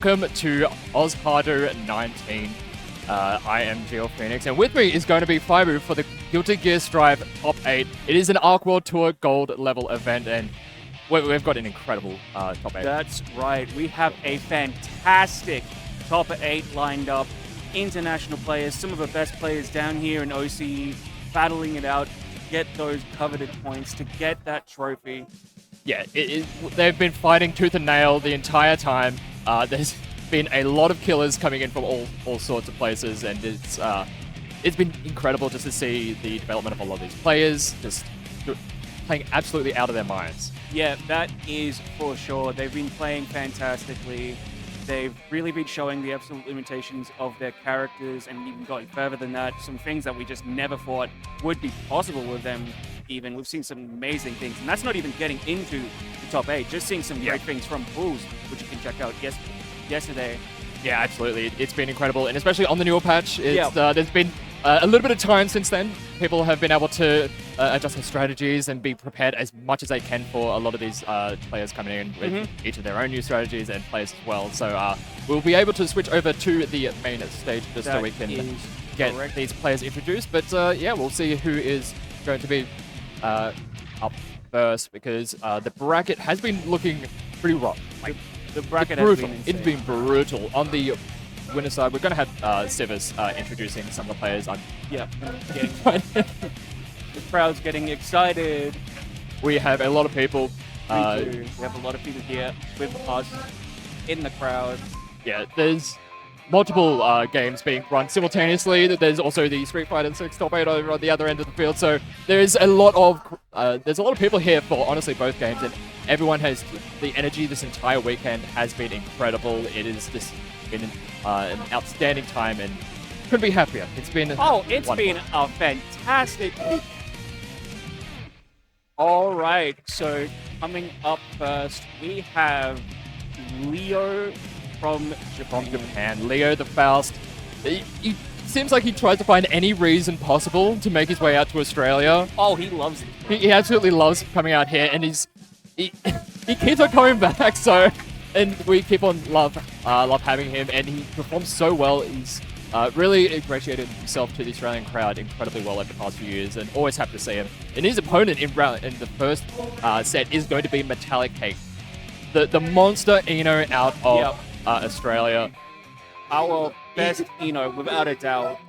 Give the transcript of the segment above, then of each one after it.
Welcome to OzHadou 19. I am Geo Phoenix, and with me is going to be Fibu for the Guilty Gear Strive Top 8. It is an Arc World Tour Gold level event, and we've got an incredible Top 8. That's right. We have a fantastic Top 8 lined up. International players, some of the best players down here in OC, battling it out to get those coveted points, to get that trophy. Yeah, they've been fighting tooth and nail the entire time. There's been a lot of killers coming in from all sorts of places, and it's been incredible just to see the development of a lot of these players just playing absolutely out of their minds. Yeah, that is for sure. They've been playing fantastically. They've really been showing the absolute limitations of their characters, and even going further than that, some things that we just never thought would be possible with them. Even we've seen some amazing things, and that's not even getting into the top 8. Just seeing some great things from pools, which you can check out yesterday. Yeah, absolutely. It's been incredible, and especially on the newer patch, there's been a little bit of time since then. People have been able to adjust their strategies and be prepared as much as they can for a lot of these players coming in with each of their own new strategies and players as well. So we'll be able to switch over to the main stage just so we can get these players introduced. But yeah, we'll see who is going to be up first, because the bracket has been looking pretty rough. Like, the bracket brutal. has been insane. It's been brutal. On the winner side, we're going to have Civis introducing some of the players. The crowd's getting excited. We have a lot of people. We have a lot of people here with us in the crowd. Yeah, there's multiple games being run simultaneously. There's also the Street Fighter 6 Top 8 over on the other end of the field. So there's a lot of people here for honestly both games, and everyone has the energy. This entire weekend has been incredible. It has just been an outstanding time, and couldn't be happier. It's been wonderful. Been a fantastic week. All right, so coming up first, we have Leo from Japan. Leo the Faust. He seems like he tries to find any reason possible to make his way out to Australia. Oh, he loves it. He absolutely loves coming out here, and he keeps on coming back. So, and we keep on love having him, and he performs so well. He's really ingratiated himself to the Australian crowd incredibly well over the past few years, and always happy to see him. And his opponent in the first set is going to be Metallic Cake, the monster Eno out of Australia. Our best Eno, without a doubt.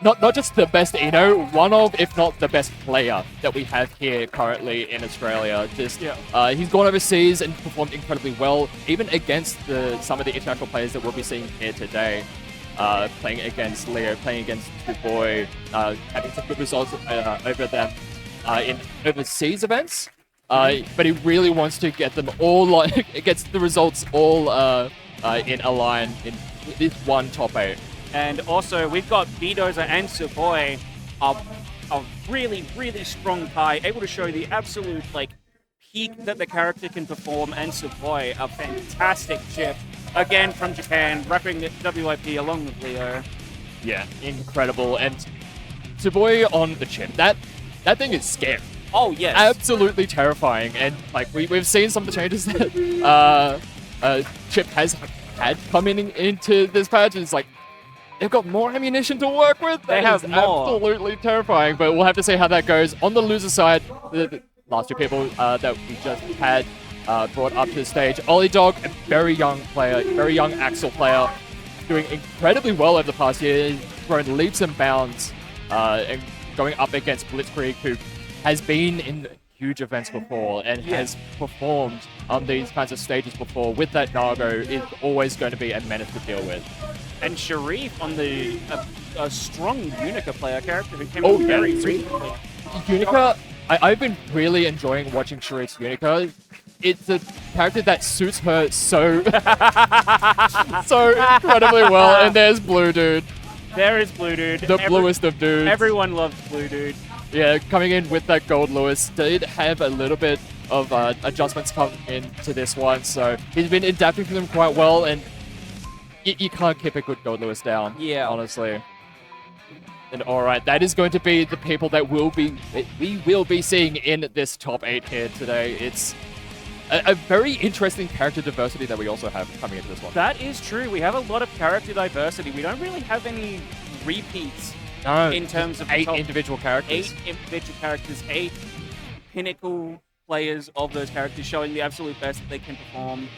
Not just the best Eno, one of, if not the best player that we have here currently in Australia. He's gone overseas and performed incredibly well, even against some of the international players that we'll be seeing here today. Playing against Leo, playing against Boy, having some good results over them in overseas events. But he really wants to get them all, gets the results all in a line in this one top 8. And also, we've got Bidoza and Savoy, a really, really strong tie, able to show the absolute peak that the character can perform. And Savoy, a fantastic chip, again from Japan, repping the WIP along with Leo. Yeah, incredible. And Savoy on the chip, that thing is scary. Oh, yes. Absolutely terrifying. And we've seen some of the changes that Chip has had coming into this patch. It's they've got more ammunition to work with. They have more. Absolutely terrifying, but we'll have to see how that goes. On the loser side, the last two people that we just had brought up to the stage. Ollie Dog, a very young player, very young Axel player, doing incredibly well over the past year. He's grown leaps and bounds and going up against Blitzkrieg, who has been in huge events before and has performed on these kinds of stages before. With that Nago, is always going to be a menace to deal with. And Sharif on a strong Unica player character who came in very recently. Unica, I've been really enjoying watching Sharif's Unica. It's a character that suits her so incredibly well. And there's Blue Dude. There is Blue Dude. The bluest of dudes. Everyone loves Blue Dude. Yeah, coming in with that gold Lewis, did have a little bit of adjustments come into this one, so he's been adapting to them quite well, and you can't keep a good gold Lewis down, honestly. And alright, that is going to be the people that we will be seeing in this top 8 here today. It's a very interesting character diversity that we also have coming into this one. That is true. We have a lot of character diversity. We don't really have any repeats in terms of 8 individual characters. 8 individual characters, 8 pinnacle players of those characters showing the absolute best that they can perform.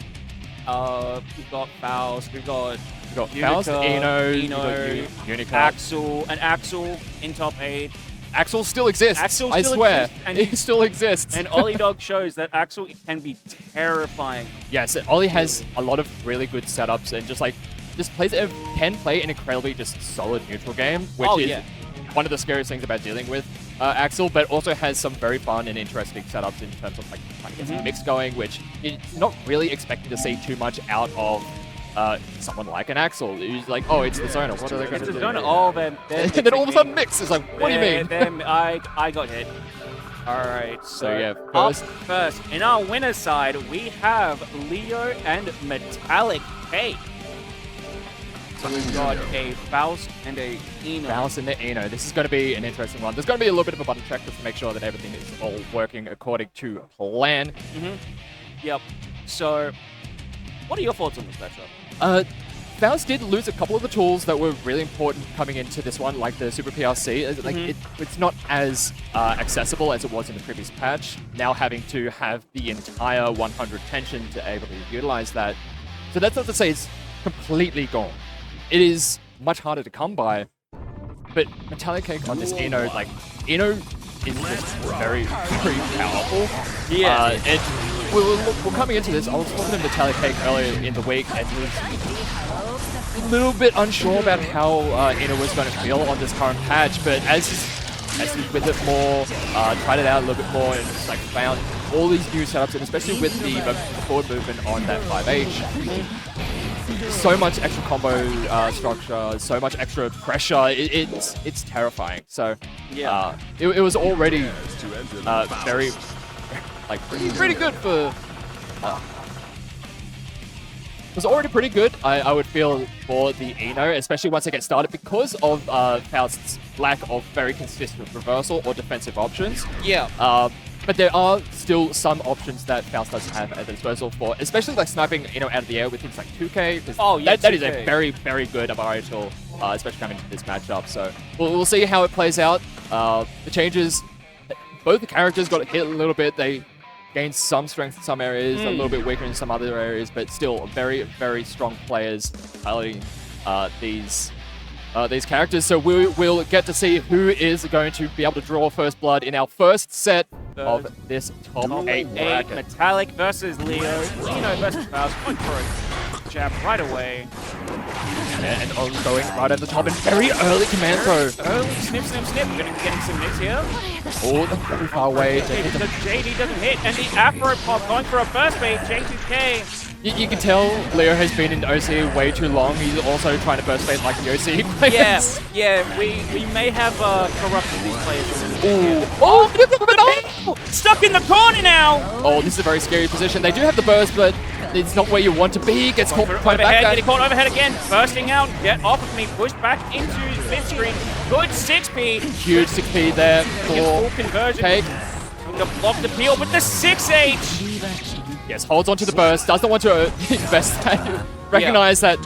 We've got Faust, we've got Faust, Eno, Unica, Axel, and Axel in top 8. Axel still exists. Axel I still swear, exists, and he still exists. And Ollie Dog shows that Axel can be terrifying. Yes, Ollie has a lot of really good setups and just can play an incredibly just solid neutral game, which is one of the scariest things about dealing with Axel, but also has some very fun and interesting setups in terms of like trying to get some mix going, which you're not really expecting to see too much out of someone like an Axel, who's like, oh, it's the zoner. What are they going to do? It's the zoner. Oh, they're and then all of a sudden mix. It's like, what do you mean? I got hit. All right. So yeah, first, in our winner's side, we have Leo and Metallic K. So we've got a Faust and a Eno. Faust and the Eno. This is going to be an interesting one. There's going to be a little bit of a button check just to make sure that everything is all working according to plan. Yep. So, what are your thoughts on this matchup? Faust did lose a couple of the tools that were really important coming into this one, like the Super PRC. Like it's not as accessible as it was in the previous patch. Now having to have the entire 100 tension to able to utilize that. So that's not to say it's completely gone. It is much harder to come by, but Metallic Cake on this Eno, like, Eno is just very, very powerful. Yeah. And we're coming into this, I was talking to Metallic Cake earlier in the week, and he was a little bit unsure about how Eno was going to feel on this current patch, but as he's with it more, tried it out a little bit more, and just like found all these new setups, and especially with the forward movement on that 5H, so much extra combo structure, so much extra pressure. It's terrifying. So yeah, it was already very pretty good for. It was already pretty good, I would feel, for the Eno, especially once it gets started, because of Faust's lack of very consistent reversal or defensive options. Yeah. But there are still some options that Faust does have at disposal for, especially like sniping, out of the air with things like 2K. That is a very, very good ability tool, especially coming into this matchup. So we'll see how it plays out. The changes, both the characters got hit a little bit. They gained some strength in some areas, a little bit weaker in some other areas, but still very, very strong players piloting these characters. So we'll get to see who is going to be able to draw first blood in our first set of this top 8 bracket. Metallic versus Leo. Eno versus Faust. Going for a jab right away. And going right at the top and very early command throw. Early snip, snip, snip. We're going to be getting some nicks here. Oh, that's very far away. The JD doesn't hit, and the Afro Pop going for a burst bait. J2K. You can tell Leo has been in OC way too long. He's also trying to burst bait like the OC players. Yeah, we may have corrupted these players. Ooh. Oh, stuck in the corner now! Oh, this is a very scary position. They do have the burst, but it's not where you want to be. Gets caught back. Getting caught overhead again. Bursting out. Get off of me. Pushed back into mid-screen. Good 6P. Huge 6P there for full conversion. Cake. Going to block the peel with the 6H. Yes, holds onto the burst. Doesn't want to invest that. Recognize that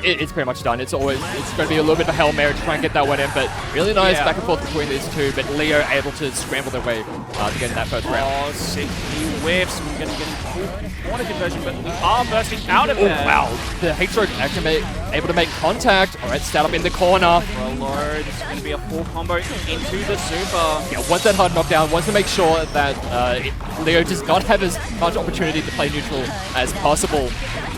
it's pretty much done. It's going to be a little bit of a Hail Mary to try and get that one in, but really nice back and forth between these two, but Leo able to scramble their way to get in that first round. Oh, 6P whiffs. We're going to get a corner conversion, but we are bursting out of there. Wow. The hate stroke actually able to make contact. All right, start up in the corner. This is going to be a full combo into the super. Yeah, wants that hard knockdown, wants to make sure that Leo does not have as much opportunity to play neutral as possible.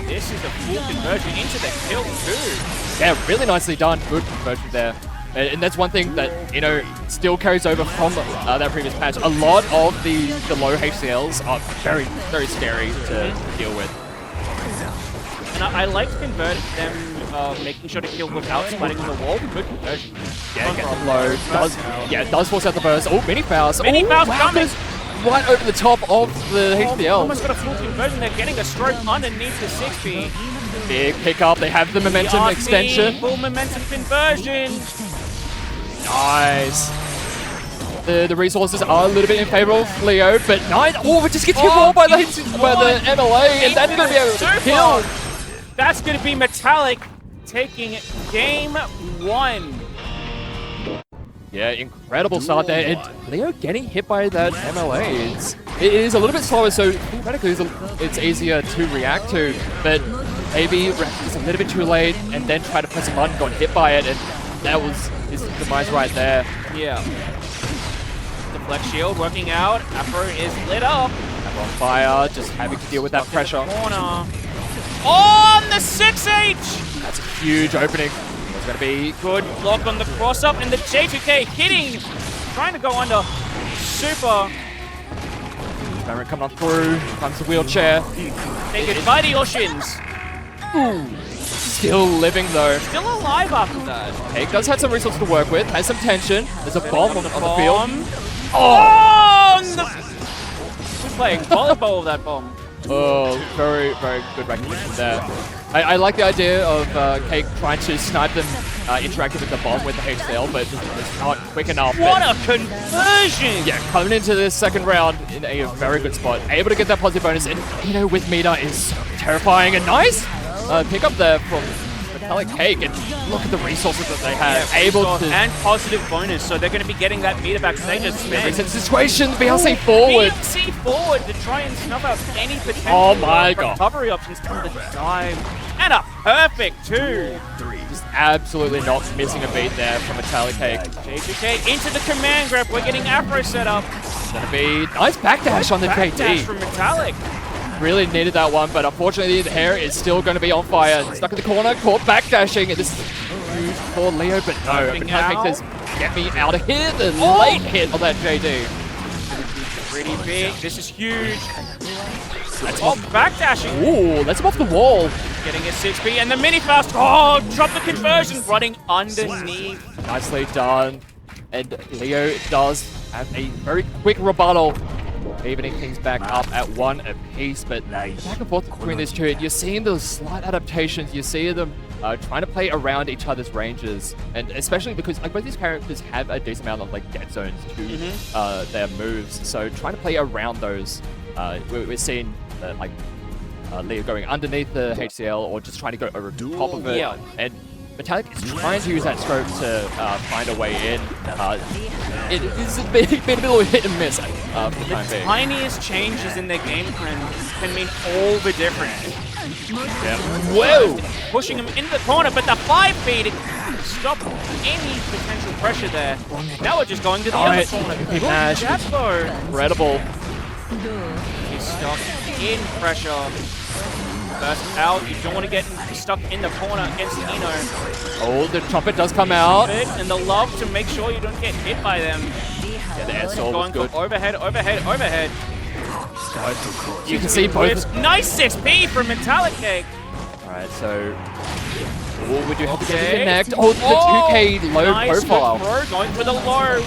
This is a full conversion into the kill too. Yeah, really nicely done. Good conversion there. And that's one thing that, still carries over from that previous patch. A lot of the low HCLs are very, very scary to deal with. And I like to convert them, making sure to kill without splatting on the wall. Good conversion. Yeah, get the low. Does force out the burst. Oh, mini Faust. Mini Faust coming! Right over the top of the HCL. Almost got a full conversion. They're getting a stroke underneath the 6P. Big pickup. They have the momentum extension. Full momentum conversion. Nice. The resources are a little bit in favor of Leo, but nine. Oh, it just gets hit all by the MLA, and that's going to be able to kill. That's going to be Metallic taking game 1. Yeah, incredible start there. And Leo getting hit by that MLA. It is a little bit slower, so theoretically it's easier to react to, but maybe it's a little bit too late and then try to press a button, got hit by it, and that was his demise right there. Yeah. Deflect shield working out. Afro is lit up. Afro on fire, just having to deal with that pressure. Corner. On the 6H! That's a huge opening. It's going to be good block on the cross-up, and the J2K hitting. Trying to go under. Super. Experiment coming on through. Comes the wheelchair. Taken by the Oceans. Ooh. Still living though. Still alive after that. Cake does have some resources to work with. Has some tension. There's a bomb on the field. Oh! Who's playing volleyball with that bomb? Oh, very, very good recognition there. I like the idea of Cake trying to snipe them interacting with the bomb with the HCL, but it's not quick enough. What a conversion! Yeah, coming into this second round in a very good spot. Able to get that positive bonus, and with Mita is so terrifying. And nice pick up there from Metallic Cake, and look at the resources that they have. Yeah, able to... And positive bonus, so they're going to be getting that Mita back. So they just spend. Recent situation, BLC forward. BLC forward to try and snuff out any potential recovery options from the dive. And a perfect 2. Just absolutely not missing a beat there from Metallic Cake. J2K into the command grab. We're getting Afro set up. It's going to be nice backdash on the backdash JD. From Metallic. Really needed that one, but unfortunately the hair is still going to be on fire. Stuck in the corner, caught backdashing. This is huge for Leo, but no. Metallic Cake says, get me out of here. The late hit on that JD. Pretty big. This is huge. Backdashing. Ooh, that's him off the wall. Getting a 6B and the mini fast. Oh, drop the conversion. Running underneath. Nicely done. And Leo does have a very quick rebuttal. Evening things back up at 1 apiece, but back and forth between these two. You're seeing those slight adaptations. You see them trying to play around each other's ranges, and especially because both these characters have a decent amount of dead zones to their moves. So trying to play around those. We're seeing Leo going underneath the HCL or just trying to go over top of it. Yeah. And Metallic is trying to use that stroke to find a way in. It is been a little hit and miss for the time being. Tiniest changes in their game plan can mean all the difference. Yeah. Whoa! Pushing him into the corner, but the 5 feed stop any potential pressure there. Now we're just going to the other corner. Big mash. Incredible. He's stuck in pressure. Burst out. You don't want to get stuck in the corner against Eno. Oh, the trumpet does come out. And the love to make sure you don't get hit by them. Yeah, the air soul was good. For overhead. You can see both. Nice 6P from Metallic Cake. Alright, so... Oh, we do have to get to connect. Oh, the 2K low profile. Nice going for the low.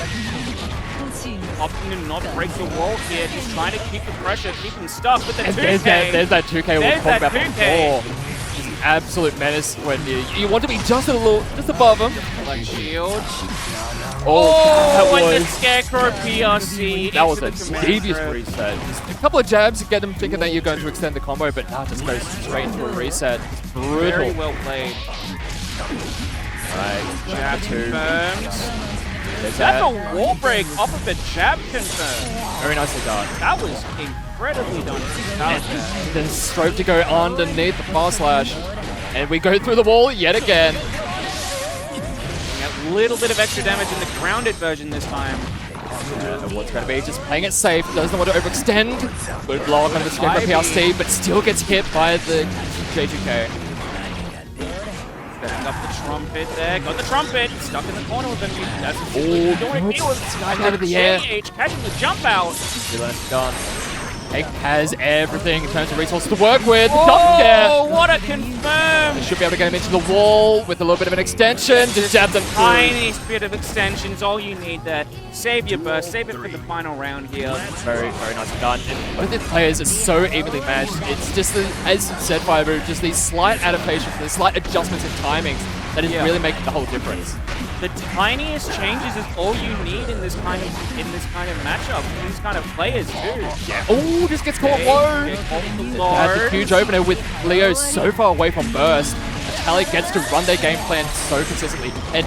Opting to not break the wall here, just trying to keep the pressure, keep them stuck with the 2K. There's that 2K we'll talk about before. Just an absolute menace when you want to be just above him. Like shield. Oh, that and was... the Scarecrow PRC. That was a devious reset. Just a couple of jabs to get them thinking that you're going to extend the combo, but just goes straight into a reset. It's brutal. Very well played. Alright, jab confirms. That's a wall break off of the jab confirm. Very nicely done. That was incredibly done. And then stroke to go underneath the fast slash. And we go through the wall yet again. A little bit of extra damage in the grounded version this time. What's going to be just playing it safe. Doesn't want to overextend. Good block on the Scarecrow PRC, but still gets hit by the J2K. Got the trumpet there. Got the trumpet. Stuck in the corner with him. That's good. Sky out of the air. JH catching the jump out. Really done. Cake has everything in terms of resources to work with. Jump scare. Oh, what a confirm! They should be able to get him into the wall with a little bit of an extension. Just jab them through. Tiniest bit of extensions, all you need there. Save your burst, save it for the final round here. Very, very nicely done. And both these players are so evenly matched. It's just, as said, Fiber, just these slight adaptations, these slight adjustments in timings that is really making the whole difference. The tiniest changes is all you need in this kind of matchup. These kind of players too. Yeah. Oh, just gets caught low. That's a huge opener with Leo so far away from burst. Metallic gets to run their game plan so consistently, and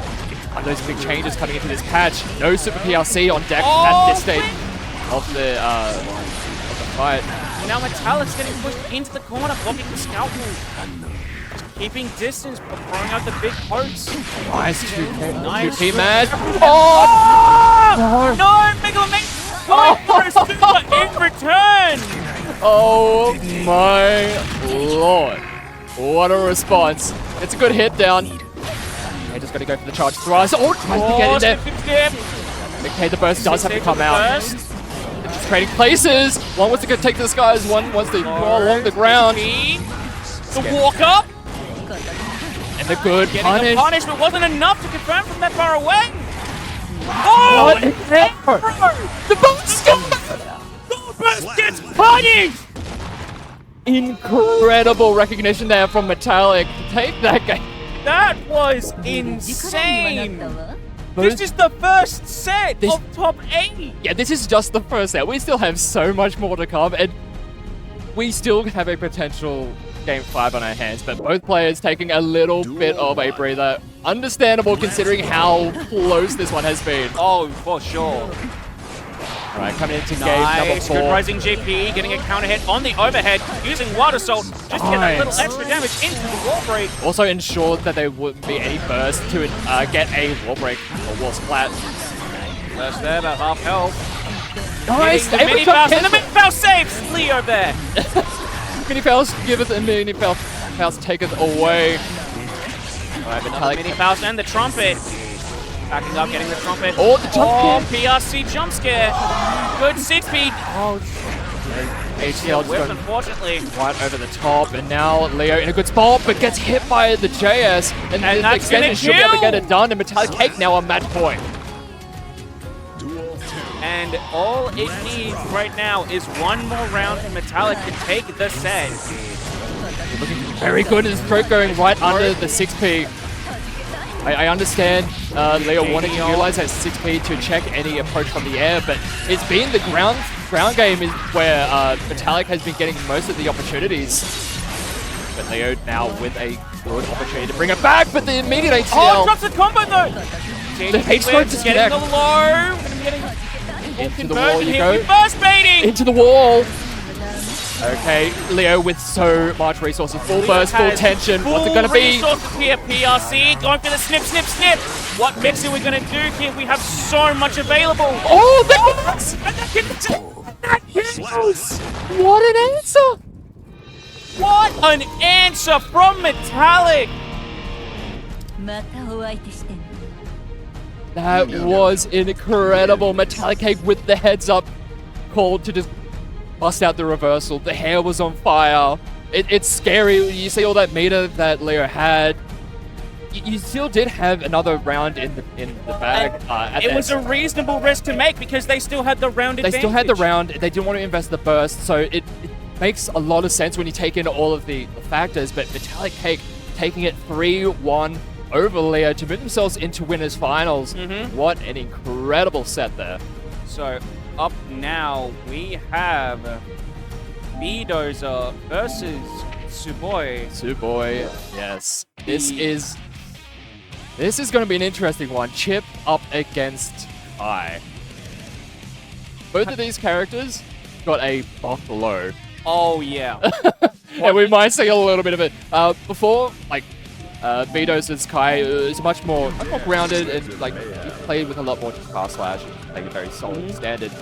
those big changes coming into this patch. No Super PRC on deck at this stage of the fight. Now Metallic's getting pushed into the corner, blocking the scout move. Keeping distance, but throwing out the big pokes. Nice 2K. Nice 2K match. Oh! No! Mega Man going for a super in return! Oh my lord. What a response. It's a good hit down. Okay, just gotta go for the charge thrust. Oh, tries to get in there. Okay, the burst does have to come out. Just trading places. One wants to go take the skies, one wants to go along the ground. The walk up. And the good Getting the punish, but wasn't enough to confirm from that far away. Oh! The burst gets punished! Incredible recognition there from Metallic to take that game. That was insane! This is the first set of top 8! Yeah, this is just the first set. We still have so much more to come, and we still have a potential Game 5 on our hands, but both players taking a little bit of a breather. Understandable considering how close this one has been. Oh, for sure. All right, coming into game number 4. Good rising GP, getting a counter hit on the overhead, using Wild Assault just to get that little extra damage into the wall break. Also ensured that there wouldn't be any burst to get a wall break or wall splat. Burst there, about half health. Nice! The mini bounce, and the mini bounce saves Leo there. Mini Faust giveth and Mini Faust taketh away. Alright, Metallic. Mini Faust and the trumpet. Backing up, getting the trumpet. Oh, the jump scare. PRC jump scare. Good 6-speed. Oh, HCL just unfortunately. Right over the top, and now Leo in a good spot, but gets hit by the JS, and the extension should be able to get it done, and Metallic Cake now on match point. And all it needs right now is one more round for Metallic to take the set. Looking very good as stroke going right under the 6P. I understand Leo wanting to utilize that 6P to check any approach from the air, but it's been the ground game is where Metallic has been getting most of the opportunities. But Leo now with a good opportunity to bring it back, but the immediate HCL. Oh, drops the combo though! The H-stroke just getting the low. Into the wall you go. Burst baiting! Into the wall. Okay, Leo with so much resources. Full burst, full tension. What's it going to be? Resources here, PRC. Going for the snip, snip, snip. What mix are we going to do here? We have so much available. Oh, that kills! What an answer! What an answer from Metallic! That was incredible. Metallic Cake with the heads up called to just bust out the reversal. The hair was on fire. It's scary. You see all that meter that Leo had. You still did have another round in the bag. It was a reasonable risk to make because they still had the round advantage. They still had the round. They didn't want to invest the burst, so it makes a lot of sense when you take in all of the factors. But Metallic Cake taking it 3-1 over Leo to move themselves into winners finals. What an incredible set there. So up now we have Bidoza versus Suboi. Suboi, yes. This is going to be an interesting one. Chip up against Kai. Both of these characters got a buff low. Oh yeah. And we might see a little bit of it. Before, like, Bidoza's Kai is much more grounded and like he played with a lot more just fast slash, like a very solid standard.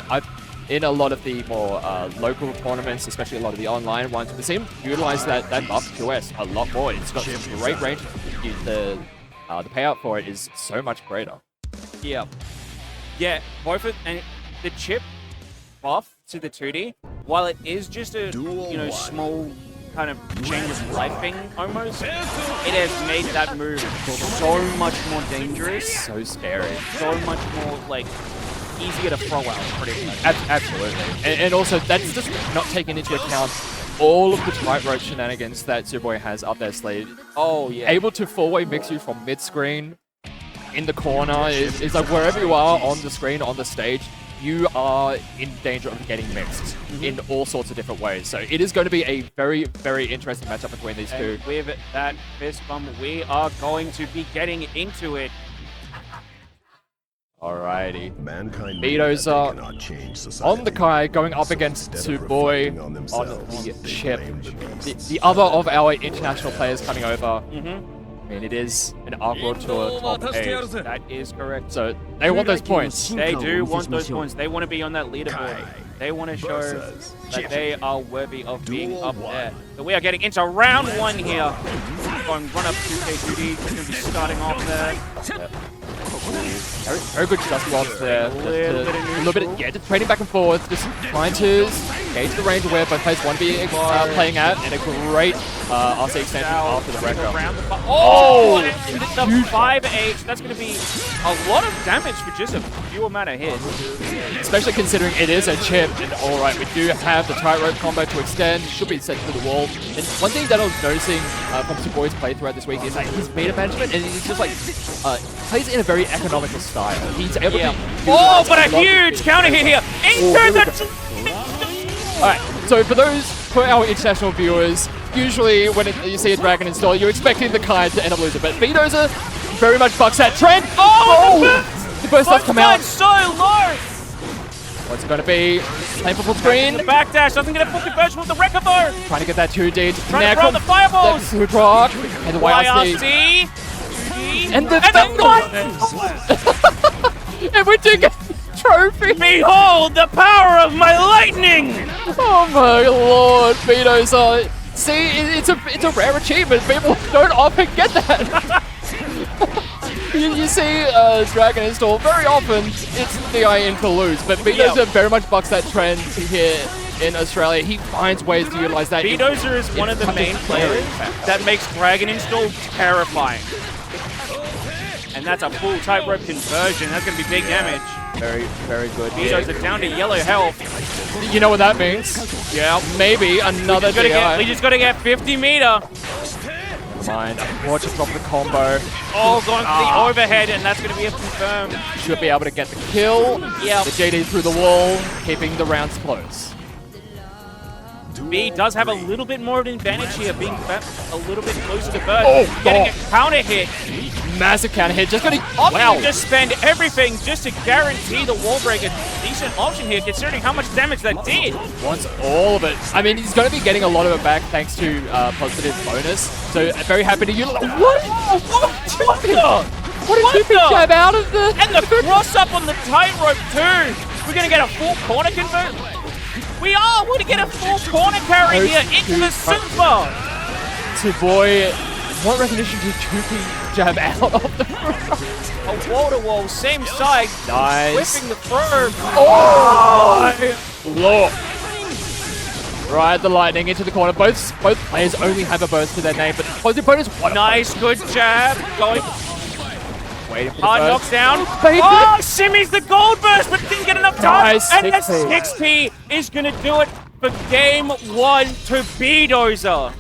I've in a lot of the more local tournaments, especially a lot of the online ones, we've seen utilize that buff 2S a lot more. It's got some great range. The payout for it is so much greater. Yeah, both of and the chip buff to the 2D while it is just a small kind of chain of life thing almost, it has made that move so much more dangerous, So scary. so much more like easier to throw out, pretty much. Absolutely. And also, that's just not taking into account all of the tightrope shenanigans that Superboy has up their sleeve. Oh yeah. Able to four-way mix you from mid-screen, in the corner, is like wherever you are on the screen, on the stage, you are in danger of getting mixed in all sorts of different ways. So it is going to be a very, very interesting matchup between these two. With that fist bump, we are going to be getting into it. Alrighty. Mankind Vito's cannot change society. on the Kai, going up against Superboy on the chip. The other of our international players coming over. I mean, it is an Arc Tour top 8. That is correct. So they want those points. They do want those points. They want to be on that leaderboard. They want to show that they are worthy of being up there. So we are getting into round 1 here. Going run up 2K2D. It's going to be starting off there. Very good just blocks there. A little bit, yeah, just trading back and forth, just trying to gauge the range of where both players want to be playing at, and a great RC extension after the wrecker. Oh! The 5H, that's going to be a lot of damage for just a few amount of hits. Especially considering it is a chip, and alright, we do have the tightrope combo to extend, should be set to the wall. And one thing that I was noticing from Superboy's play throughout this week is like his meter management, and he's just like, plays in a very economical style. He's able to... Oh, but a huge counter hit here! Into the... Alright, so for our international viewers, usually when you see a Dragon install, you're expecting the Kai to end up losing, but Vitoza very much bucks that trend. Oh! The burst does come out. So low! What's it going to be? Playing for full screen. The backdash doesn't get a full conversion with the wrecker though! Trying to get that 2D. Trying to throw the fireballs! The rock. And the YRC. And the and we do get the trophy. Behold the power of my lightning! Oh my lord, Vitoza. See, it's a rare achievement. People don't often get that. you see Dragon install very often. It's the in to lose, but Vitoza very much bucks that trend here in Australia. He finds ways to utilize that. Vitoza is one of the main players that makes Dragon install terrifying. And that's a full tightrope conversion. That's going to be big damage. Very, very good. Vitoza down to yellow health. You know what that means? Yeah. Maybe another DI. We just got to get 50 meter. Mind. Watch it drop the combo. Oh, going for the overhead, and that's going to be a confirm. Should be able to get the kill. Yeah. The JD through the wall, keeping the rounds close. B does have a little bit more of an advantage here, being a little bit closer to Bird. Getting a counter hit. Massive counter hit. Just going to... Opting to just spend everything just to guarantee the wall break. A decent option here, considering how much damage that did. Wants all of it. I mean, he's going to be getting a lot of it back thanks to positive bonus. So very happy to utilize... What a stupid jab out of the... And the cross up on the tightrope too. We're going to get a full corner convert. We are going to get a full corner carry here into the super. Boy, what recognition to 2P jab out of the a wall-to-wall, same side. Nice. Whipping the throw. Oh! Lord. Right, the lightning into the corner. Both players only have a burst to their name, but positive bonus. Nice, good jab. Going. Waiting for Hard knocks down. Oh, shimmies the gold burst, but didn't get enough time. Nice, and the 6P is going to do it for game 1 to Vitoza.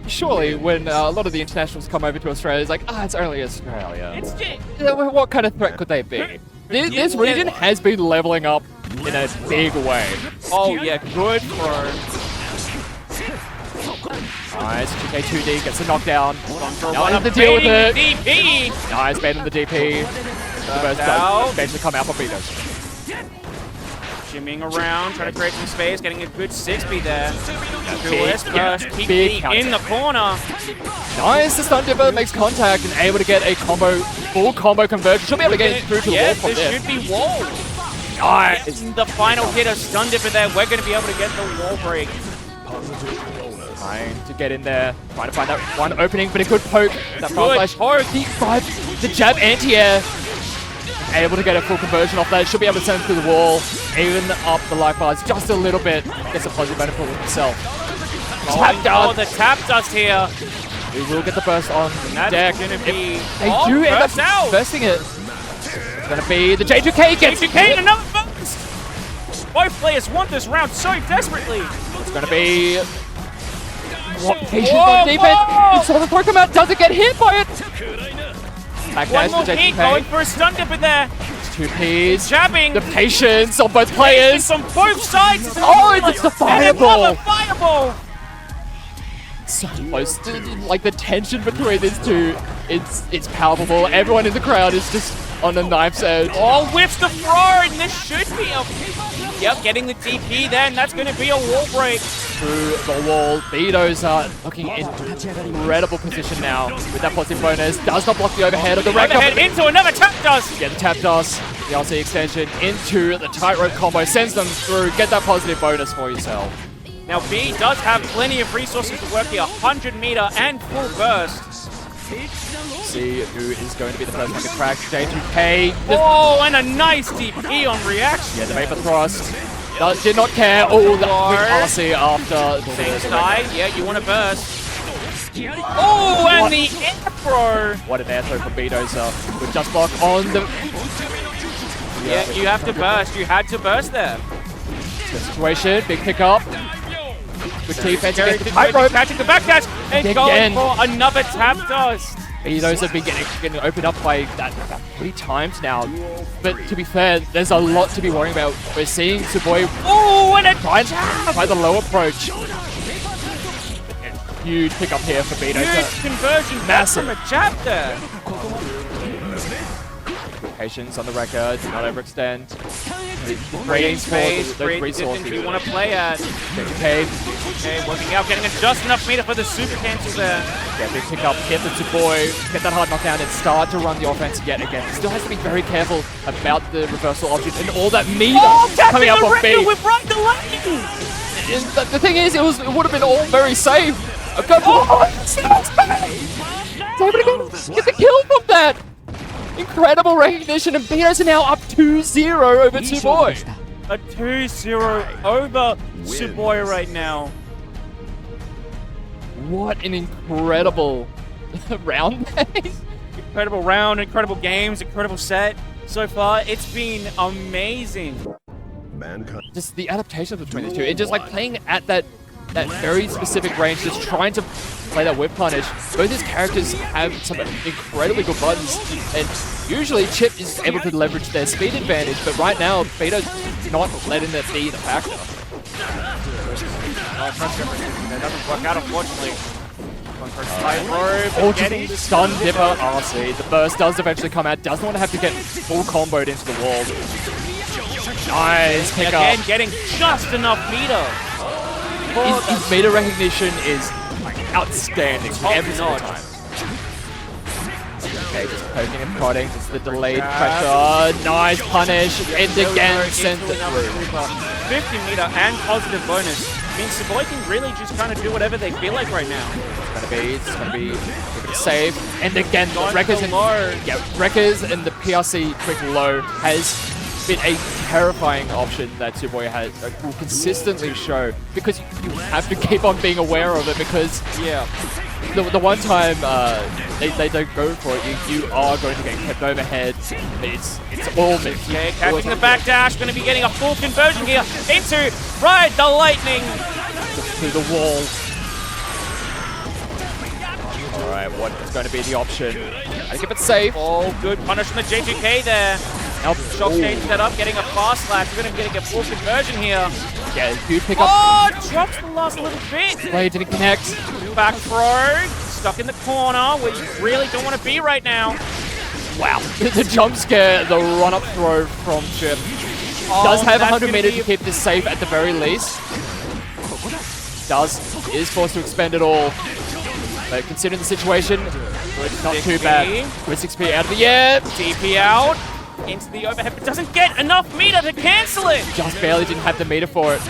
Surely, when a lot of the internationals come over to Australia, it's like, it's only Australia. It's just... What kind of threat could they be? This region has been leveling up in a big way. Oh, yeah, good for... Nice, 2K2D gets a knockdown. Now the deal with it. DP. Nice, bait on the DP. The burst does eventually come out for Vitoza. Shimmying around, trying to create some space, getting a good 6B there. Keep big in the corner. Nice, the stun dipper makes contact and able to get a full combo conversion. Should be able to get it through to the wall from there. This should be wall. Nice. The final hit of stun dipper there. We're going to be able to get the wall break. Trying to get in there, trying to find that one opening, but a good poke. That front flash. The jab anti-air. able to get a full conversion off that. Should be able to send him through the wall, even up the life bars just a little bit. Gets a positive benefit with himself. Tap dust. Oh, the tap dust here. We will get the burst on deck. Gonna be They do end up out. bursting it. It's going to be the J2K gets J2K and another burst. Both players want this round so desperately. It's going to be what patience on defense. It's sort of throw him out. Doesn't get hit by it. Back One more the hit, going for a stun dip in there. It's 2Ps. Jabbing. The patience on both players. Patience on both sides. Oh, it's the fireball. Another fireball. So close. Like the tension between these two, it's palpable. Everyone in the crowd is just on a knife's edge. Oh, whips the throw, and this should be a... Yep, getting the DP then. That's going to be a wall break. Through the wall. Beatos are looking in incredible position now with that positive bonus. Does not block the overhead of the wreck. Overhead into another tap dust. Get the tap dust. The RC extension into the tightrope combo. Sends them through. Get that positive bonus for yourself. Now B does have plenty of resources to work here. 100 meter and full burst. See who is going to be the first one to crack. J2K. Oh, and a nice DP on reaction. Yeah, the Vapor Thrust. Did not care. Oh, that RC after Same side. Yeah, you want to burst. Oh, and the air throw. What an air throw from Beatos with just block on the... Yeah, you have to burst. You had to burst there. The situation, big pickup. Good defense against the tightrope. Catching the backdash and going for another tap dust. Those have been getting opened up by that 3 times now. But to be fair, there's a lot to be worrying about. We're seeing Suboi and a try the low approach. Huge pickup here for Beatos. Huge conversion. Massive. From a jab there. Patience on the record, do not overextend. Creating space, those great resources. distance you want to play at. Okay, working out, getting just enough meter for the super cancel there. yeah, big pickup, get the Tsuboi, get that hard knockdown, and start to run the offense yet again. Still has to be very careful about the reversal option and all that meter coming up on B. With right the lane. The thing is, it would have been all very safe. Get the kill from that. Incredible recognition, and Beatos are now up 2-0 over Tsuboi. A 2-0 over Tsuboi right now. What an incredible round pace. Incredible round, incredible games, incredible set. So far, it's been amazing. Just the adaptation between the two. It's just like playing at that very specific range, just trying to play that whip punish. Both his characters have some incredibly good buttons, and usually Chip is able to leverage their speed advantage, but right now, Beato's not letting that be the factor. That doesn't work out, unfortunately. Getting stun dipper RC. The burst does eventually come out, doesn't want to have to get full comboed into the wall. Nice pick up. Again, getting just enough meter. His meter recognition is outstanding every single time. Okay, just poking and prodding, just the delayed pressure. Nice punish, and again sends it through. 50 meter and positive bonus means Tsuboi can really just kind of do whatever they feel like right now. It's gonna be safe, and again, Wreckers and the PRC quick low has been a terrifying option that Tsuboi has will consistently show, because you have to keep on being aware of it, because the one time they don't go for it, you are going to get kept overhead. It's all mixed. Okay, catching the backdash, going to be getting a full conversion here into Ride the Lightning to the wall. Alright, what is going to be the option? I keep it safe. Oh, good punish from the J2K there. Shock changing that up, getting a fast slash. We're going to get a full conversion here. Yeah, huge pickup. Oh, drops the last little bit. Play didn't connect. Back throw, stuck in the corner where you really don't want to be right now. Wow, the jump scare, the run-up throw from Chip. Does have 100 meters to keep this safe at the very least. Is forced to expend it all. But considering the situation, it's not too bad. Good 6P out of the air. DP out. Into the overhead, but doesn't get enough meter to cancel it. Just barely didn't have the meter for it.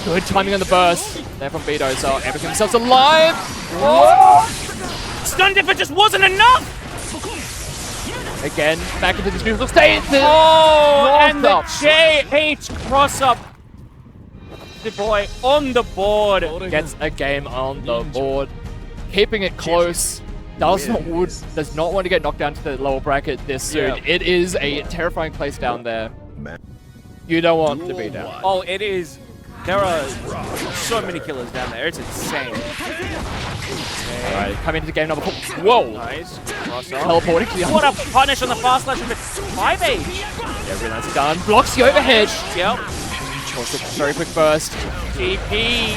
Good timing on the burst. There from Beatos, so everything themselves alive. Whoa! Stun dipper just wasn't enough. Again, back into this beautiful state. Oh, and the up. JH cross-up. The boy on the board. Gets a game on the board. Keeping it close. Does not want to get knocked down to the lower bracket this soon. It is a terrifying place down there. You don't want to be down. Oh, it is. There are so many killers down there. It's insane. Alright, coming into game number 4. Whoa! Nice. Cross-up. Teleporting to the What a punish on the fast slash with 5H. Yeah, really nice done. Blocks the overhead. Yep. Also, very quick burst. TP.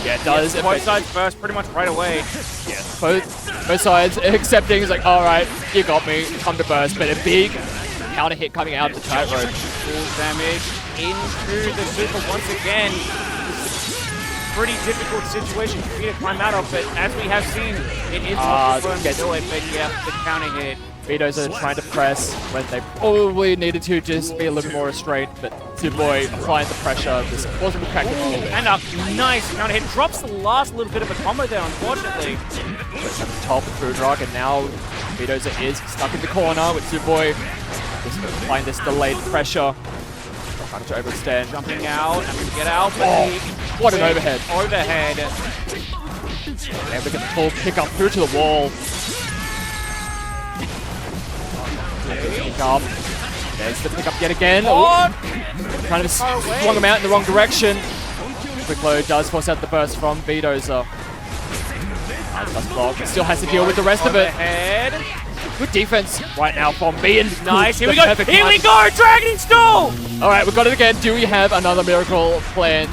Yeah, it does. Both sides burst pretty much right away. Yeah, both sides accepting. It's like, alright, you got me. Come to burst. But a big counter hit coming out of the tightrope. Full damage into the super once again. Pretty difficult situation for me to climb out of, but as we have seen, it is possible to do it, but yeah, the counter hit. Vito's are trying to press when they probably needed to just be a little bit more restrained, but Superboy applying the pressure, just wasn't cracking a little bit. And a nice counter hit. Drops the last little bit of a combo there, unfortunately. Puts at the top of Food Rock, and now Vito's is stuck in the corner with Superboy just applying this delayed pressure. Trying to overextend. Jumping out, having to get out, but what an overhead. Overhead. And we get the full pick up through to the wall. Pick up. There's the pick up yet again. Kind of swung him out in the wrong direction. Quick load does force out the burst from Vitoza. Still has to deal with the rest of it. Good defense right now from B. And nice, here we go, Dragon Install! Alright, we've got it again. Do we have another miracle planned?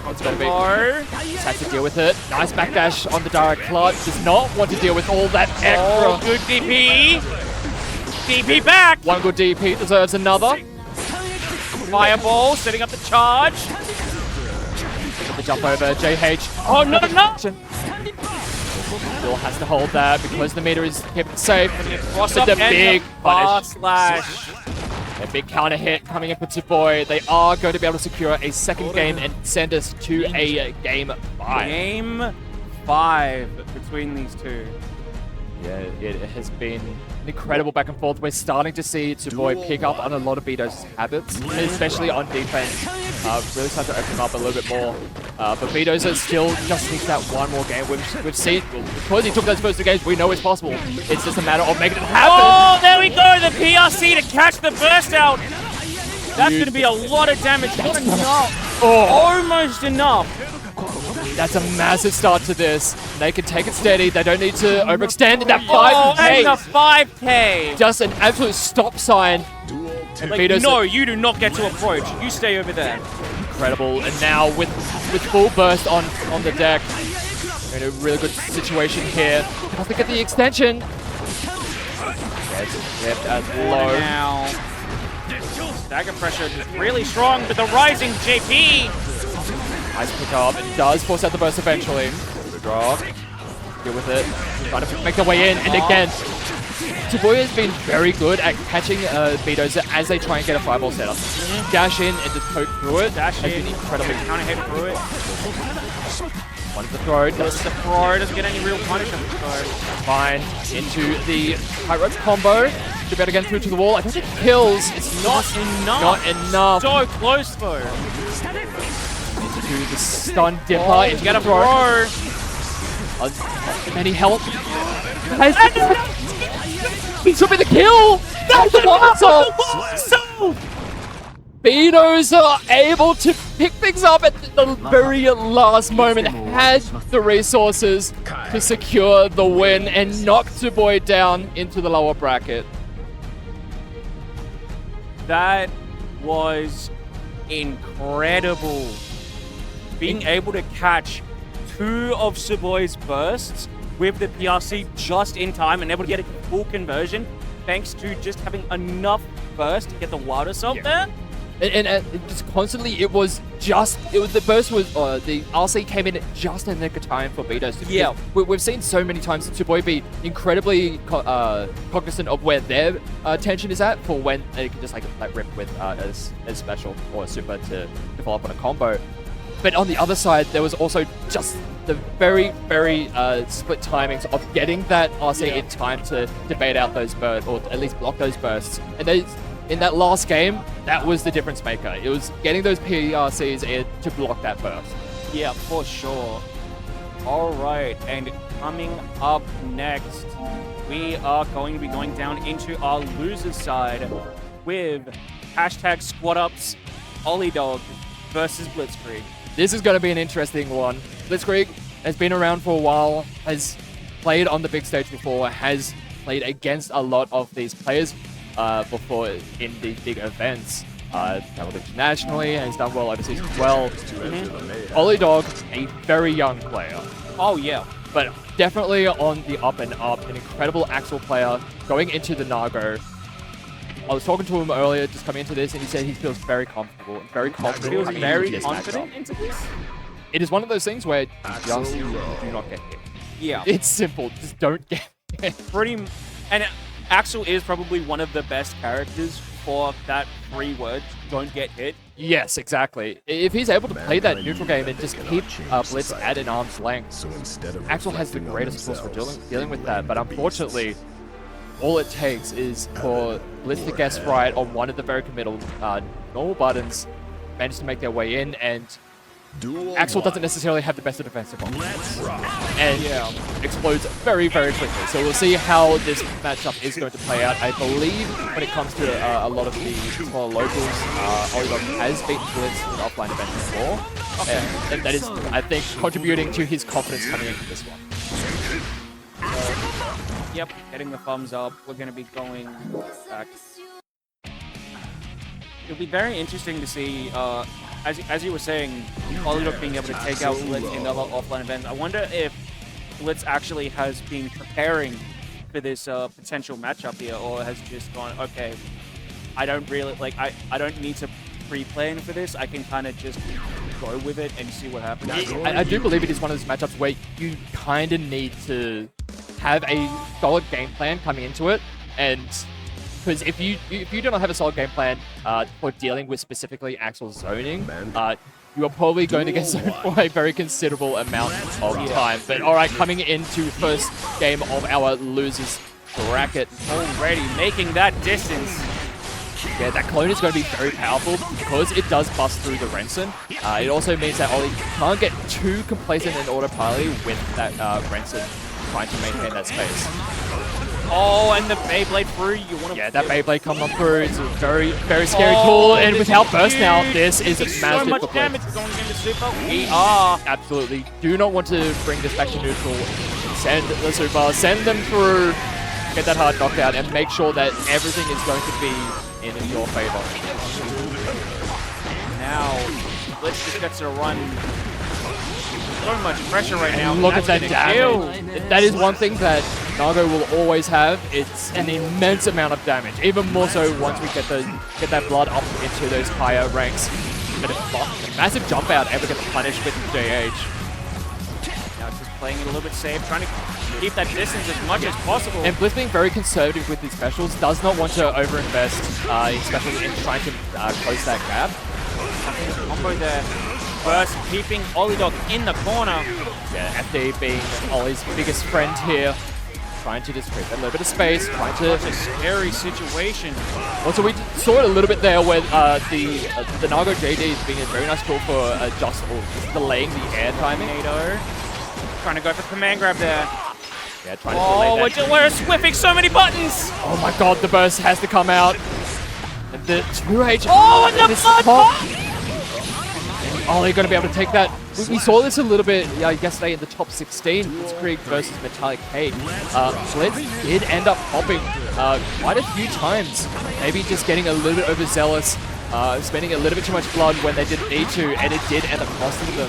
It's gonna be. Just has to deal with it. Nice backdash on the direct clutch. Does not want to deal with all that extra. Oh, good DP. DP back. One good DP deserves another. Fireball, setting up the charge. The jump over, JH. Oh, no. Still has to hold that because the meter is kept safe. Cross But up the big punish. slash. A big counter hit coming in for Tsuboy. They are going to be able to secure a second game and send us to a game 5. Game 5 between these two. Yeah, it has been an incredible back and forth. We're starting to see Tsuboy pick up on a lot of Vito's habits, especially on defense. Really starting to open up a little bit more. But Vitoza still just needs that one more game. We've seen, because he took those first 2 games, we know it's possible. It's just a matter of making it happen. Oh, there we go, the PRC to catch the burst out. That's going to be a lot of damage. Not enough. Almost enough. That's a massive start to this. They can take it steady. They don't need to overextend. That 5K. Oh, and the 5K. Just an absolute stop sign. And like, no, you do not get to approach. You stay over there. Incredible. And now with full burst on the deck, we're in a really good situation here. Have to get the extension. Gets kept at low. Now, stagger pressure is really strong, but the rising JP. Nice pick up. It does force out the burst eventually. Good draw. Deal with it. Trying to make their way in. And again, Tsuboy has been very good at catching Vitoza as they try and get a fireball setup. Dash in and just poke through it. Dash in, incredibly counter hit through it. One's the throw. Does the throw, doesn't get any real punish on the throw. Fine. Into the tightrope combo. Should be able to get through to the wall. I don't think it kills. It's Not enough. Not enough. So close though. To the stun dipper. Oh, you gotta throw. Any help? He took me the kill! That's the answer! Beanos are able to pick things up at the very last moment, has the resources to secure the win and knock Tsuboy down into the lower bracket. That was incredible. Being able to catch 2 of Tsuboy's bursts with the PRC just in time and able to get a full conversion thanks to just having enough burst to get the wild assault there. And just constantly, the RC came in at just a nick of time for Beatos. Yeah. We've seen so many times Tsuboy be incredibly cognizant of where their tension is at for when they can just like rip with as special or super to follow up on a combo. But on the other side, there was also just the very, very split timings of getting that RC in time to bait out those bursts, or at least block those bursts. And in that last game, that was the difference maker. It was getting those PRCs in to block that burst. Yeah, for sure. All right, and coming up next, we are going to be going down into our losers side with hashtag squad ups, OzHadou versus Blitzkrieg. This is going to be an interesting one. Blitzkrieg has been around for a while, has played on the big stage before, has played against a lot of these players before in these big events. Traveled internationally and has done well overseas as well. OzHadou, a very young player. Oh, yeah. But definitely on the up and up. An incredible Axel player going into the Nago. I was talking to him earlier, just coming into this, and he said he feels very comfortable and very confident. Feels coming very into this confident matchup. into this? It is one of those things where just do not get hit. Yeah. It's simple. Just don't get hit. And Axel is probably one of the best characters for that 3 words, don't get hit. Yes, exactly. If he's able to play that neutral game and just keep Blitz at an arm's length, Axel has the greatest tools for dealing with that. But unfortunately, all it takes is for Blitz to guess right on one of the very committal normal buttons, manage to make their way in, and Axel doesn't necessarily have the best of defensive options. And explodes very, very quickly. So we'll see how this matchup is going to play out. I believe when it comes to a lot of the smaller locals, OzHadou has beaten Blitz in the offline event before. Okay. And that is, I think, contributing to his confidence coming into this one. So, yep, getting the thumbs up. We're going to be going back. It'll be very interesting to see, as you were saying, OzHadou being able to take out Blitz in the offline event. I wonder if Blitz actually has been preparing for this potential matchup here, or has just gone, okay, I don't really, like, I don't need to pre-plan for this. I can kind of just go with it and see what happens. I do believe it is one of those matchups where you kind of need to have a solid game plan coming into it, and because if you do not have a solid game plan for dealing with specifically Axel's zoning, you are probably going to get zoned for a very considerable amount of time. But all right, coming into first game of our losers bracket, Already making that distance. yeah, that clone is going to be very powerful because it does bust through the Renson. It also means that Ollie can't get too complacent in autopilot with that Renson trying to maintain that space. Oh, and the Beyblade through. You want to? Yeah, that Beyblade coming on through. It's a very, very scary tool. And without burst now, this is massive. So much for Blitz. damage going into super. We are. Absolutely. Do not want to bring this back to neutral. Send the super. Send them through. Get that hard knockout and make sure that everything is going to be in your favor. Now, Blitz just gets to run. So much pressure right now. Look at that damage. That is one thing that Nago will always have. It's an immense amount of damage. Even more so once we get that blood up into those higher ranks. But a massive jump out ever gets punished with JH. Now just playing it a little bit safe, trying to keep that distance as much as possible. And Blitz being very conservative with his specials, does not want to overinvest in specials in trying to close that gap. Combo there. First, keeping OzHadou in the corner. Yeah, FD being Ollie's biggest friend here. Trying to just create a little bit of space, trying to... Such a scary situation. Also, we saw it a little bit there where the Nago JD is being a very nice tool for just delaying the air timing. Tornado. Trying to go for command grab there. Yeah, trying to delay that. We're swipping so many buttons. Oh my god, the burst has to come out. And the 2H... Oh, and the blood! Ollie going to be able to take that. We saw this a little bit yesterday in the top 16, Blitzkrieg versus Metallic Cage. Blitz did end up popping quite a few times. Maybe just getting a little bit overzealous, spending a little bit too much blood when they didn't need to, and it did end up costing them.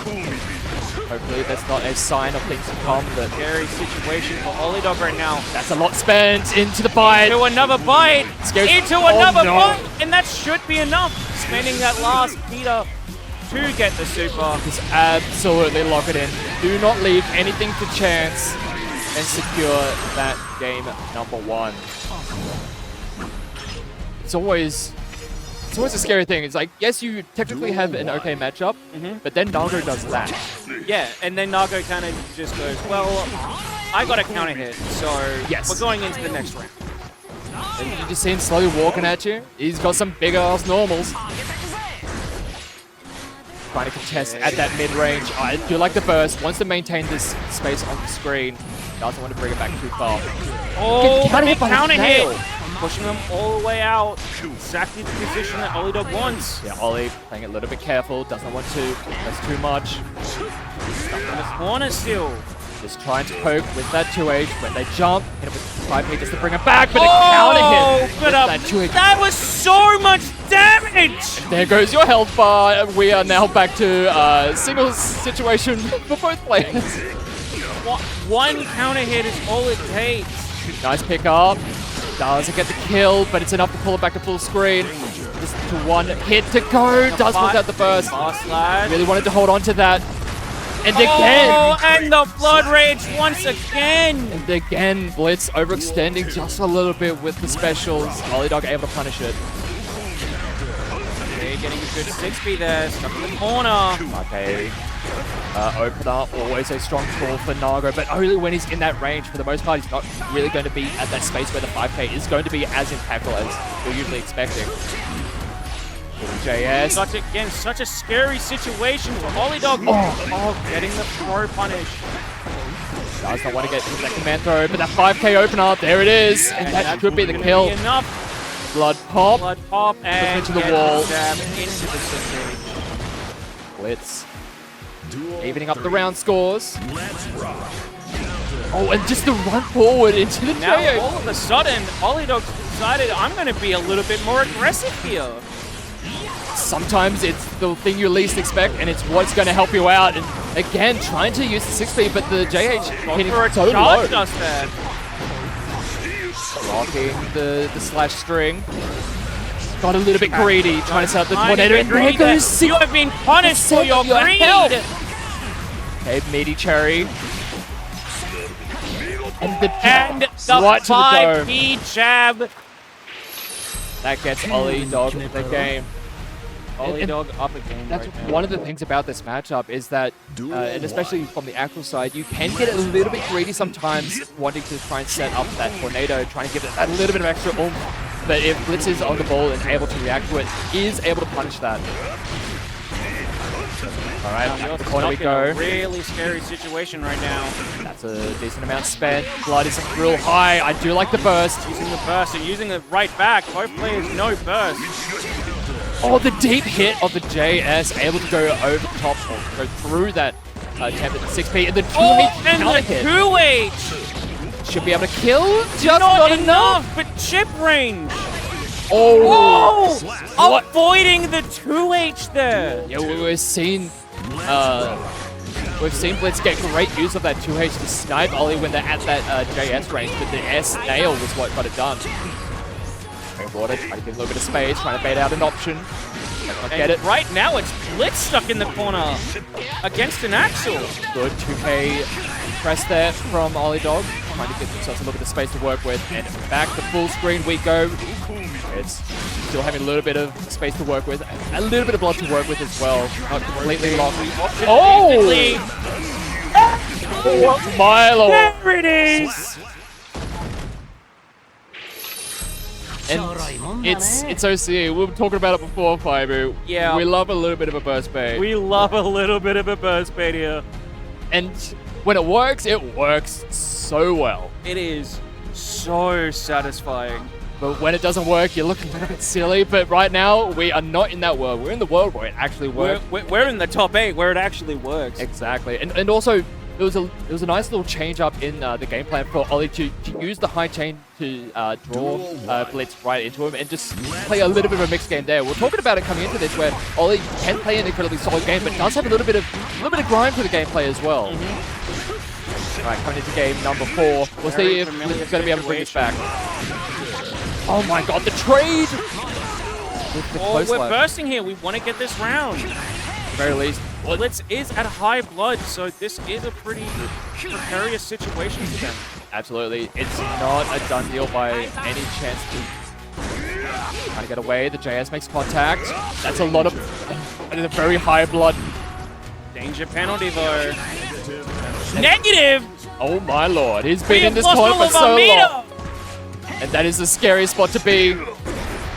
Hopefully that's not a sign of things to come. But Scary situation for OzHadou right now. that's a lot spent into the bite. Into another bite. Scary. Into Oh, another no. bite. And that should be enough. Spending that last Peter to get the super. Just absolutely lock it in. Do not leave anything to chance and secure that game number one. It's always It's always a scary thing. It's like, yes, you technically have an okay matchup, but then Nago does that. Yeah, and then Nago kind of just goes, well, I got a counter hit, so we're going into the next round. And you just see him slowly walking at you. He's got some big ass normals. Trying to contest at that mid-range. I do like the burst. Wants to maintain this space on the screen. Doesn't want to bring it back too far. Oh, big counter hit! Pushing him all the way out. Exactly the position that OhHadou wants. Yeah, Ollie playing it a little bit careful. Doesn't want to invest too much. Stuck in the corner still. Just trying to poke with that 2H. When they jump, hit it with 5P just to bring it back, but a counter hit with that 2H. That was so much damage! And there goes your health bar. We are now back to singles situation for both players. One counter hit is all it takes. Nice pick up. Doesn't get the kill, but it's enough to pull it back to full screen. Just to one hit to go. Does pull out the burst. Really wanted to hold on to that. And again! Oh, and the Blood Rage once again! And again, Blitz overextending just a little bit with the specials. OhHadou able to punish it. Okay, getting a good 6B there, stuck in the corner. Okay. Opener, always a strong tool for Nago, but only when he's in that range. For the most part, he's not really going to be at that space where the 5K is going to be as impactful as you're usually expecting. JS. Such a scary situation for OhHadou. Oh, getting the throw punish. Does not want to get into that command throw, but that 5K opener, there it is. And that could be the kill. Enough. Blood pop. Blood pop and into the wall. Into the city. Blitz. Evening up the round scores. Oh, and just the run forward into the Now, JH. all of a sudden, OhHadou decided I'm going to be a little bit more aggressive here. Sometimes it's the thing you least expect, and it's what's going to help you out. And again, trying to use the 6B, but the JH hitting so low. Blocking the slash string. Got a little bit greedy, trying to set up the tornado, and there goes You have been punished for your greed! Okay, meaty cherry. And the 5P jab. That gets OhHadou in the game. OhHadou up again. That's one of the things about this matchup is that, and especially from the actual side, you can get a little bit greedy sometimes, wanting to try and set up that tornado, trying to give it a little bit of extra oomph. But if Blitz is on the ball and able to react to it, is able to punish that. All right, back to the corner we go. Really scary situation right now. That's a decent amount spent. Blood is real high. I do like the burst. Using the burst and using it right back. Both players no burst. Oh, the deep hit of the JS, able to go over the top or go through that attempt at the 6P. And the 2H counter hit. 2H! Should be able to kill, just not enough. But chip range. Oh! Avoiding the 2H there. Yeah, we've seen Blitz get great use of that 2H to snipe Ollie when they're at that JS range, but the S nail was what got it done. Water, trying to give a little bit of space, trying to bait out an option. Get it. Right now, it's Blitz stuck in the corner against an Axel. Good 2K press there from OhHadou, trying to get themselves a little bit of space to work with. And back to full screen we go. It's still having a little bit of space to work with, a little bit of blood to work with as well. Not completely locked. Oh! Milo! There it is! And it's OCE. We were talking about it before, Faibu. Yeah. We love a little bit of a burst bait. We love a little bit of a burst bait here. And when it works so well. It is so satisfying. But when it doesn't work, you're looking a little bit silly. But right now, we are not in that world. We're in the world where it actually works. We're in the top 8 where it actually works. Exactly. And also, there was a nice little change up in the game plan for Ollie to use the high chain to draw Blitz right into him and just play a little bit of a mixed game there. We're talking about it coming into this where Ollie can play an incredibly solid game, but does have a little bit of grind to the gameplay as well. All right, coming into game number 4. We'll see if Blitz is going to be able to bring this back. Oh my god, the trade! We're bursting here. We want to get this round. At the very least. Blitz is at high blood, so this is a pretty precarious situation for them. Absolutely. It's not a done deal by any chance to Trying to get away. The JS makes contact. That's a lot of... a very high blood. Danger penalty, though. Negative! Oh my lord. He's been in this corner for so long. And that is the scariest spot to be.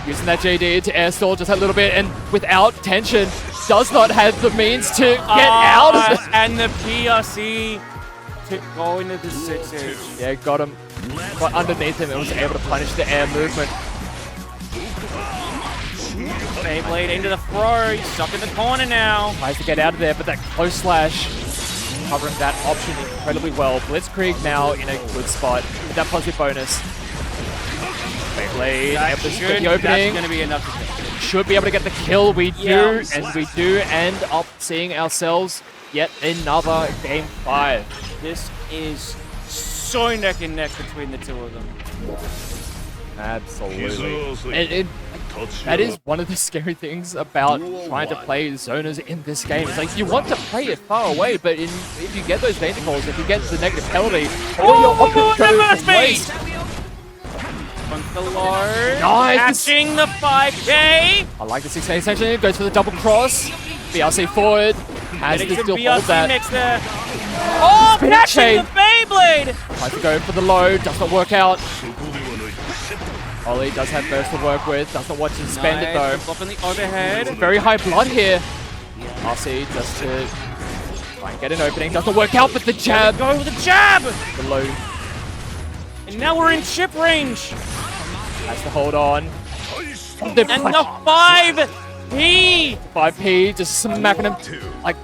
Using that JD to air stall just a little bit, and without tension, does not have the means to get out of it. And the PRC to go into the 6-inch. Yeah, got him. Got underneath him and was able to punish the air movement. Beyblade into the throw. He's stuck in the corner now. Tries to get out of there, but that close slash covering that option incredibly well. Blitzkrieg now in a good spot with that positive bonus. Beyblade able to get the opening. That's going to be enough to kill. Should be able to get the kill. We do, and we do end up seeing ourselves yet another Game 5. This is so neck and neck between the two of them. Absolutely. And that is one of the scary things about trying to play zoners in this game. It's like you want to play it far away, but if you get those danger calls, if you get the negative penalty, all your options go to waste. Below, nice. Catching the 5K. I like the 6K extension. Goes for the double cross. BRC forward. Has to still hold that. Next there. Oh, catching the Beyblade. Tries to go for the low. Does not work out. Ollie does have burst to work with. Does not want to spend it though. Flopping the overhead. Very high blood here. RC just to try and get an opening. Does not work out, but the jab. Go with the jab. The low. And now we're in chip range. Has to hold on. And the 5P. 5P just smacking him. Like,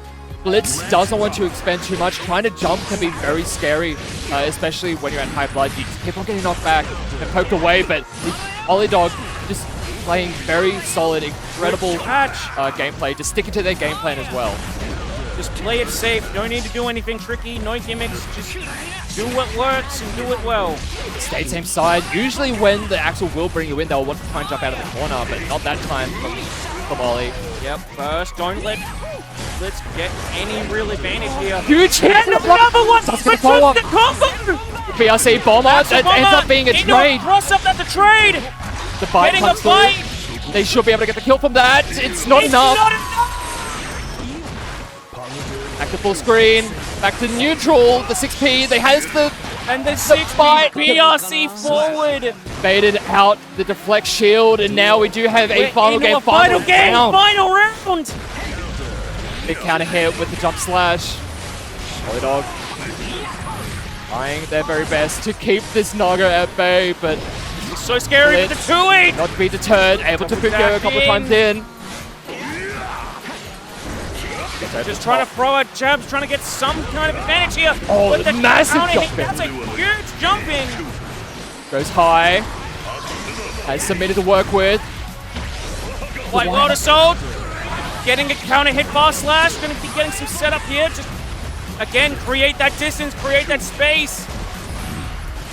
Blitz does not want to expend too much. Trying to jump can be very scary, especially when you're at high blood. You just keep on getting knocked back and poked away, but Ollie Dog just playing very solid, incredible gameplay. Just sticking to their game plan as well. Just play it safe. Don't need to do anything tricky. No gimmicks. Just do what works and do it well. Stay same side. Usually when the Axel will bring you in, they'll want to try and jump out of the corner, but not that time from Ollie. Yep, first, don't let Let's get any real advantage here. Huge hit! And another one! That's gonna follow up. The combo! BRC bomber, that ends up being a trade. Cross up, that's a trade! The bite comes through. They should be able to get the kill from that. It's not enough. Back to full screen. Back to neutral. The 6P. They has the... And the 6P BRC forward. Baited out the deflect shield. And now we do have a final game. Final round. Big counter hit with the jump slash. Holy Dog trying their very best to keep this Naga at bay, but it's so scary with the 2-8. Not to be deterred, able to boot go a couple of times in. Just trying to throw at jabs, trying to get some kind of advantage here. Oh, the massive jump in. That's a huge jump in. Goes high. Has submitted to work with. White World Assault. Getting a counter hit bar slash. Going to be getting some setup here. Just, again, create that distance, create that space.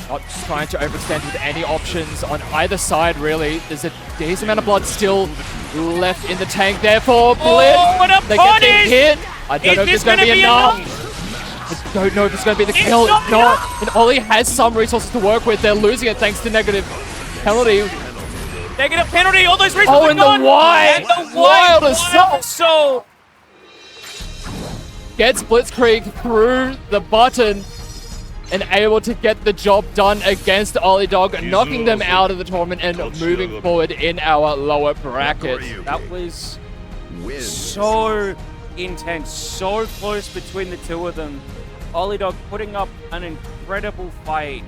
Not trying to overextend with any options on either side, really. There's a decent amount of blood still left in the tank there for Blitz. Oh, what a they punish! get the hit. I don't know if it's going to be enough. I don't know if it's going to be the kill. It's not. And Ollie has some resources to work with. They're losing it thanks to negative penalty. Negative penalty. All those resources are gone. And the wild assault. Gets Blitzkrieg through the button and able to get the job done against Ollie Dog, knocking them out of the tournament and moving forward in our lower bracket. That was so intense, so close between the two of them. Ollie Dog putting up an incredible fight.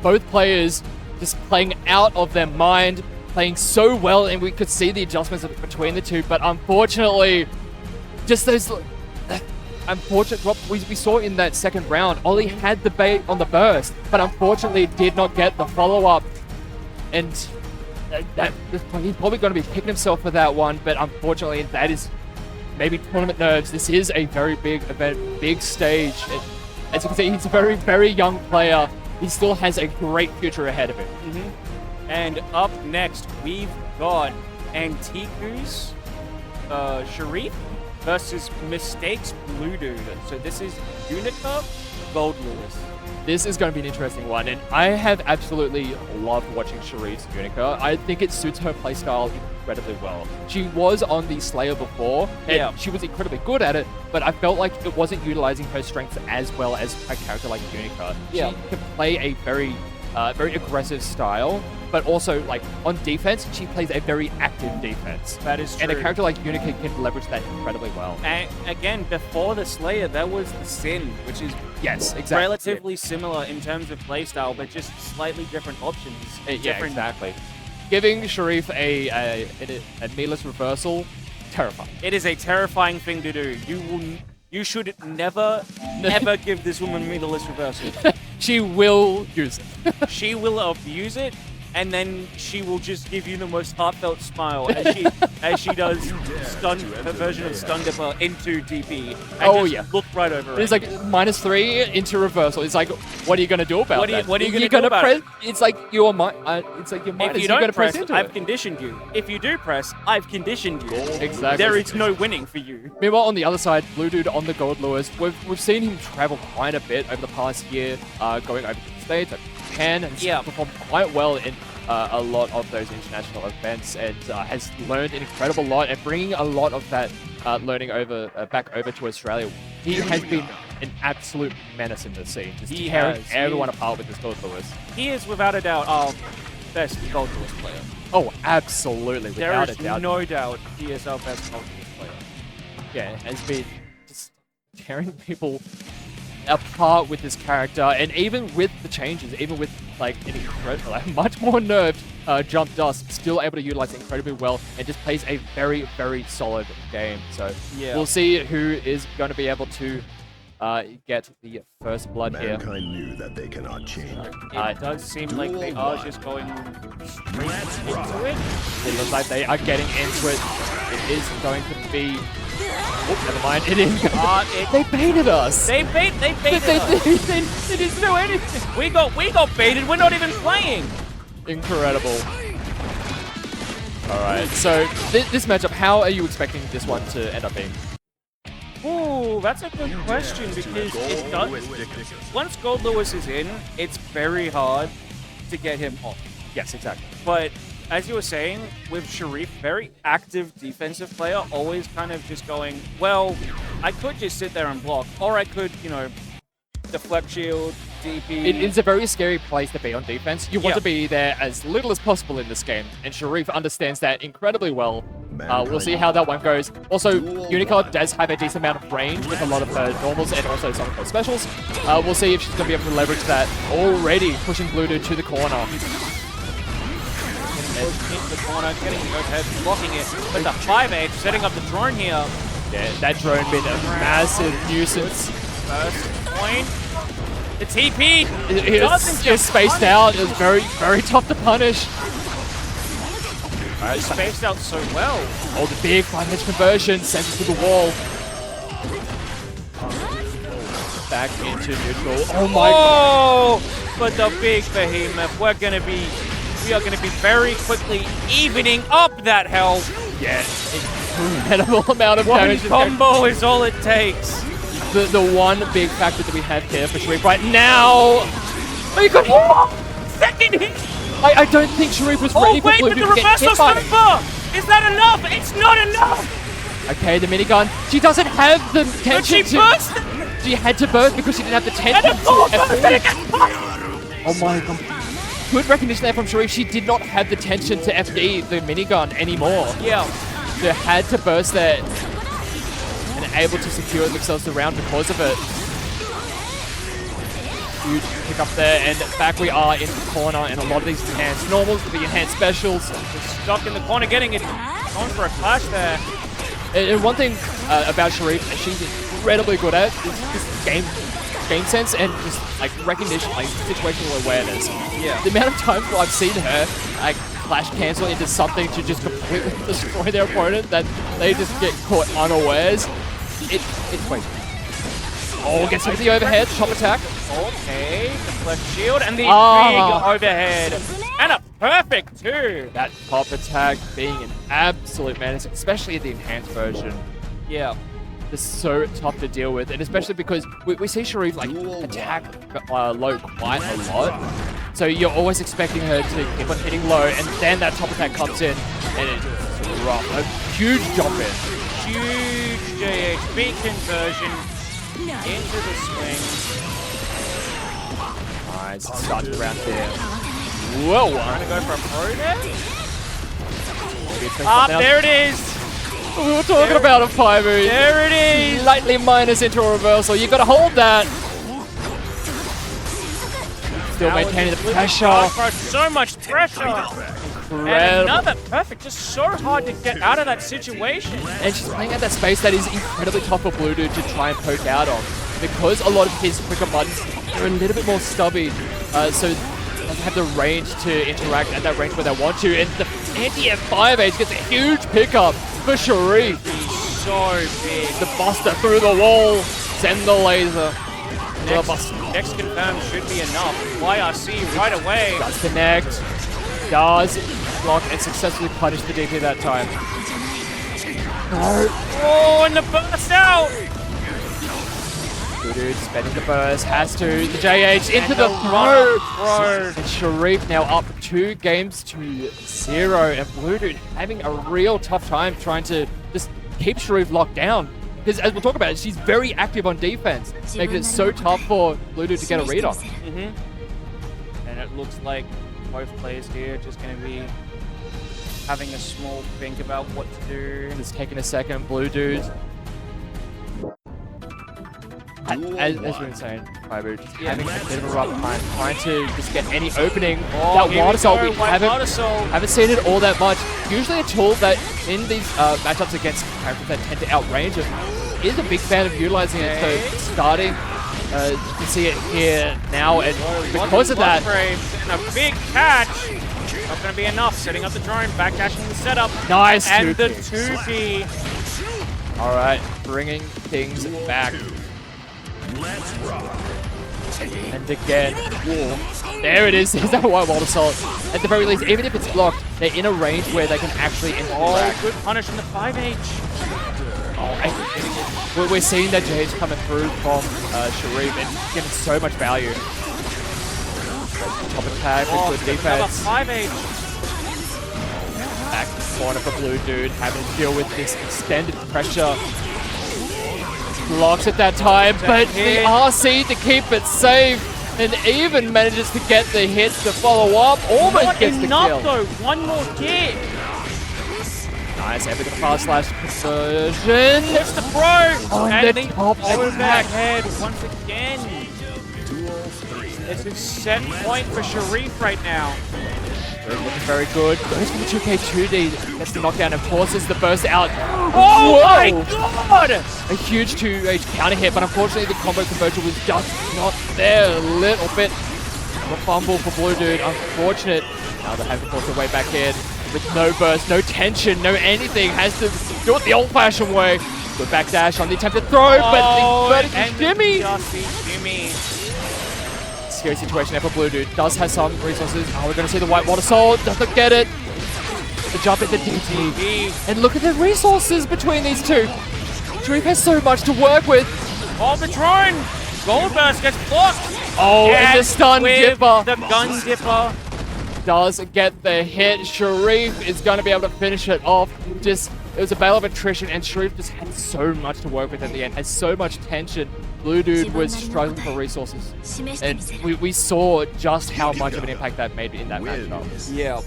Both players just playing out of their mind, playing so well, and we could see the adjustments between the two, but unfortunately, just those... unfortunate drop we saw in that second round. Ollie had the bait on the burst, but unfortunately did not get the follow-up. And he's probably going to be picking himself for that one, but unfortunately that is maybe tournament nerves. This is a very big event, big stage. And as you can see, he's a very, very young player. He still has a great future ahead of him. And up next, we've got Antiku's Sharif versus Mistakes Blue Dude. So this is Unica Gold Lewis. This is going to be an interesting one, and I have absolutely loved watching Sharif's Unica. I think it suits her playstyle incredibly well. She was on the Slayer before, and she was incredibly good at it, but I felt like it wasn't utilizing her strengths as well as a character like Unica. She can play a very aggressive style, but also like on defense, she plays a very active defense. That is true. And a character like Unica can leverage that incredibly well. And again, before the Slayer, that was the Sin, which is relatively similar in terms of playstyle, but just slightly different options. Exactly. Giving Sharif a meatless reversal, terrifying. It is a terrifying thing to do. You should never give this woman meatless reversal. She will use it. She will abuse it, and then she will just give you the most heartfelt smile as she does her version of Stun Dipper into DP. And look right over it. It's like -3 into reversal. It's like, what are you gonna do about that? What are you gonna do about it? It's like you're it's like you're minus. If you don't press, I've conditioned you. If you do press, I've conditioned you. Exactly. There is no winning for you. Meanwhile, on the other side, Blue Dude on the Gold Lewis, we've seen him travel quite a bit over the past year, going over to the States, Japan, and performed quite well in a lot of those international events, and has learned an incredible lot, and bringing a lot of that learning back over to Australia. He has been an absolute menace in the scene, just tearing everyone apart with this Gold Lewis. He is without a doubt our best Gold Lewis player. Oh, absolutely, without a doubt. There is no doubt he is our best Gold Lewis player. Yeah, has been just tearing people apart with this character, and even with the changes, even with like an incredible, much more nerfed Jump Dust, still able to utilize it incredibly well, and just plays a very, very solid game. So we'll see who is going to be able to get the first blood here. Mankind knew that they cannot change. It does seem like they are just going straight into it. It looks like they are getting into it. It is going to be... Oh, never mind. It is. They baited us. They baited us. They didn't do anything. We got baited. We're not even playing. Incredible. All right. So this matchup, how are you expecting this one to end up being? Ooh, that's a good question, because it does. Once Gold Lewis is in, it's very hard to get him off. Yes, exactly. But as you were saying, with Sharif, very active defensive player, always kind of just going, well, I could just sit there and block, or I could, deflect shield, DP. It's a very scary place to be on defense. You want to be there as little as possible in this game, and Sharif understands that incredibly well. We'll see how that one goes. Also, Unica does have a decent amount of range with a lot of her normals and also some of her specials. We'll see if she's going to be able to leverage that. Already pushing Blue Dude to the corner. Into the corner, getting the overhead, blocking it with the 5H, setting up the drone here. Yeah, that drone been a massive nuisance. First point. The TP It's spaced out. It was very, very tough to punish. He spaced out so well. Oh, the big 5H conversion sends it to the wall. Back into neutral. Oh my god. But the big behemoth. We are going to be very quickly evening up that health. Yeah, incredible amount of damage. One combo is all it takes. The one big factor that we have here for Sharif right now. Oh, you got second hit. I don't think Sharif was ready for Blue Dude to get hit by. Is that enough? It's not enough. Okay, the minigun. She doesn't have the tension. But she burst. She had to burst because she didn't have the tension. Oh my god. Good recognition there from Sharif. She did not have the tension to FD the minigun anymore. Yeah. They had to burst there and able to secure themselves the round because of it. Huge pick up there, and back we are in the corner, and a lot of these enhanced normals, the enhanced specials. Just stuck in the corner, getting it. Going for a clash there. And one thing about Sharif, she's incredibly good at is just game sense and just like recognition, like situational awareness. Yeah. The amount of times I've seen her like flash cancel into something to just completely destroy their opponent that they just get caught unawares. It's way. Oh, gets into the overhead, top attack. Okay, deflect shield and the big overhead. And a perfect too. That top attack being an absolute menace, especially the enhanced version. Yeah. just so tough to deal with, and especially because we see Sharif like attack low quite a lot. So you're always expecting her to keep on hitting low, and then that top attack comes in, and it's rough. A huge jump in. Huge JH, big conversion into the swing. Nice, start the round there. Whoa! Trying to go for a pro there? There it is! We were talking about a 5 move. There it is! Slightly minus into a reversal. You gotta hold that. Still maintaining the pressure. So much pressure. And another perfect. Just so hard to get out of that situation. And she's playing at that space that is incredibly tough for Blue Dude to try and poke out of. Because a lot of his quicker buttons are a little bit more stubby. So doesn't have the range to interact at that range where they want to. And the anti-F5H gets a huge pickup for Sharif. He's so big. The buster through the wall. Send the laser. Next confirm should be enough. YRC right away. Does connect. Does block and successfully punish the DP that time. Oh, and the burst out. Dude spending the burst. Has to. The JH into the throw. And Sharif now up 2 games to 0. And Blue Dude having a real tough time trying to just keep Sharif locked down. Because as we'll talk about, she's very active on defense, making it so tough for Blue Dude to get a read on. And it looks like both players here just going to be having a small think about what to do. Just taking a second, Blue Dude. As we were saying, Fiber just having a bit of a rough time, trying to just get any opening. That water assault, we haven't seen it all that much. Usually a tool that in these matchups against characters that tend to outrange him is a big fan of utilizing it. So starting to see it here now, and because of that, and a big catch. Not going to be enough. Setting up the drone, backdashing the setup. Nice, and the 2P. All right, bringing things back. Let's rock. And again, there it is. There's that white water assault. At the very least, even if it's blocked, they're in a range where they can actually interact. Oh, good punish from the 5H. Oh, we're seeing that JH coming through from Sharif and getting so much value. Top attack, good defense. 5H. Back to the corner for Blue Dude, having to deal with this extended pressure. Blocks at that time, but the RC to keep it safe, and even manages to get the hit to follow up. Almost gets the kill. Though. One more hit. Nice, epic fast slash conversion. It's the pro. And the top attack. Head once again. It's a set point for Sharif right now. Looking very good. Goes for the 2K2D. Gets the knockdown and forces the burst out. Oh my god! A huge 2H counter hit, but unfortunately the combo conversion was just not there. A little bit of a fumble for Blue Dude. Unfortunate. Now they have to force their way back in with no burst, no tension, no anything. Has to do it the old-fashioned way. Good backdash on the attempted throw, but the vertical shimmy. Scary situation there for Blue Dude. Does have some resources. Oh, we're going to see the white water soul. Doesn't get it. The jump into DT. And look at the resources between these two. Sharif has so much to work with. Oh, the drone. Gold burst gets blocked. Oh, and the stun dipper. The gun dipper. Does get the hit. Sharif is going to be able to finish it off. It was a bale of attrition, and Sharif just had so much to work with at the end. Had so much tension. Blue Dude was struggling for resources. And we saw just how much of an impact that made in that matchup. Yeah.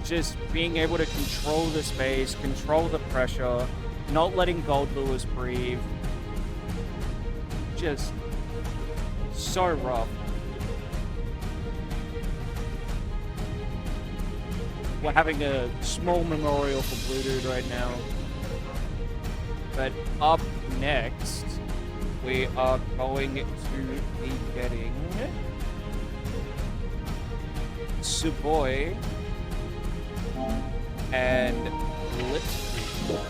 Just being able to control the space, control the pressure, not letting Gold Lures breathe. Just so rough. We're having a small memorial for Blue Dude right now. But up next, we are going to be getting Suboy and Blitzkrieg.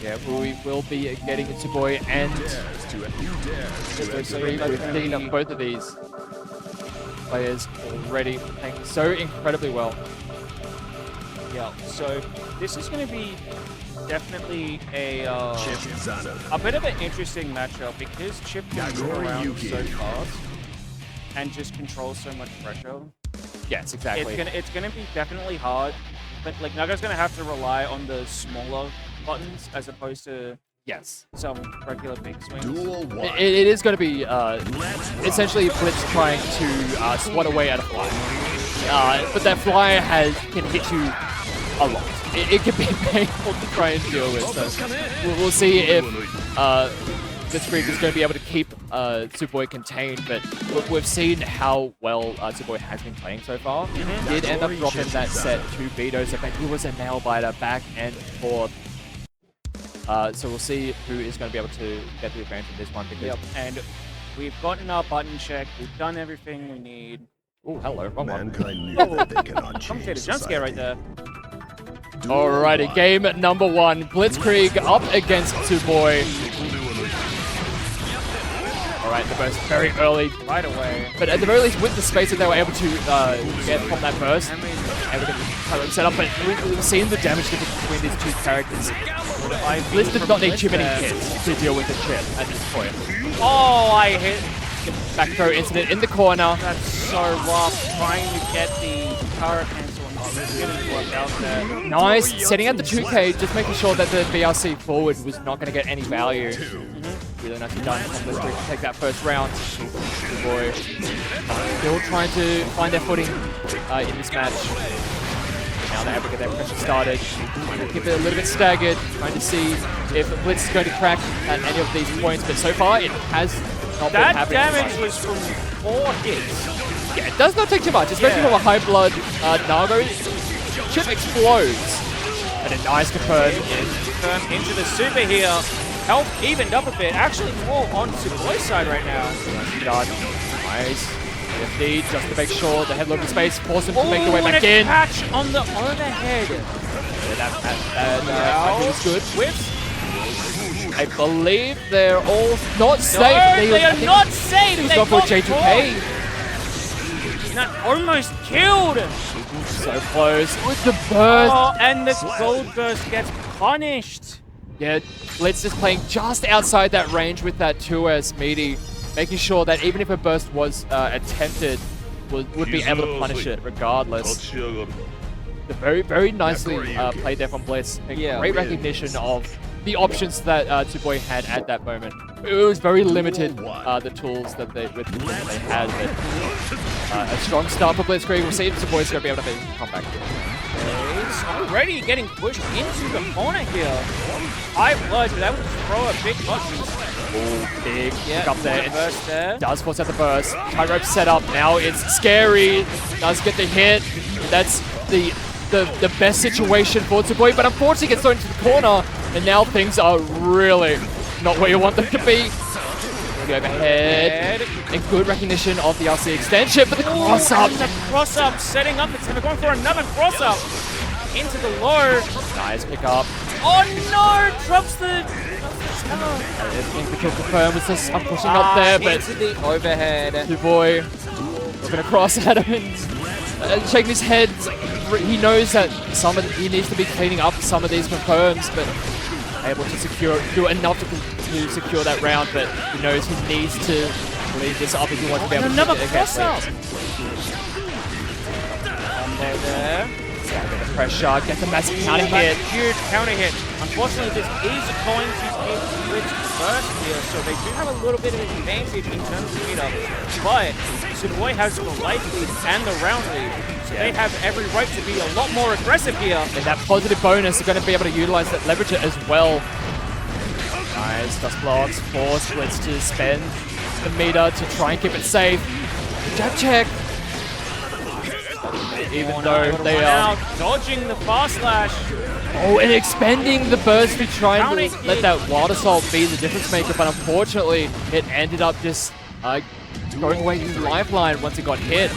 Yeah, we will be getting Suboy and we've seen both of these players already playing so incredibly well. Yeah, so this is going to be definitely a OzHadou. bit of an interesting matchup because Chip can move around so fast and just control so much pressure. Yes, exactly. It's gonna be definitely hard, but like Naga's gonna have to rely on the smaller buttons as opposed to Yes. some regular big swings. Duel 1. It is going to be Let's essentially Blitz trying to swat away at a fly. But that fly can hit you a lot. It can be painful to try and deal with. So we'll see if Blitzkrieg is going to be able to keep Tsuboi contained, but we've seen how well Tsuboi has been playing so far. Did end up dropping that set to Vito's, but he was a nail biter back and forth. So we'll see who is going to be able to get the advantage in this one. Because And we've gotten our button check. We've done everything we need. oh, hello, wrong one. Mankind knew that they cannot change Commentator jump scare right there. Alrighty, game number 1. Blitzkrieg up against Tsuboi. Alright, the burst very early. Right away. But at the very least, with the space that they were able to get from that burst, And we able to kind of set up, but we've seen the damage difference between these two characters. Blitz did not need too many hits to deal with the chip at this point. Oh, I hit. Back throw incident in the corner. That's so rough. Trying to get the power cancel and didn't work out there. Nice, setting out the 2K, just making sure that the BRC forward was not going to get any value. Really nicely done from Blitzkrieg to take that first round. Good boy. Still trying to find their footing in this match. Now they're able to get their pressure started. Trying to keep it a little bit staggered. Trying to see if Blitz is going to crack at any of these points. But so far, it has not been That happening. damage was from 4 hits. Yeah, it does not take too much, especially from a high blood Nago. Chip explodes. And a nice confirm. Confirm into the super here. Health evened up a bit. Actually more on Tsuboi's side right now. Done. Nice. FD just to make sure they have a little space, force them to make their way back and a in. catch on the overhead. Yeah, that was good. Whips. I believe they're all not safe. No, they are not safe. He was They going for got J2K. caught. Not almost killed. So close with the burst. Oh, and the gold burst gets punished. Yeah, Blitz is playing just outside that range with that 2S meaty, making sure that even if a burst was attempted, would be able to punish it regardless. Very, very nicely played there from Blitz. Yeah. Great recognition of the options that Tsuboi had at that moment. It was very limited, the tools that they had. But, a strong start for Blitzkrieg. We'll see if Tsuboi's going to be able to make a comeback here. He's already getting pushed into the corner here. High blood, but that would throw a big button. Oh, big Yeah, pick up there. And burst there. does force out the burst. Tightrope set up. Now it's scary. Does get the hit. That's the best situation for Tsuboi, but unfortunately gets thrown into the corner, and now things are really not where you want them to be. The overhead, and good recognition of the RC extension, but the cross up. The cross up setting up. It's going for another cross up into the low. Nice pick up. Oh no! Drops the tower. I think the kill confirmed with this pushing up there, but into the overhead. Tsuboi looking across at him and shaking his head. He knows that he needs to be cleaning up some of these confirms, but able to do enough to secure that round. But he knows he needs to lead this up if he wants to be able to Another get against cross it. Combo there. Bit of pressure, gets a massive counter hit. Huge counter hit. Unfortunately, this is going to give Blitz first here, so they do have a little bit of an advantage in terms of meetup. But Tsuboi has the life lead and the round lead, so they have every right to be a lot more aggressive here. And that positive bonus, they're going to be able to utilize that, leverage it as well. Nice, dust blocks, force Blitz to spend the meter to try and keep it safe. Jab check. Even though they are dodging the fast slash. oh, and expending the burst to try and let that Wild Assault be the difference maker, but unfortunately it ended up just going away his lifeline once it got hit.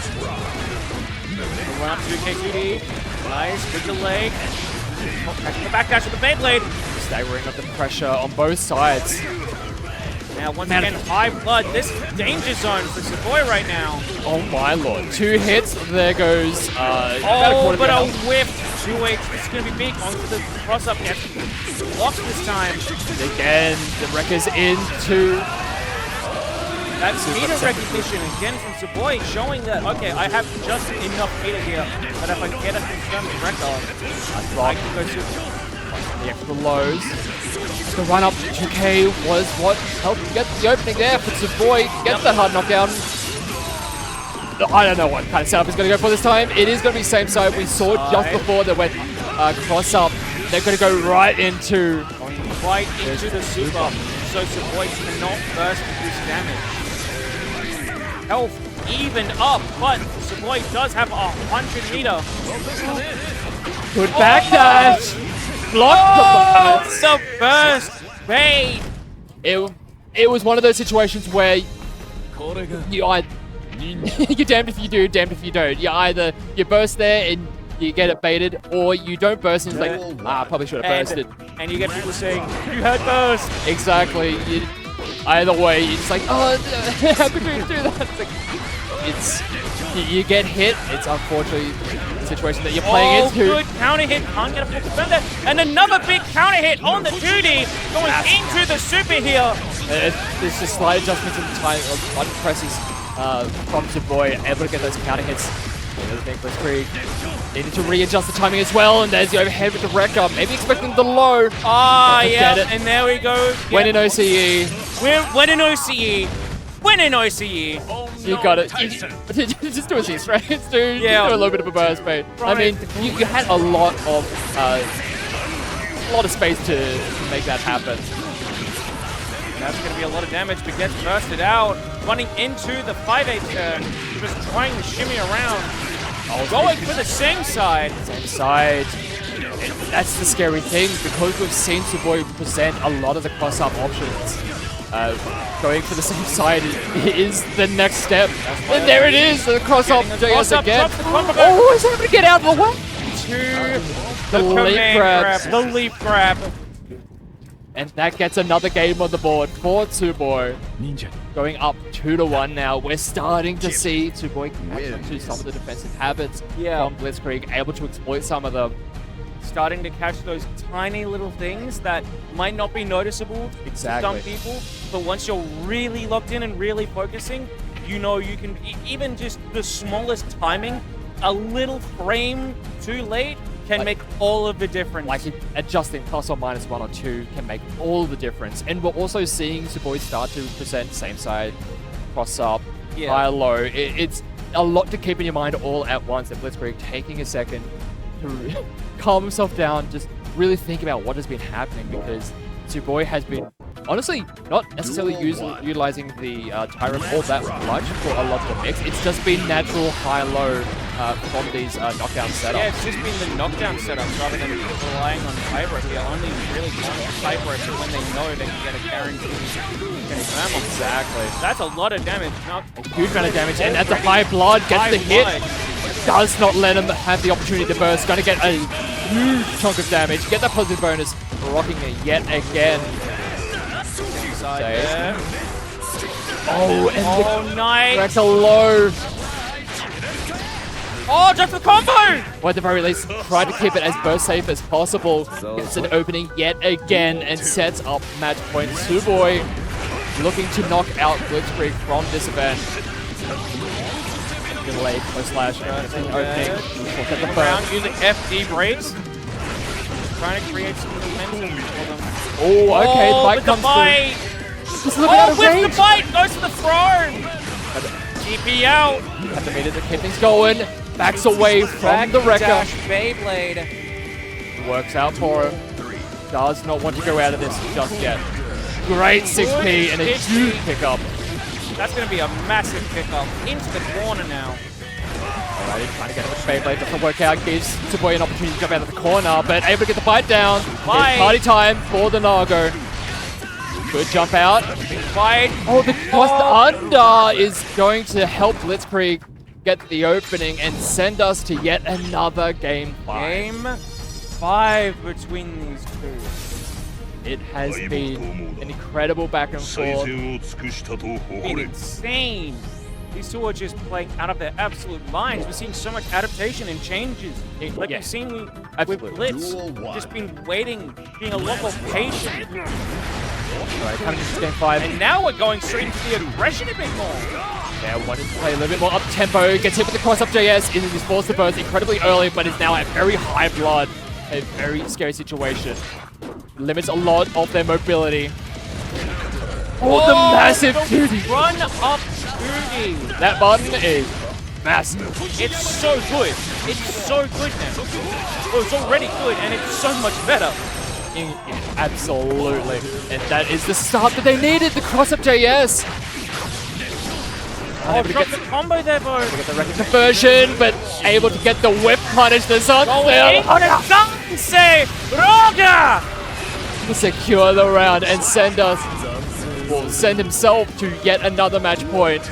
Run up to K2D. Nice, good delay. Catching the backdash with the Beyblade. Staggering up the pressure on both sides. Now, once again, high blood. This is danger zone for Tsuboi right now. Oh my lord. 2 hits, there goes about a Oh, quarter but of a the health. whiff 2H, this is going to be big onto the cross-up. Gets blocked this time. Again, the Wrecker's into... That's meter recognition again from Savoy, showing that, okay, I have just enough meter here, but if I get a confirmed Wrecker, I can go super. The extra lows. The run up 2K was what helped get the opening there for Savoy. Gets that hard knockdown. I don't know what kind of setup he's going to go for this time. It is going to be same side. We saw just before they went cross up. They're going to go right into... Right into the super. So Savoy cannot burst reduce damage. Health even up, but Savoy does have 100 meter. Good backdash. Block the burst. Bait. It was one of those situations where you're damned if you do, damned if you don't. You burst there and you get it baited, or you don't burst and it's like, probably should have bursted. And you get people saying, you had burst. Exactly. Either way, you're just like, oh, how could you do that? You get hit. It's unfortunately the situation that you're playing into. Good counter hit. Can't get a full defender. And another big counter hit on the 2D going into the super here. There's just slight adjustments in the time of button presses from Savoy, able to get those counter hits. The thing for Krieg. Needed to readjust the timing as well, and there's the overhead with the Wrecker. Maybe expecting the low. Yeah, and there we go. Win in OCE. Win in OCE. Win in OCE. You got it. Just do a C straight, dude. Yeah. Do a little bit of a burst, mate. I mean, you had a lot of space to make that happen. That's going to be a lot of damage, but gets bursted out. Running into the 5-8 turn. Just trying to shimmy around. Going for the same side. Same side. That's the scary thing, because we've seen Savoy present a lot of the cross-up options. Going for the same side is the next step. And there it is, the cross-up JS again. Oh, he's able to get out of the way. The leap grab. The leap grab. And that gets another game on the board for Tsuboi. Going up 2-1 now. We're starting to see Tsuboi catch on to some of the defensive habits from Blitzkrieg, able to exploit some of them. Starting to catch those tiny little things that might not be noticeable to some people, but once you're really locked in and really focusing, you know you can, even just the smallest timing, a little frame too late can make all of the difference. Like adjusting plus or minus 1 or 2 can make all the difference. And we're also seeing Tsuboi start to present same side, cross up, high, low. It's a lot to keep in your mind all at once. And Blitzkrieg taking a second to calm himself down, just really think about what has been happening, because Tsuboi has been honestly not necessarily utilizing the Tyrant all that much for a lot of the mix. It's just been natural high-low from these knockdown setups. Yeah, it's just been the knockdown setups rather than relying on Tightrope. They're only really going to Tightrope when they know they can get a guaranteed confirm. Exactly. That's a lot of damage. A huge amount of damage, and at the high blood, gets the hit. Does not let him have the opportunity to burst. Going to get a huge chunk of damage. Get that positive bonus. Rocking it yet again. There. Oh, and nice. That's a low. Oh, just the combo! Or at the very least, try to keep it as burst safe as possible. Gets an opening yet again and sets up match point. Tsuboi looking to knock out Blitzkrieg from this event. Delayed post slash opening. Look at the round using FD breaks. Trying to create some momentum for them. Oh, okay, the bite comes through. Just look out of range. With the bite, goes to the throne. GP out. Have the meter to keep things going. Backs away from the Wrecker. Beyblade. Works out for him. Does not want to go out of this just yet. Great 6P and a huge pickup. That's going to be a massive pickup into the corner now. Alrighty, trying to get him with Beyblade. Doesn't work out. Gives Tsuboi an opportunity to jump out of the corner, but able to get the bite down. It's party time for the Nago. Good jump out. Bite. Oh, the cost under is going to help Blitzkrieg get the opening and send us to yet another game 5. Game 5 between these two. It has been an incredible back and forth. Insane. These two are just playing out of their absolute minds. We're seeing so much adaptation and changes. Like Yeah. we've seen with Absolutely. Blitz, Duel one. just been waiting, being a lot more patient. Alright, coming into game 5. And now we're going straight into the aggression a bit more. Yeah, wanted to play a little bit more up-tempo, gets hit with the cross-up JS, is forced to burst incredibly early, but is now at very high blood. A very scary situation. Limits a lot of their mobility. Oh, the massive 2D. Run up 2D. That button is massive. It's so good. It's so good now. Well, it's already good, and it's so much better. Yeah, absolutely. And that is the start that they needed, the cross-up JS. Oh, Unable to drop get the combo there, bro. the record conversion, but able to get the whip punish. The Sun Say, Roga! to secure the round and send us, well, send himself to yet another match point. It's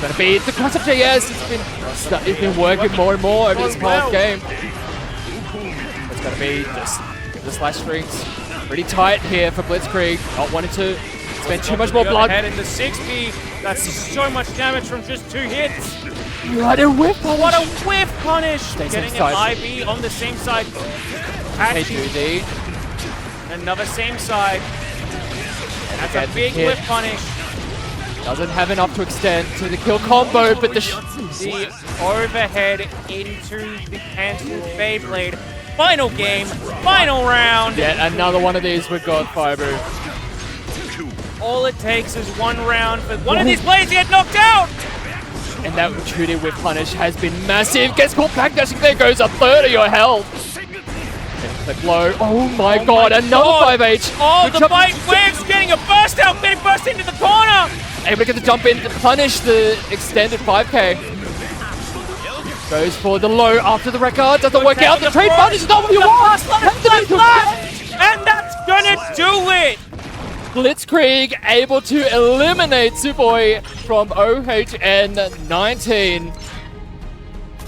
going to be the cross-up JS. It's been working more and more over this past game. It's going to be just the slash strings pretty tight here for Blitzkrieg. Not wanting to spend too much more blood. Head in the 60. That's so much damage from just 2 hits. What a whip punish. What a whiff punish! Same Getting an side. IB on the same side. Patchy. Patchy. Another same side. That's a Again, big hit. whiff punish. Doesn't have enough to extend to the kill combo, but the The overhead into the cancelled Beyblade. Final game, final round. yet another one of these with God Fiber. All it takes is one round for one of these players to get knocked out. And that 2D whip punish has been massive. Gets caught backdashing. There goes a third of your health. Click low. Oh my god, another 5H. Oh, Good the jump. bite waves getting a burst out, getting burst into the corner. Able to get the jump in to punish the extended 5K. Goes for the low after the record. Doesn't work out. The trade punish is not what you want. And that's gonna do it. Blitzkrieg able to eliminate Suboy from OHN19.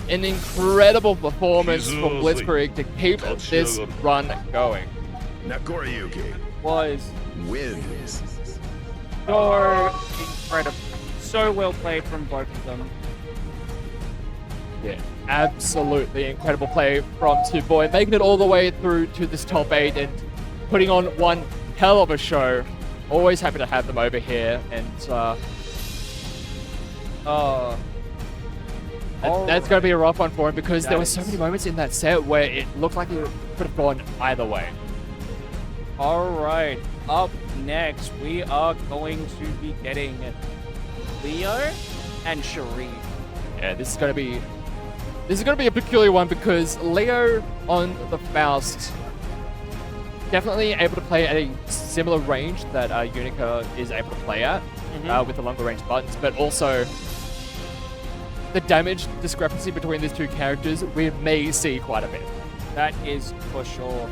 An incredible performance from Blitzkrieg to keep this run going. Nakoriyuki Was wins. so incredible. So well played from both of them. Yeah, absolutely incredible play from Suboy, making it all the way through to this top 8 and putting on one hell of a show. Always happy to have them over here, and that's going to be a rough one for him because there were so many moments in that set where it looked like it could have gone either way. All right, up next we are going to be getting Leo and Sharif. Yeah, this is going to be a peculiar one because Leo on the Faust definitely able to play at a similar range that Unica is able to play at with the longer range buttons, but also the damage discrepancy between these two characters we may see quite a bit. That is for sure.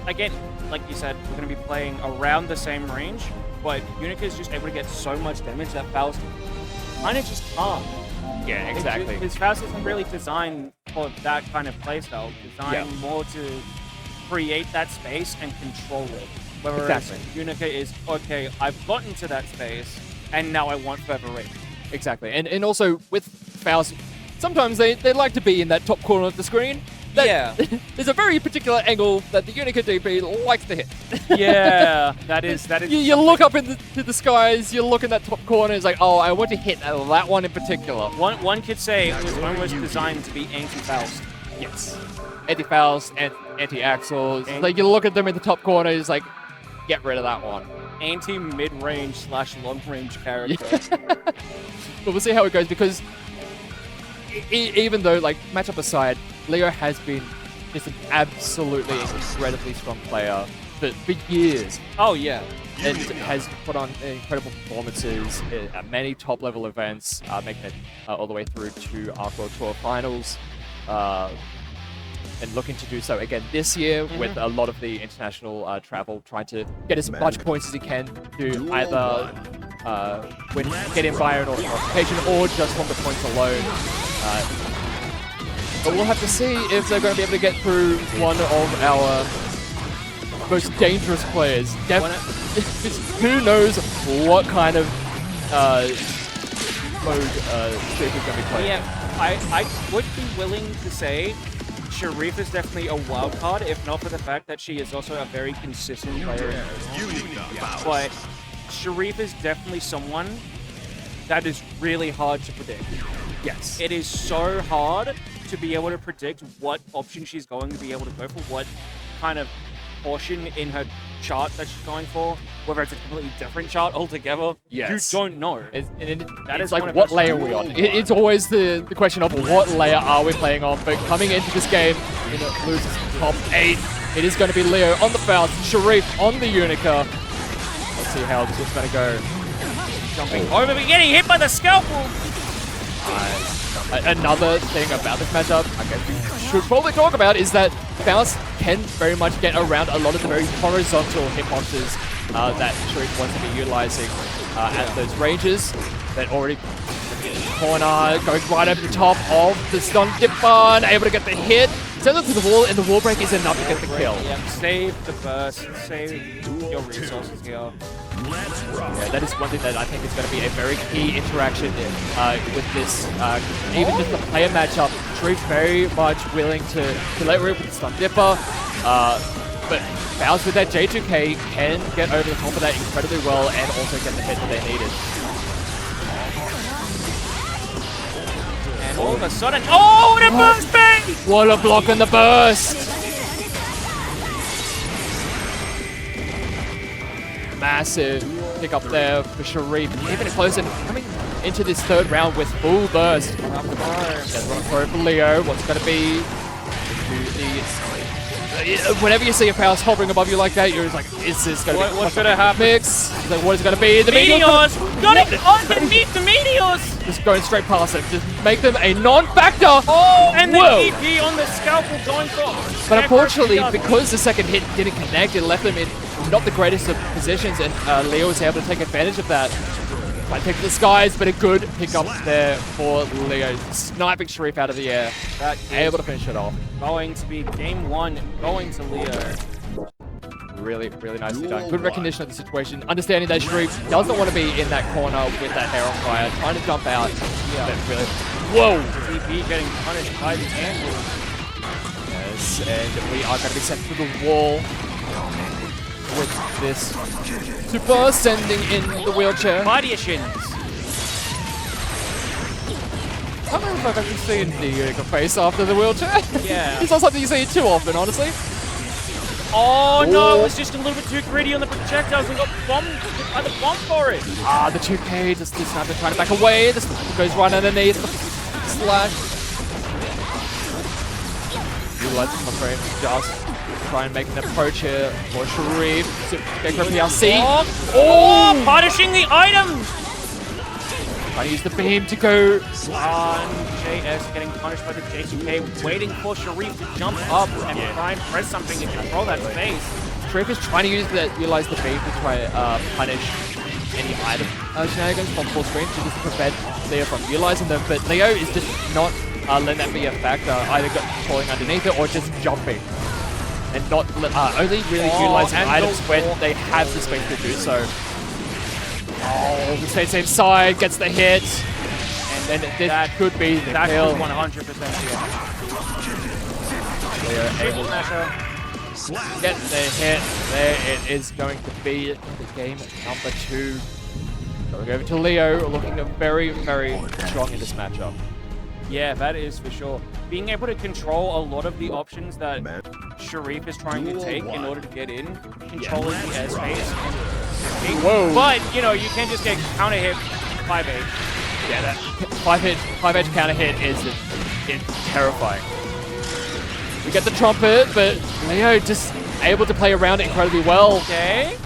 Again, like you said, we're going to be playing around the same range, but Unica is just able to get so much damage that Faust kind of just can't. Yeah, exactly. Because Faust isn't really designed for that kind of playstyle. Designed more to create that space and control it. Whereas Unica is, okay, I've gotten to that space, and now I want further range. Exactly. And also with Faust, sometimes they like to be in that top corner of the screen. There's a very particular angle that the Unica DP likes to hit. Yeah, that is. You look up into the skies, you look in that top corner, it's like, oh, I want to hit that one in particular. One could say it was almost designed to be anti-Faust. Yes. Anti-Faust and anti-Axles. Like you look at them in the top corner, it's like, get rid of that one. Anti-mid-range / long-range character. But we'll see how it goes because even though, like, matchup aside, Leo has been just an absolutely incredibly strong player for years. Oh, yeah. And has put on incredible performances at many top-level events, making it all the way through to our World Tour finals. And looking to do so again this year with a lot of the international travel, trying to get as much points as he can to either get in via an authentication or just from the points alone. But we'll have to see if they're going to be able to get through one of our most dangerous players. Who knows what kind of mode Sharif is going to be playing. Yeah, I would be willing to say Sharif is definitely a wild card, if not for the fact that she is also a very consistent player. But Sharif is definitely someone that is really hard to predict. Yes. It is so hard to be able to predict what option she's going to be able to go for, what kind of portion in her chart that she's going for, whether it's a completely different chart altogether. Yes. You don't know. That is like, what layer are we on? It's always the question of what layer are we playing on, but coming into this game, in a loses top 8, it is going to be Leo on the Faust, Sharif on the Unica. Let's see how this is going to go. Jumping over, but getting hit by the scalpel! Another thing about this matchup, I guess we should probably talk about, is that Faust can very much get around a lot of the very horizontal hitboxes that Sharif wants to be utilizing at those ranges. That already corner, going right over the top of the stun dipper, and able to get the hit. Sends it to the wall, and the wall break is enough to get the kill. Yep, save the burst, save your resources here. Yeah, that is one thing that I think is going to be a very key interaction with this. Even just the player matchup, Sharif's very much willing to let rip with the stun dipper, but Faust with that J2K can get over the top of that incredibly well and also get the hit that they needed. And all of a sudden, oh, the burst bang! What a block on the burst! Massive pick up there for Sharif. Even closer, coming into this third round with full burst. There's one throw for Leo. What's going to be whenever you see a Faust hovering above you like that, you're just like, is this going to be what's going to happen? Mix? Like, what is it going to be? The Meteors! Got it! On the meet the Meteors! Just going straight past it. Just make them a non-factor. Oh, and the Whoa. EP on the scalpel going for. But unfortunately, because the second hit didn't connect, it left them in not the greatest of positions, and Leo was able to take advantage of that. Might pick the skies, but a good pickup there for Leo. Sniping Sharif out of the air. That able to finish it off. Going to be game 1, going to Leo. Really, really nicely done. Good recognition of the situation. Understanding that Sharif doesn't want to be in that corner with that hair on fire. Trying to jump out. Yeah. But really, whoa! TP getting punished by the angle. Yes, and we are going to be sent to the wall with this super sending in the wheelchair. Partitions. I don't know if I've actually seen the Unica face after the wheelchair. Yeah. It's not something you see too often, honestly. Oh no, it was just a little bit too greedy on the projectiles and got bombed by the bomb for it. Ah, the 2K, just the sniper trying to back away. The sniper goes right underneath the slash. Utilize the frame just try and make an approach here for Sharif. Get grab the LC. Oh, punishing the items. Trying to use the beam to go. JS getting punished by the J2K, waiting for Sharif to jump up and try and press something to control that space. Sharif is trying to utilize the beam to try and punish any item shenanigans from full screen to just prevent Leo from utilizing them, but Leo is just not letting that be a factor, either falling underneath it or just jumping. And not only really utilizing items when they have the space to do so. Oh, the same side gets the hit, and then that could be the kill. 100% Leo able to get the hit. There it is going to be the game number 2. Going over to Leo, looking very, very strong in this matchup. Yeah, that is for sure. Being able to control a lot of the options that Sharif is trying to take in order to get in, controlling the airspace. Whoa. But, you know, you can just get counter hit 5H. Yeah, that 5H counter hit is terrifying. We get the trumpet, but Leo just able to play around it incredibly well. Okay.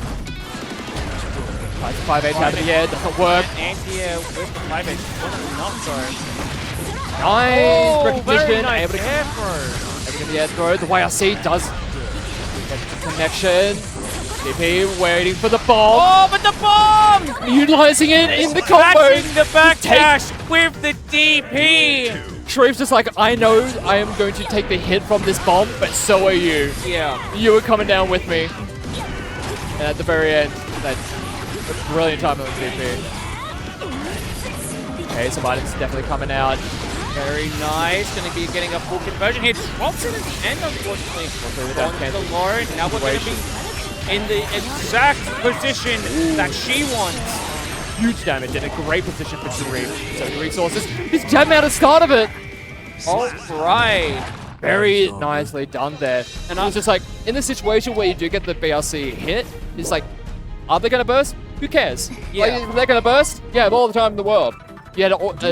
5H out of the air, doesn't work. Anti-air with the 5H. Not go. Nice recognition, very nice able to air throw. Able to get the air throw. The YRC does get the connection. DP waiting for the bomb. Oh, but the bomb! Utilizing it in the combo. Catching the backdash with the DP. Sharif's just like, I know I am going to take the hit from this bomb, but so are you. Yeah. You are coming down with me. And at the very end, that's a brilliant time on the DP. Okay, some items definitely coming out. Very nice. Going to be getting a full conversion here. Drops it at the end, unfortunately. On the Lauren. Now we're going to be in the exact position that she wants. Huge damage in a great position for Sharif. So the resources. He's jamming out at the start of it. All right. Very nicely done there. And I was just like, in the situation where you do get the BRC hit, it's like, are they going to burst? Who cares? Yeah. Like, they're going to burst? Yeah, all the time in the world. Yeah,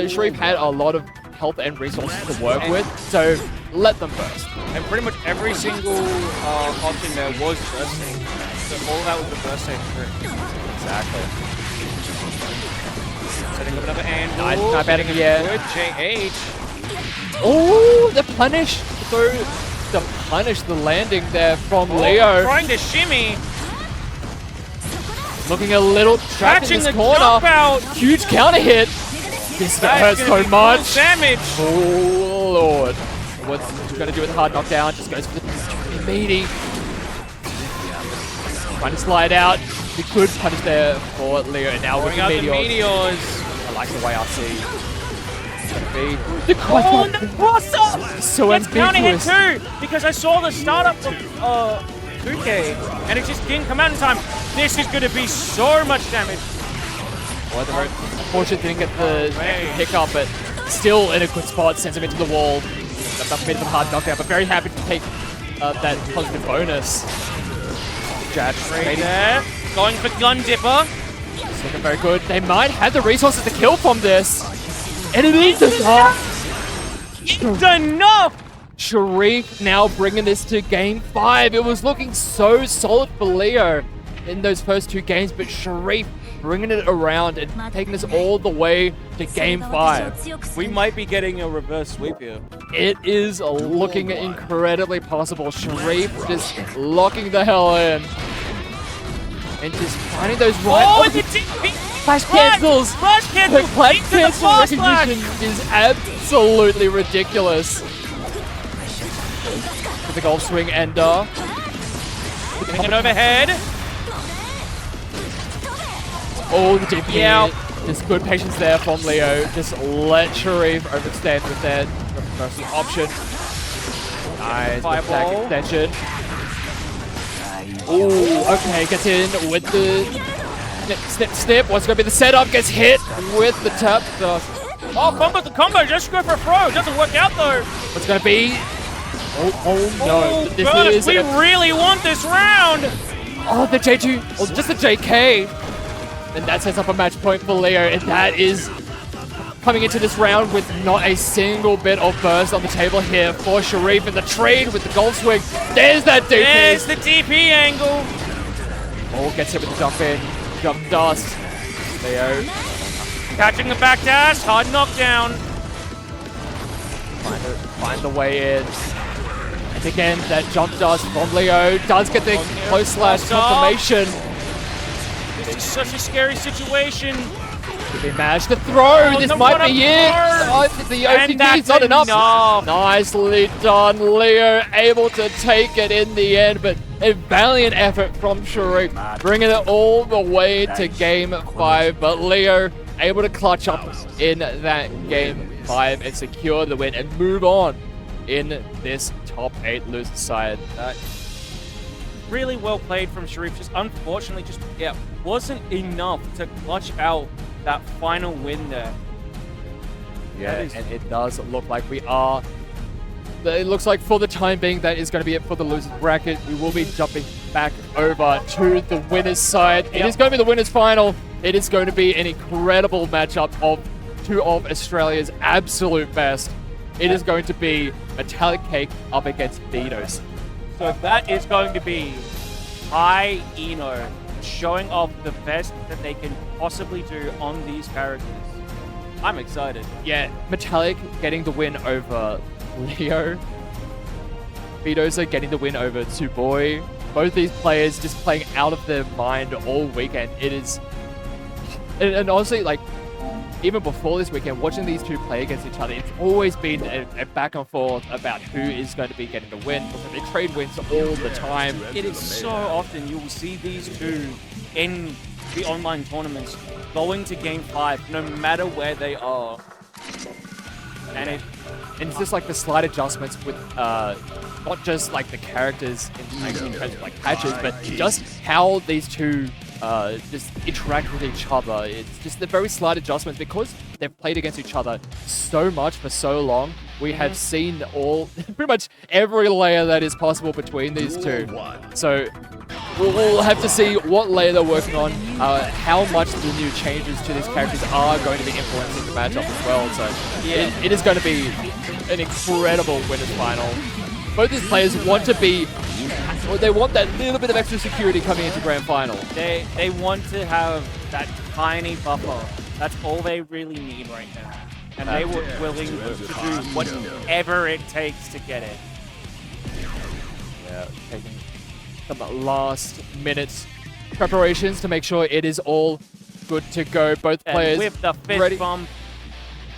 Sharif had a lot of health and resources to work with, so let them burst. And pretty much every single option there was bursting. So all that was the burst save through. Exactly. Setting up another angle. Nice, not bad in the air. Good JH. Oh, the punish through the landing there from Leo. Trying to shimmy. Looking a little trapped in Catching this the corner. jump out. Huge counter hit. This hurts so much. Damage. Oh lord. What's he gonna do with the hard knockdown? Just goes for the meaty. Trying to slide out. The good punish there for Leo. And now with the meteors. I like the way I see. Be the crosser! So Gets counter hit ambiguous. too, because I saw the startup of 2K and it just didn't come out in time. This is going to be so much damage. Well, the unfortunate didn't get the hiccup, but still in a good spot, sends him into the wall. Got a bit of a hard knockdown, but very happy to take that positive bonus. Jab right there, going for Gun Dipper. It's looking very good. They might have the resources to kill from this. And it is enough! It's enough! Sharif now bringing this to game 5. It was looking so solid for Leo in those first 2 games, but Sharif bringing it around and taking us all the way to game 5. We might be getting a reverse sweep here. It is looking incredibly possible. Sharif just locking the hell in. And just finding those right... Oh, and the DP! Flash cancels! Flash cancels! Flash cancel Flash. recognition is absolutely ridiculous. With the golf swing ender. Getting an overhead. Oh, the DP. Yep. Just good patience there from Leo. Just let Sharif overstand with that reversal option. Nice. Fireball. Extension. Oh, okay. Gets in with the... Snip. What's going to be the setup? Gets hit with the tap. Oh, combo the combo. Just go for a throw. Doesn't work out though. What's going to be? Oh no. Oh, gosh, we really want this round. Oh, the J2. Or just the JK. And that sets up a match point for Leo. And that is coming into this round with not a single bit of burst on the table here for Sharif. And the trade with the gold swing. There's that DP. There's the DP angle. Oh, gets hit with the jump in. Jump dust. Leo. Catching the back dash. Hard knockdown. Find the way in. And again, that jump dust from Leo does get the close slash confirmation. This is such a scary situation. They managed to throw. This might be it. Oh, the OTG is not enough. Nicely done. Leo able to take it in the end, but a valiant effort from Sharif, bringing it all the way to game 5. But Leo able to clutch up in that game 5 and secure the win and move on in this top 8 loser side. Really well played from Sharif. Just unfortunately, wasn't enough to clutch out that final win there. Yeah, and it does look like we are. It looks like for the time being, that is going to be it for the losers bracket. We will be jumping back over to the winners side. It is going to be the winners final. It is going to be an incredible matchup of 2 of Australia's absolute best. It is going to be Metallic Cake up against Beatos. So that is going to be High Eno showing off the best that they can possibly do on these characters. I'm excited. Yeah, Metallic getting the win over Leo. Beatos are getting the win over Boy. Both these players just playing out of their mind all weekend. It is... And honestly, like, even before this weekend, watching these two play against each other, it's always been a back and forth about who is going to be getting the win. Because they trade wins all the time. It is so often you will see these two in the online tournaments going to game 5, no matter where they are. And it's just like the slight adjustments with not just like the characters in terms of like patches, but just how these two just interact with each other. It's just the very slight adjustments because they've played against each other so much for so long. We have seen pretty much every layer that is possible between these two. So we'll have to see what layer they're working on, how much the new changes to these characters are going to be influencing the matchup as well. So yeah, it is going to be an incredible winners final. Both these players want to be, or they want that little bit of extra security coming into grand final. They want to have that tiny buffer. That's all they really need right now. And they were willing to do whatever it takes to get it. Yeah, taking some last minute preparations to make sure it is all good to go. Both players with the fist ready. bump,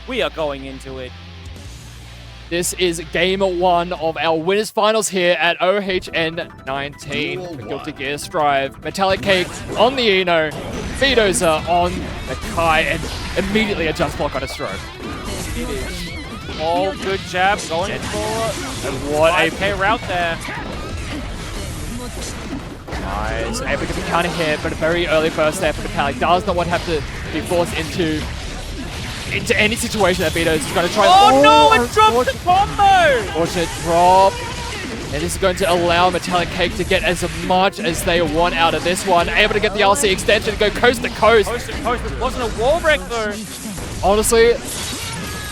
we are going into it. This is game 1 of our winners finals here at OHN19. The Guilty Gear Strive. Metallic Cake on the Eno. Vitoza on the Kai, and immediately a jump block on a stroke. It is all good jab going for what a 5K route there. Nice. Able to get the counter hit, but a very early burst there for Metallic. Does not want to have to be forced into any situation that Vito's is going to try. Oh no, it dropped the combo! Fortunate drop. And this is going to allow Metallic Cake to get as much as they want out of this one. Able to get the RC extension, go coast to coast. Coast to coast, it wasn't a wall break though. Honestly,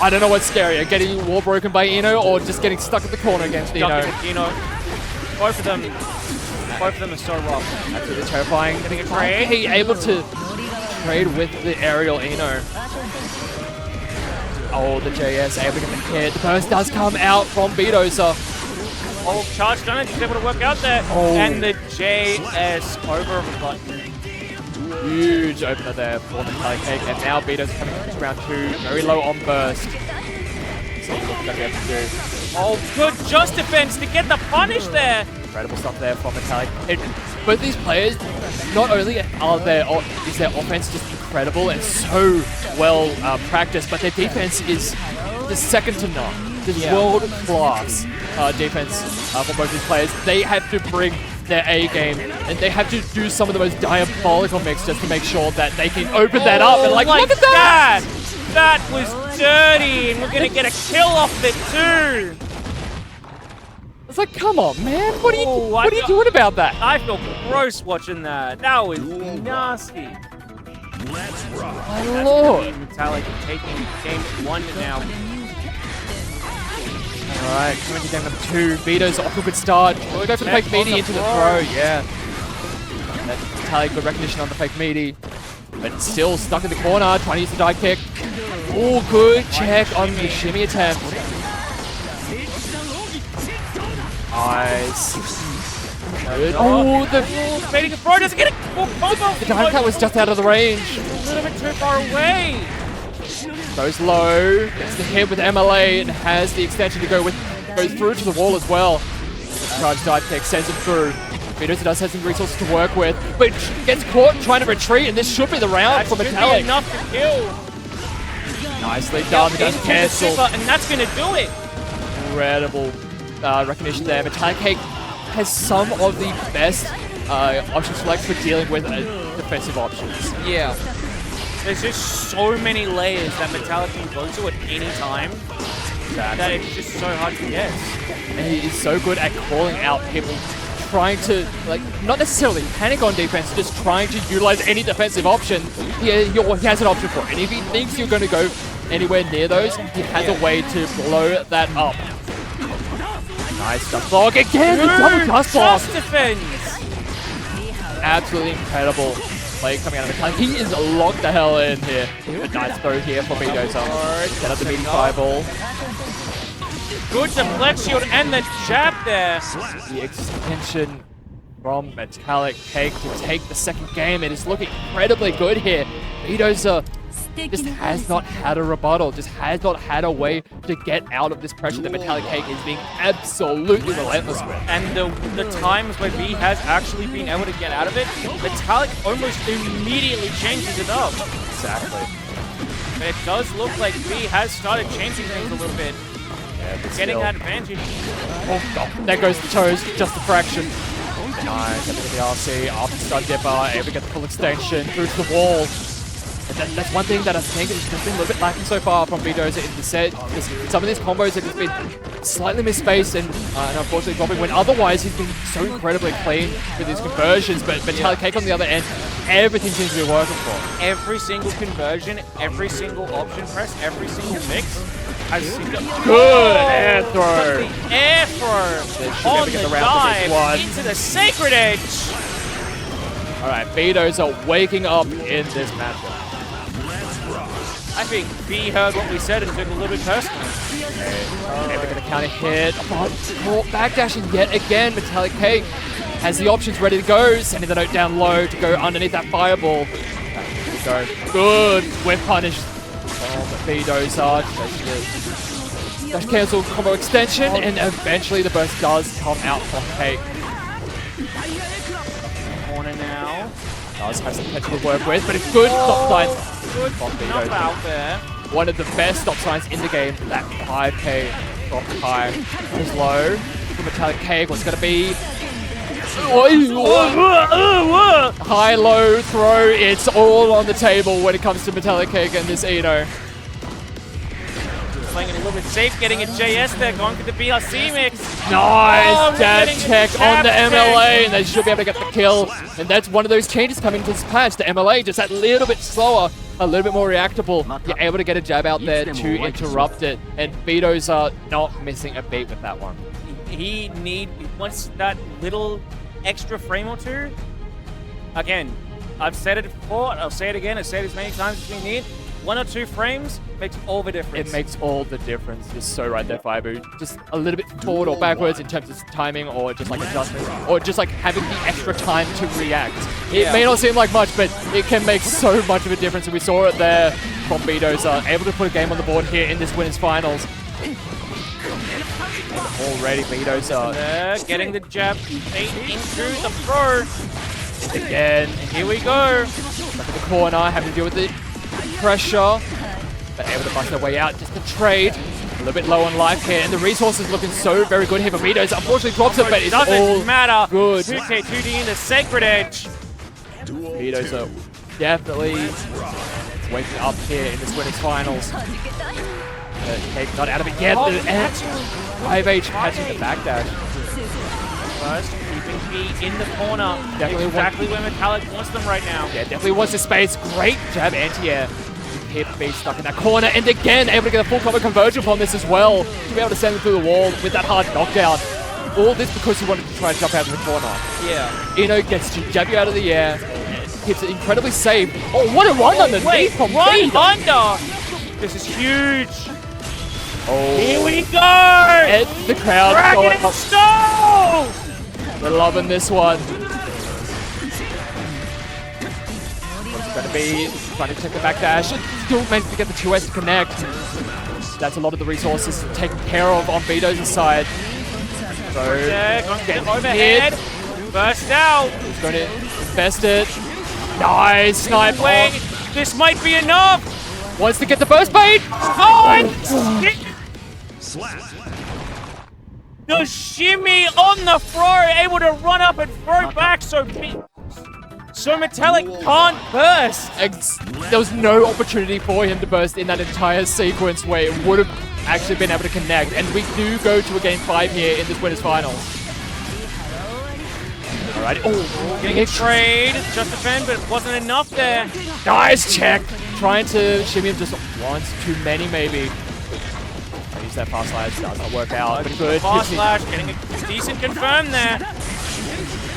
I don't know what's scarier, getting wall broken by Eno or just getting stuck in the corner against Eno. Both of them are so rough. Absolutely terrifying. Getting a trade. He able to trade with the aerial Eno. Oh, the JS able to get the hit. The burst does come out from Vitoza. Oh, charged on it. She's able to work out there. Oh. And the JS over of a button. Huge opener there for Metallic Cake. And now Vito's coming into round 2. Very low on burst. See what they're going to be able to do. Oh, good just defense to get the punish there. Incredible stuff there from Metallic. Both these players, not only is their offense just incredible and so well practiced, but their defense is just second to none. Just world-class defense for both these players. They have to bring their A game, and they have to do some of the most diabolical mix just to make sure that they can open that up. And like look at that! That was dirty, and we're gonna get a kill off it too. It's like, come on, man! What are you doing about that? I feel gross watching that. That was nasty. Let's rock. My lord! Metallic taking game 1 now. Alright, coming to game number 2. Vito's off to a good start. We'll go for the fake meaty into the throw. Yeah. That's Metallic, good recognition on the fake meaty. But still stuck in the corner, trying to use the dive kick. Oh, good check on the shimmy attempt. Nice. Good. Oh, the fading throw doesn't get it. The dive cut was just out of the range. A little bit too far away. Goes low, gets the hit with MLA, and has the extension to go with. Goes through to the wall as well. Charge dive kick sends him through. Vitoza does have some resources to work with, but gets caught trying to retreat, and this should be the round for Metallic. Enough to kill. Nicely done. Does cancel. And that's going to do it. Incredible recognition there. Metallic Cake has some of the best option selects for dealing with defensive options. Yeah. There's just so many layers that Metallic can go to at any time that it's just so hard to guess. And he is so good at calling out people trying to, like, not necessarily panic on defense, just trying to utilize any defensive option. He has an option for it. And if he thinks you're going to go anywhere near those, he has a way to blow that up. Nice dust block again! The double dust block! Just defense! Absolutely incredible play coming out of Metallic. He is locked the hell in here. A nice throw here for Vitoza. Set up the meaty fireball. Good deflect shield and the jab there. The extension from Metallic Cake to take the second game. It is looking incredibly good here. Vitoza just has not had a rebuttal, just has not had a way to get out of this pressure that Metallic Cake is being absolutely relentless with. And the times where B has actually been able to get out of it, Metallic almost immediately changes it up. Exactly. But it does look like B has started changing things a little bit. Yeah, but Getting still. that advantage. Oh, God. There goes the toes, just a fraction. Nice, able to get the RC after Stun Dipper, able to get the full extension through to the wall. And that's one thing that I think has just been a little bit lacking so far from Vdoza in the set. Some of these combos have just been slightly misspaced and unfortunately dropping when otherwise he's been so incredibly clean with his conversions. But Metallic Cake on the other end, everything seems to be working for. Every single conversion, every single option press, every single mix has seemed to... Good air throw. The air throw on the dive into the Sacred Edge. All right, Vdoza waking up in this matchup. I think B heard what we said and took it a little bit personal. Okay, we're going to counter hit. Oh, backdashing yet again. Metallic Cake has the options ready to go. Sending the note down low to go underneath that fireball. Here we go. Good. We're punished from Vdoza. Dash cancel combo extension, and eventually the burst does come out from Cake. Corner now. Does have some potential to work with, but a good stop sign. Good stuff out there. One of the best stop signs in the game. That 5k drop high is low. For Metallic Cake, what's going to be? High, low, throw. It's all on the table when it comes to Metallic Cake and this Eno. Playing it a little bit safe, getting a JS there, going for the BRC mix. Nice dab check on the check. MLA, and they should be able to get the kill. And that's one of those changes coming to this patch. The MLA just that little bit slower, a little bit more reactable. You're able to get a jab out there to interrupt it. And Vdoza not missing a beat with that one. He wants that little extra frame or two. Again, I've said it before, I'll say it again, I've said it as many times as we need. 1 or 2 frames makes all the difference. It makes all the difference. You're so right there, Fibu. Just a little bit forward or backwards in terms of timing or just like adjustment or just like having the extra time to react. It may not seem like much, but it can make so much of a difference. And we saw it there from Vdoza, able to put a game on the board here in this winners finals. Already Vdoza getting the jab bait into the throw. Again. And here we go. Back in the corner, having to deal with the pressure, but able to bust their way out just to trade. A little bit low on life here, and the resources looking so very good here for Vdoza. Unfortunately drops it, but it's all doesn't matter. Good. 2K, 2D in the Sacred Edge. Vdoza definitely waking up here in this winners finals. Cake not out of it yet. And 5H catching the backdash. First, keeping B in the corner. Definitely exactly where Metallic wants them right now. Yeah, definitely wants the space. Great jab anti-air. Hip B stuck in that corner, and again able to get a full combo conversion from this as well. To be able to send it through the wall with that hard knockdown. All this because he wanted to try and jump out of the corner. Yeah. Eno gets to jab you out of the air. Keeps it incredibly safe. Oh, what a run underneath from run B. under! This is huge. Oh. Here we go! And the crowd going Dragon up. Stone! We're loving this one. It's going to be trying to check the backdash. Still managed to get the 2S to connect. That's a lot of the resources taken care of on Vdoza's side. So, getting overhead. Burst out. He's going to invest it. Nice snipe. Wait, this might be enough. Wants to get the burst bait. Oh, Slap. the shimmy on the throw, able to run up and throw back so Metallic can't burst. There was no opportunity for him to burst in that entire sequence where it would have actually been able to connect. And we do go to a game 5 here in this winners finals. Alright. Oh, getting a trade. Just defend, but it wasn't enough there. Nice check. Trying to shimmy him just once too many, maybe. Use that fast slash. Does not work out, but good. Fast slash, getting a decent confirm there.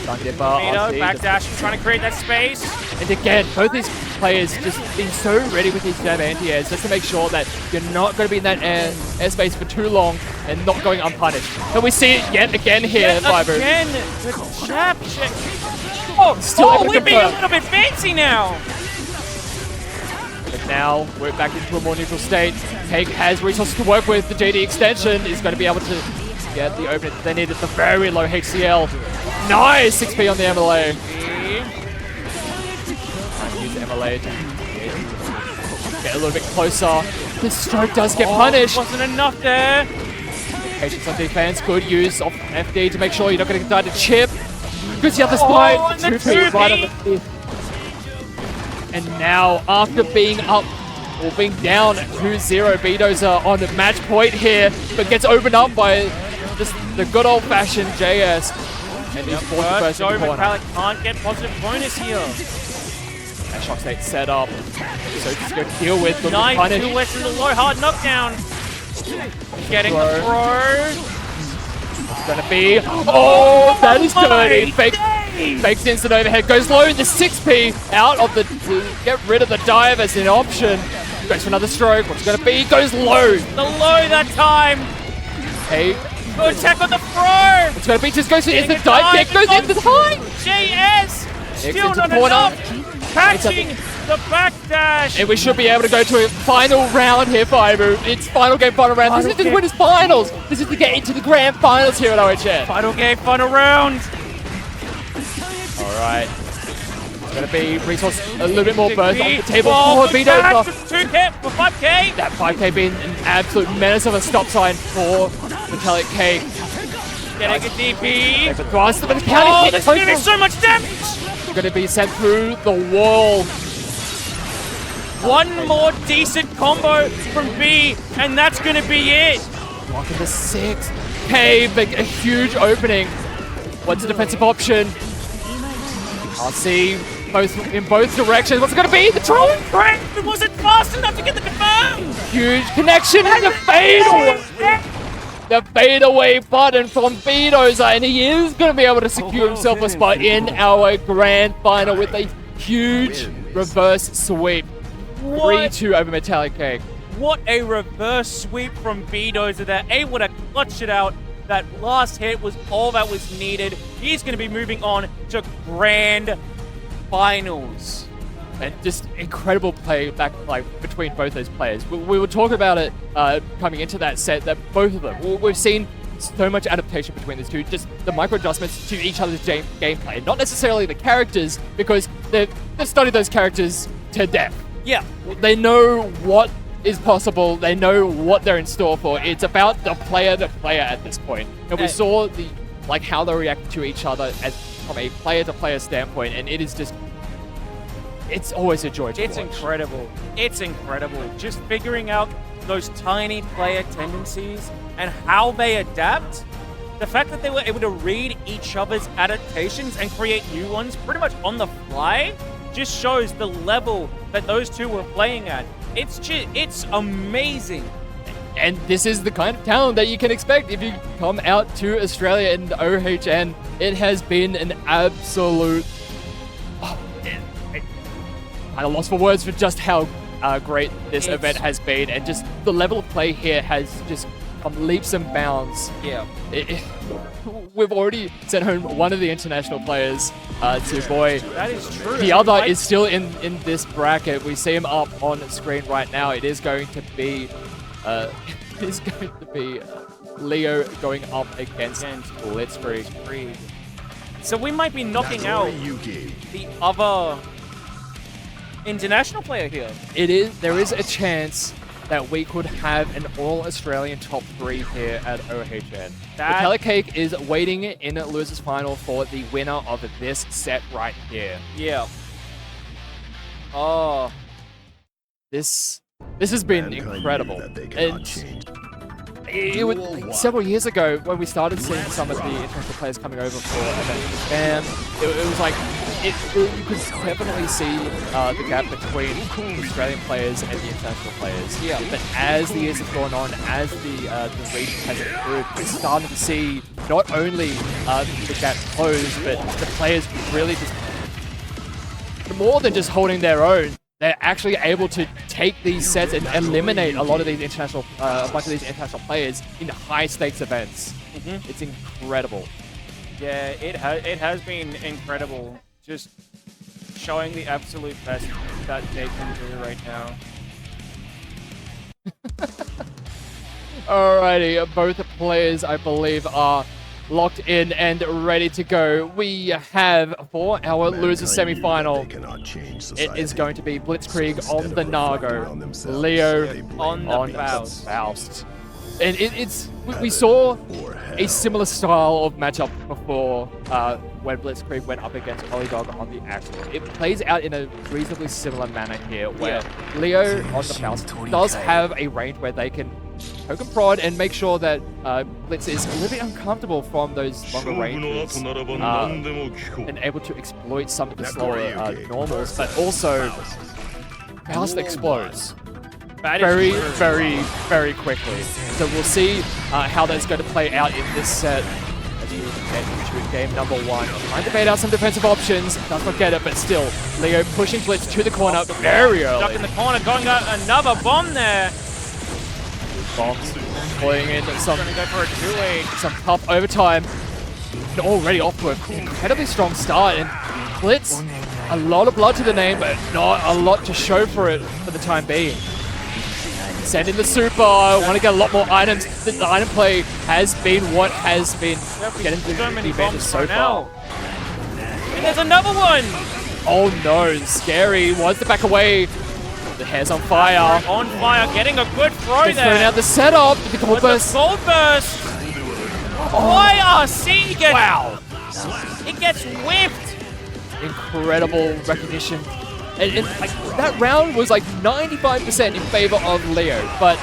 Backdash, trying to create that space. And again, both these players just being so ready with these jab anti-airs just to make sure that you're not going to be in that airspace for too long and not going unpunished. And we see it yet again here, Fiber. Again, the jab check. Oh, Still we're being a little bit fancy now. now we're back into a more neutral state. Cake has resources to work with. The JD extension is going to be able to get the opening they need at the very low HCL. Nice 6P on the MLA. Use MLA to get a little bit closer. The stroke does get punished. Wasn't enough there. Patience on defense. Good use of FD to make sure you're not going to die to chip. Good the other spot. 2P right on the fifth. And now, after being up or being down 2-0, Bedoza on match point here, but gets opened up by just the good old-fashioned JS. And he's forced the first in the corner. Metallic can't get positive bonus here. That shock state set up. So just go deal with the Nice punish. 2S in the low hard knockdown. Getting the throw. It's gonna be. Oh, that is dirty. Fakes instant overhead. Goes low in the 6P. Out of the. Get rid of the dive as an option. Goes for another stroke. What's it gonna be? Goes low. The low that time. Hey. Good tech on the throw. It's gonna be just goes for instant dive kick. Goes into the time. JS. Still into not corner. enough. Catching the backdash. And we should be able to go to a final round here for Ibu. It's final game, final round. This is the winners finals. This is to get into the grand finals here at OHN. Final game, final round. All right. It's going to be resource a little bit more burst on the table Oh, for good Bedoza. catch with 2K for 5K. That 5K being an absolute menace of a stop sign for Metallic Cake. Getting a DP. But thrust, but the Oh, counter this is doing so much damage. going to be sent through the wall. One more decent combo from B, and that's going to be it. Blocking the 6K, a huge opening. What's the defensive option? I'll see in both directions. What's it going to be? The troll? Great, it wasn't fast enough to get the confirm. Huge connection and the fadeaway. The fadeaway button from Bedoza, and he is going to be able to secure himself a spot in our grand final with a huge reverse sweep. 3-2 over Metallic Cake. What a reverse sweep from Bedoza. They're able to clutch it out. That last hit was all that was needed. He's going to be moving on to grand finals. And just incredible play back between both those players. We were talking about it coming into that set, that both of them, we've seen so much adaptation between these two, just the micro adjustments to each other's gameplay, not necessarily the characters, because they've studied those characters to death. Yeah. They know what is possible, they know what they're in store for. It's about the player to player at this point. And we saw how they react to each other from a player to player standpoint, and it is just, it's always a joy to watch. Incredible. It's incredible. Just figuring out those tiny player tendencies and how they adapt. The fact that they were able to read each other's adaptations and create new ones pretty much on the fly just shows the level that those two were playing at. It's amazing. And this is the kind of talent that you can expect if you come out to Australia in the OHN. It has been an absolute... I'm at a loss for words for just how great this event has been, and just the level of play here has just come leaps and bounds. Yeah. We've already sent home one of the international players to Boy. That is true. The other is still in this bracket. We see him up on screen right now. It is going to be Leo going up against Blitzkrieg. So we might be knocking out the other international player here. There is a chance that we could have an all-Australian top 3 here at OHN. Metallic Cake is waiting in losers final for the winner of this set right here. Yeah. Oh. This has been incredible. And it was several years ago when we started seeing some of the international players coming over for events. And it was like, you could definitely see the gap between Australian players and the international players. Yeah. But as the years have gone on, as the region has improved, we're starting to see not only the gap close, but the players really just, more than just holding their own, they're actually able to take these sets and eliminate a lot of these international, a bunch of these international players in high-stakes events. Mm-hmm. It's incredible. Yeah, it has been incredible. Just showing the absolute best that they can do right now. Alrighty, both players, I believe, are locked in and ready to go. We have, for our loser semi-final, it is going to be Blitzkrieg on the Nago, Leo On the Faust. And we saw a similar style of matchup before when Blitzkrieg went up against Polydog on the Axel. It plays out in a reasonably similar manner here, where Leo on the Faust does have a range where they can poke and prod and make sure that Blitz is a little bit uncomfortable from those longer ranges and able to exploit some of the slower normals, but also Faust explodes very, very, very quickly. So we'll see how that's going to play out in this set as we get into game number 1. Trying to bait out some defensive options, does not get it, but still, Leo pushing Blitz to the corner very early. Stuck in the corner, going out another bomb there. Bombs pulling in some, Gonna go for a 2-8. some tough overtime. Already off to an incredibly strong start, and Blitz, a lot of blood to the name, but not a lot to show for it for the time being. Send in the super, want to get a lot more items. The item play has been what has been getting the advantage so far. And there's another one! Oh no, scary, wants to back away. The hair's on fire. On fire, getting a good throw He's there. throwing out the setup, the gold burst. Gold burst! YRC gets... Wow. It gets whipped! Incredible recognition. And like, that round was like 95% in favor of Leo, but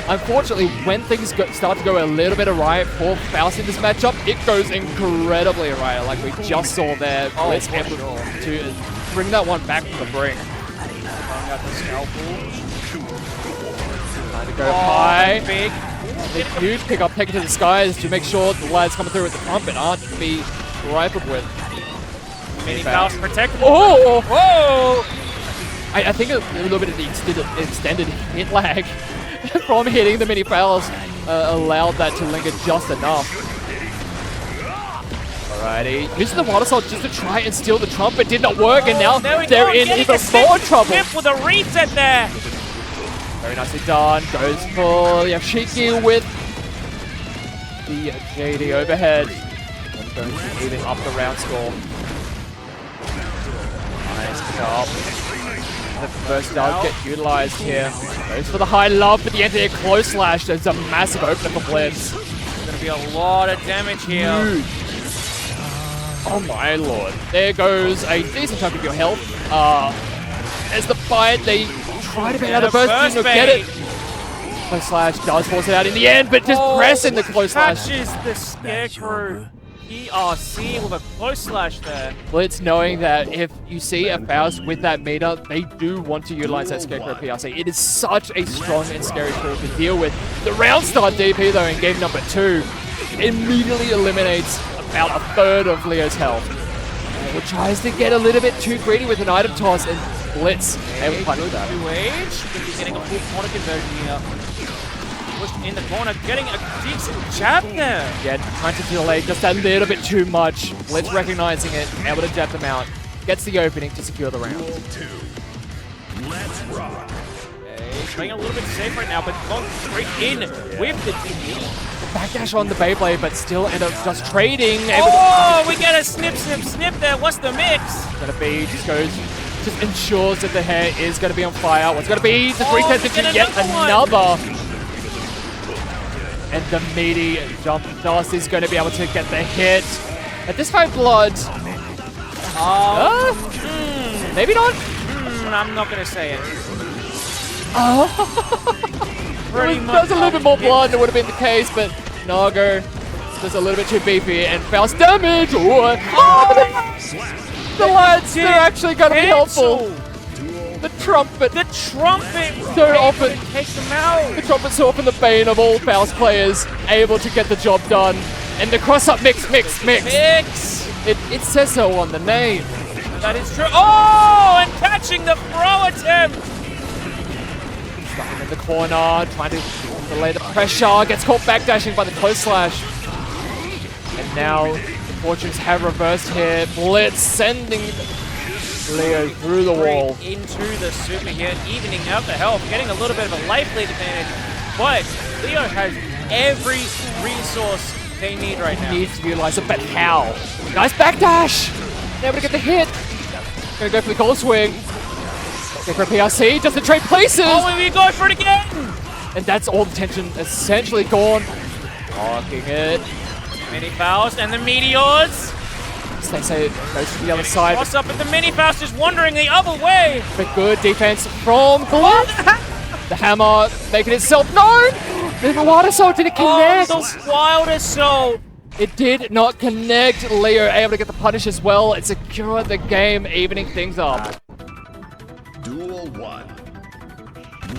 unfortunately, when things start to go a little bit awry for Faust in this matchup, it goes incredibly awry, like we just saw there. Blitz able to bring that one back from the brink. Got the scalpel. Trying to go high. Big. The huge pickup taken to the skies to make sure the lads coming through with the trumpet aren't to be rifled with. Mini Faust protected. Oh! Whoa! I think a little bit of the extended hit lag from hitting the mini Faust allowed that to linger just enough. Alrighty, using the water assault just to try and steal the trumpet did not work, and now they're in even more trouble. With a reset there. Very nicely done. Goes for Yashiki with the JD overhead. And going to even up the round score. Nice job. The first does get utilized here. Goes for the high love, but the anti-air close slash. There's a massive opener for Blitz. There's going to be a lot of damage here. Huge. Oh my lord. There goes a decent chunk of your health. As the bite, they try to bait out a burst, did not get it. Close slash does force it out in the end, but just pressing the close slash. Catches the Scarecrow PRC with a close slash there. Blitz knowing that if you see a Faust with that meter, they do want to utilize that Scarecrow PRC. It is such a strong and scary tool to deal with. The round start DP though in game number 2 immediately eliminates about a third of Leo's health. He tries to get a little bit too greedy with an item toss, and Blitz able to punish that. Getting a full corner conversion here. Pushed in the corner, getting a decent jab there. Yeah, trying to delay just a little bit too much. Blitz recognizing it, able to jab them out. Gets the opening to secure the round. Let's rock. Playing a little bit safe right now, but going straight in with the TP. Backdash on the Beyblade, but still end up just trading. Oh, we get a snip there. What's the mix? Gonna be, just ensures that the hair is gonna be on fire. What's gonna be? Just resets it to yet another. And the meaty jump toss is gonna be able to get the hit. At this time, blood. Maybe not. I'm not gonna say it. There's a little bit more blood than would have been the case, but Nago just a little bit too beefy, and Faust damage! The lads, they're actually going to be helpful. The trumpet so often takes them out. The trumpet so often the bane of all Faust players, able to get the job done. And the cross-up mix. It says so on the name. That is true. Oh, and catching the throw attempt. Stuck in the corner, trying to delay the pressure, gets caught backdashing by the close slash. And now the fortunes have reversed here. Blitz sending Leo through the wall. Into the super here, evening out the health, getting a little bit of a life lead advantage. But Leo has every resource they need right now. Needs to utilize it, but how? Nice backdash! Able to get the hit. Gonna go for the goal swing. Go for a PRC, just to trade places! Oh, and we go for it again! And that's all the tension essentially gone. Blocking it. Mini Faust and the Meteors. They say goes to the other side. Cross up at the Mini Faust, just wandering the other way. But good defense from Glove. The hammer making itself known. The Wild Assault didn't connect. Oh, the Wild Assault. It did not connect. Leo able to get the punish as well and secure the game, evening things up. Duel 1.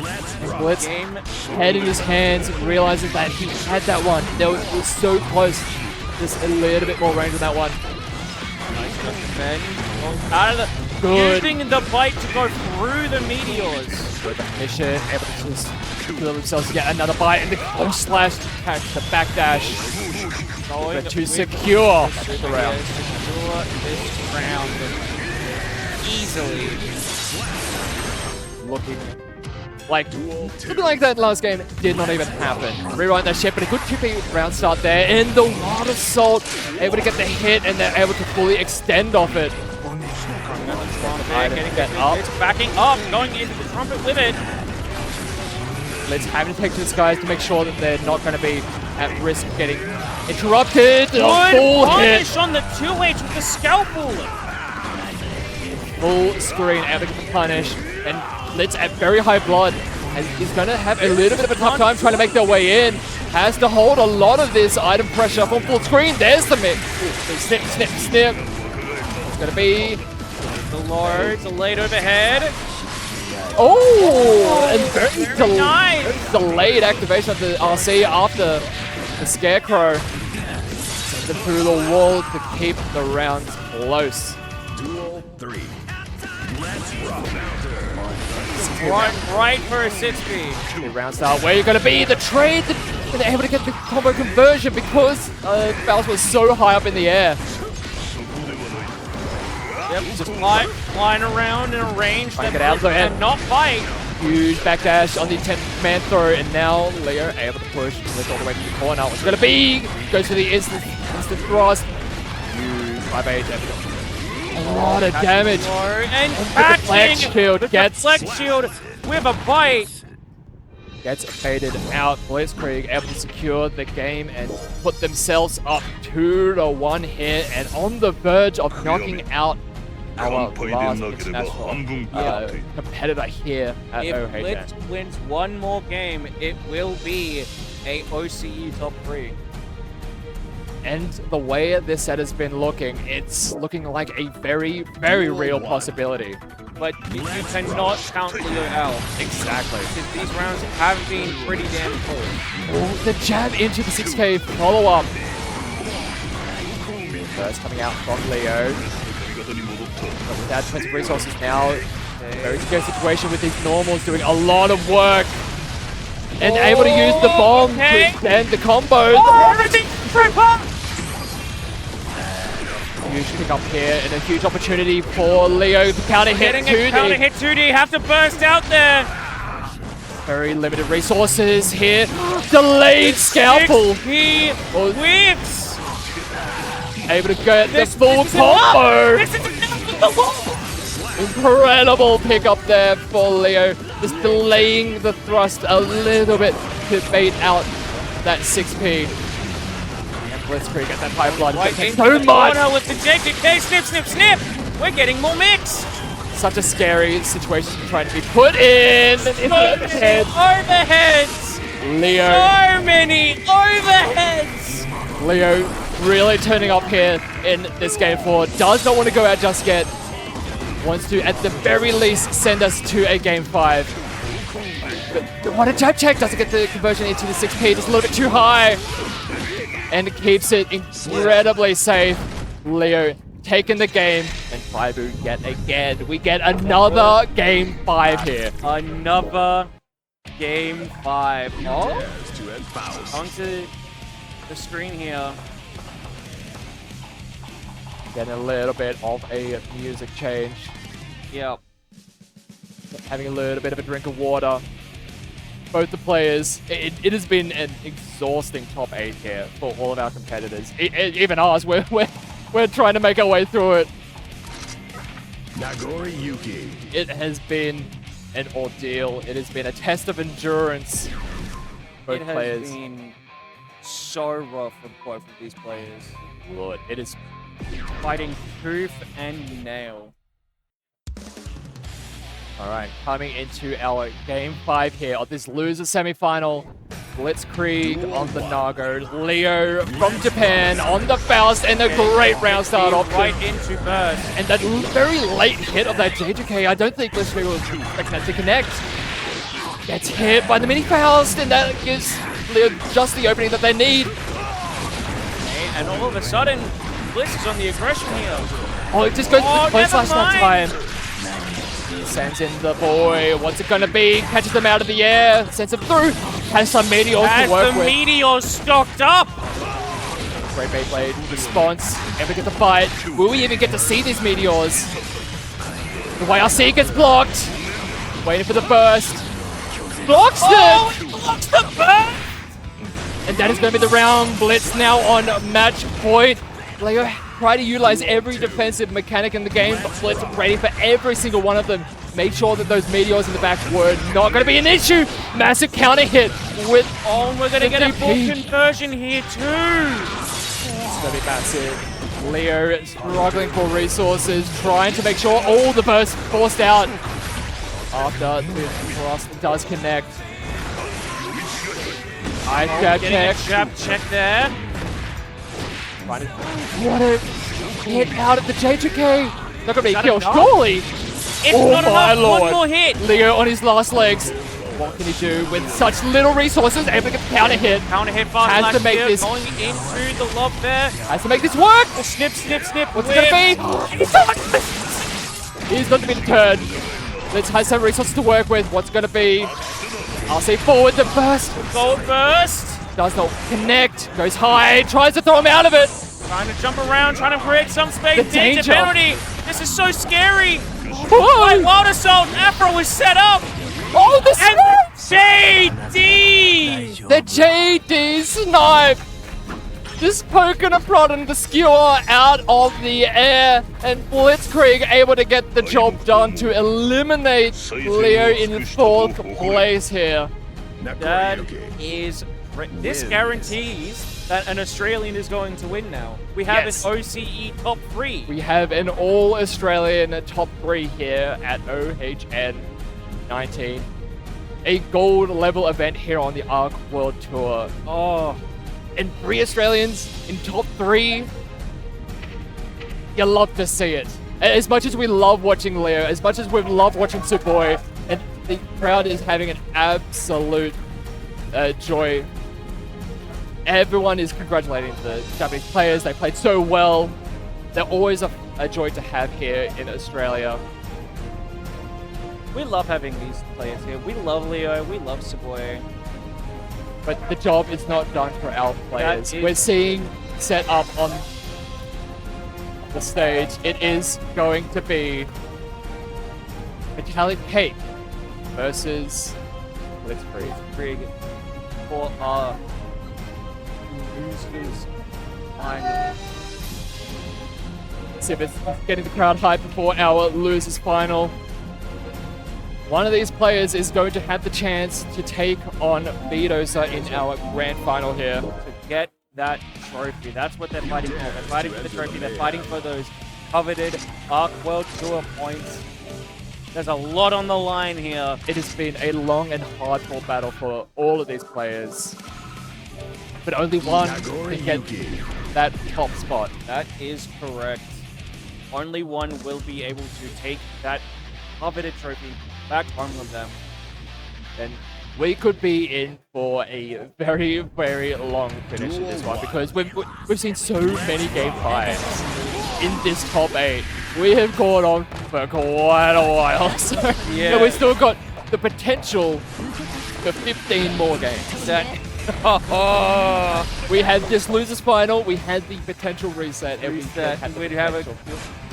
Let's rock. Blitz head in his hands, realizes that he had that one. They were so close. Just a little bit more range on that one. Nice defend. Out of the Good. using the bite to go through the Meteors. Good mission, able to just kill themselves to get another bite, and the close slash to catch the backdash. Going But to with secure the round. Secure this round easily. Looking like that last game did not even happen. Rewind that shit, but a good 2P round start there. And the Wild Assault able to get the hit, and they're able to fully extend off it. Getting that up. It's backing up, going into the trumpet with it. Let's have to take to the skies to make sure that they're not going to be at risk of getting interrupted. Good Full punish hit. on the 2H with the scalpel. Full screen, able to get the punish. And Blitz at very high blood. And he's going to have a little bit of a tough time trying to make their way in. Has to hold a lot of this item pressure from full screen. There's the mix. Snip, snip, snip. It's going to be The Lord, delayed overhead. Oh, and very nice. delayed activation of the RC after the Scarecrow. Sends it through the wall to keep the rounds close. Duel 3. Let's rock. Right for a 6B. The round start, where you're going to be, the trade, and they're able to get the combo conversion because Faust was so high up in the air. Yep, just flying around in a range that Get out there. cannot fight. Huge backdash on the 10th command throw, and now Leo able to push Blitz all the way to the corner. What's going to be? Goes for the instant thrust. Huge 5H. A lot of damage. And the catching flex shield with gets- the flex shield with a bite. Gets faded out. Blitzkrieg able to secure the game and put themselves up 2-1 here, and on the verge of knocking out our last international competitor here at If OHN. Blitz wins one more game, it will be a OCU top 3. And the way this set has been looking, it's looking like a very, very real possibility. But you cannot count Leo out. Exactly. Because these rounds have been pretty damn cool. Oh, the jab into the 6K follow-up. First coming out from Leo. But without defensive resources now, very secure situation with these normals doing a lot of work. And able to use the bomb to extend the combos. Oh, everything tripper! Huge pick up here and a huge opportunity for Leo to counter hit Getting a counter 2D. hit 2D, have to burst out there. Very limited resources here. Delayed scalpel. He whips. Able to get the This full is enough. combo. This is enough. Incredible pickup there for Leo. Just delaying the thrust a little bit to bait out that 6P. And Blitzkrieg at that high blood. Right Getting into so the much. corner with the JJK, snip, snip, snip. We're getting more mix. Such a scary situation trying to be put in. So many overheads. Leo. So many overheads. Leo really turning up here in this game 4. Does not want to go out just yet. Wants to, at the very least, send us to a game 5. But what a jab check! Doesn't get the conversion into the 6P, just a little bit too high. And keeps it incredibly safe. Leo taking the game, and Faibu yet again. We get another game 5 here. Another game 5. Oh, onto the screen here. Getting a little bit of a music change. Yep. Having a little bit of a drink of water. Both the players, it has been an exhausting top 8 here for all of our competitors. Even us, we're trying to make our way through it. Nagori Yuki. It has been an ordeal. It has been a test of endurance. Both It has players. been so rough for both of these players. Lord, it is. Fighting tooth and nail. All right, coming into our game 5 here of this loser semifinal. Blitzkrieg on the Nago. Leo from Japan on the Faust, and a great round start off. Right into burst. And that very late hit of that JJK, I don't think Blitzkrieg was expecting that to connect. Gets hit by the mini Faust, and that gives Leo just the opening that they need. And all of a sudden, Blitz is on the aggression here. Oh, it just goes to the close never slash that mind. time. Sends in the boy. What's it gonna be? Catches them out of the air. Sends them through. Has some meteors to work the with. meteors stocked up. Great Beyblade response. And we get the fight. Will we even get to see these meteors? The YRC gets blocked. Waiting for the burst. Blocks it! Blocks the burst! And that is going to be the round. Blitz now on match point. Leo try to utilize every defensive mechanic in the game, but Blitz ready for every single one of them. Make sure that those meteors in the back were not going to be an issue. Massive counter hit with. Oh, we're going to get a full DP. conversion here too. It's going to be massive. Leo struggling for resources, trying to make sure all the bursts forced out. After the thrust does connect. Nice jab Getting a check. jab check there. What a hit out of the JJK. Not going to be a kill, enough? surely. It's Oh not my enough. lord. One more hit. Leo on his last legs. What can he do with such little resources? Able to get the counter hit. Counter hit fast Has to last make here, this- going into the lob there. Has to make this work. Snip, snip, snip. What's it going to be? He's not to be deterred. Let's have some resources to work with. What's going to be? I'll say forward the burst. Gold burst. Does not connect. Goes high. Tries to throw him out of it. Trying to jump around, trying to create some space. The Danger danger. penalty. This is so scary. Whoa. Wild Assault. Afro is set up. Oh, the And snipe! JD. The JD snipe! Just poking a prod and the skewer out of the air, and Blitzkrieg able to get the job done to eliminate Leo in 4th place here. Nagori That Yuki. is. This guarantees that an Australian is going to win now. We have Yes. an OCE top 3. We have an all-Australian top 3 here at OHN19. A gold level event here on the ARC World Tour. Oh, And 3 Australians in top 3. You love to see it. As much as we love watching Leo, as much as we love watching Superboy, and the crowd is having an absolute joy. Everyone is congratulating the Japanese players. They played so well. They're always a joy to have here in Australia. we love having these players here. We love Leo. We love Saboy. But the job is not done for our players. is- We're seeing set up on the stage. It is going to be Metallic Cake versus Blitzkrieg. Brig for our losers. Finally. Sivith getting the crowd hyped before our losers final. One of these players is going to have the chance to take on Vidosa in our grand final here. To get that trophy. That's what they're fighting for. They're fighting for the trophy. They're fighting for those coveted ARC World Tour points. There's a lot on the line here. It has been a long and hard-fought battle for all of these players. But only one Nagori can get Yuki. that top spot. That is correct. Only one will be able to take that coveted trophy back home with them. And we could be in for a very, very long finish in this one because we've seen so many game 5s in this top 8. We have gone on for quite a while, so Yeah. we've still got the potential for 15 more games. That We had this losers final, we had the potential reset, and We'd have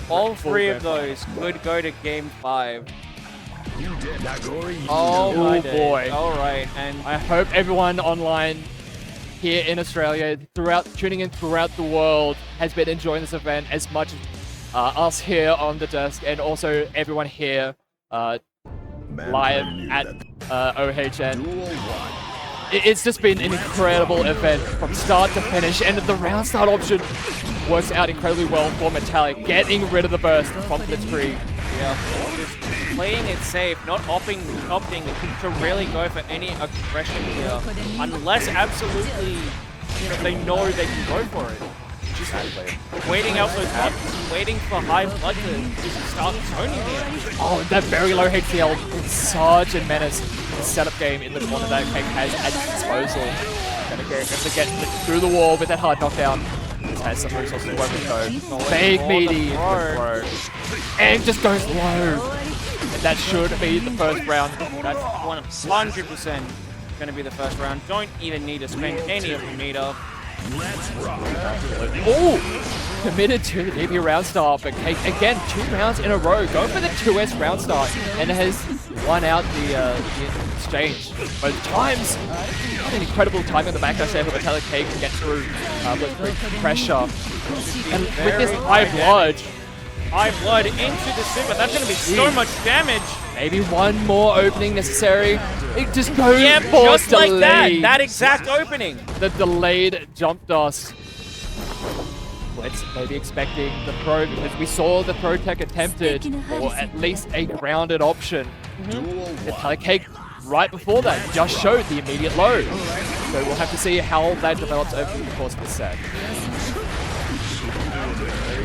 all three of those could go to game 5. You did, Nagori. Oh my boy. All right, and I hope everyone online here in Australia, tuning in throughout the world, has been enjoying this event as much as us here on the desk, and also everyone here live at OHN. Duel 1. It's just been an incredible event from start to finish, and the round start option works out incredibly well for Metallic, getting rid of the burst from Blitzkrieg. yeah, just playing it safe, not opting to really go for any aggression here, unless absolutely they know they can go for it. Just waiting out those buttons, waiting for high blood to start zoning here. Oh, that very low HCL is such a menace in the setup game in the corner that Cake has at his disposal. Gonna go able to get through the wall with that hard knockdown. Just has some resources to work with though. Big meaty throw. And just goes low. And that should be the first round. That's 100% going to be the first round. Don't even need to spend any of the meter. Let's rock. Oh! Committed to the DP round start, but Cake, again, 2 rounds in a row. Going for the 2S round start, and has won out the exchange both times. An incredible timing on the backdash there for Metallic Cake to get through Blitzkrieg pressure. And with this high blood Into the super. That's going to be so much damage. maybe one more opening necessary. It just goes Yep, for just like that. delayed. That exact opening. The delayed jump dust. Let's maybe expecting the throw, because we saw the throw tech attempted, or at least a grounded option. Duel 1. Metallic Cake right before that just showed the immediate load. So we'll have to see how that develops over the course of the set.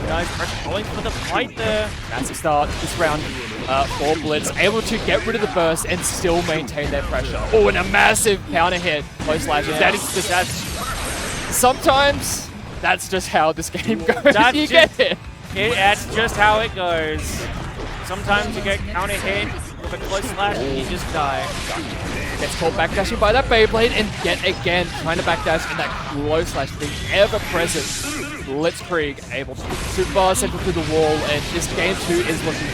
Guys, pressure calling for the fight there. Massive start this round for Blitz, able to get rid of the burst and still maintain their pressure. Oh, and a massive counter hit, close slashes. Yes. That is just, sometimes that's just how this game goes. That's You just- get it. That's just how it goes. Sometimes you get counter hit with a close slash and you just die. Gets caught backdashing by that Beyblade, and yet again trying to backdash in that close slash, being ever present. Blitzkrieg able to super bar central through the wall, and this game 2 is looking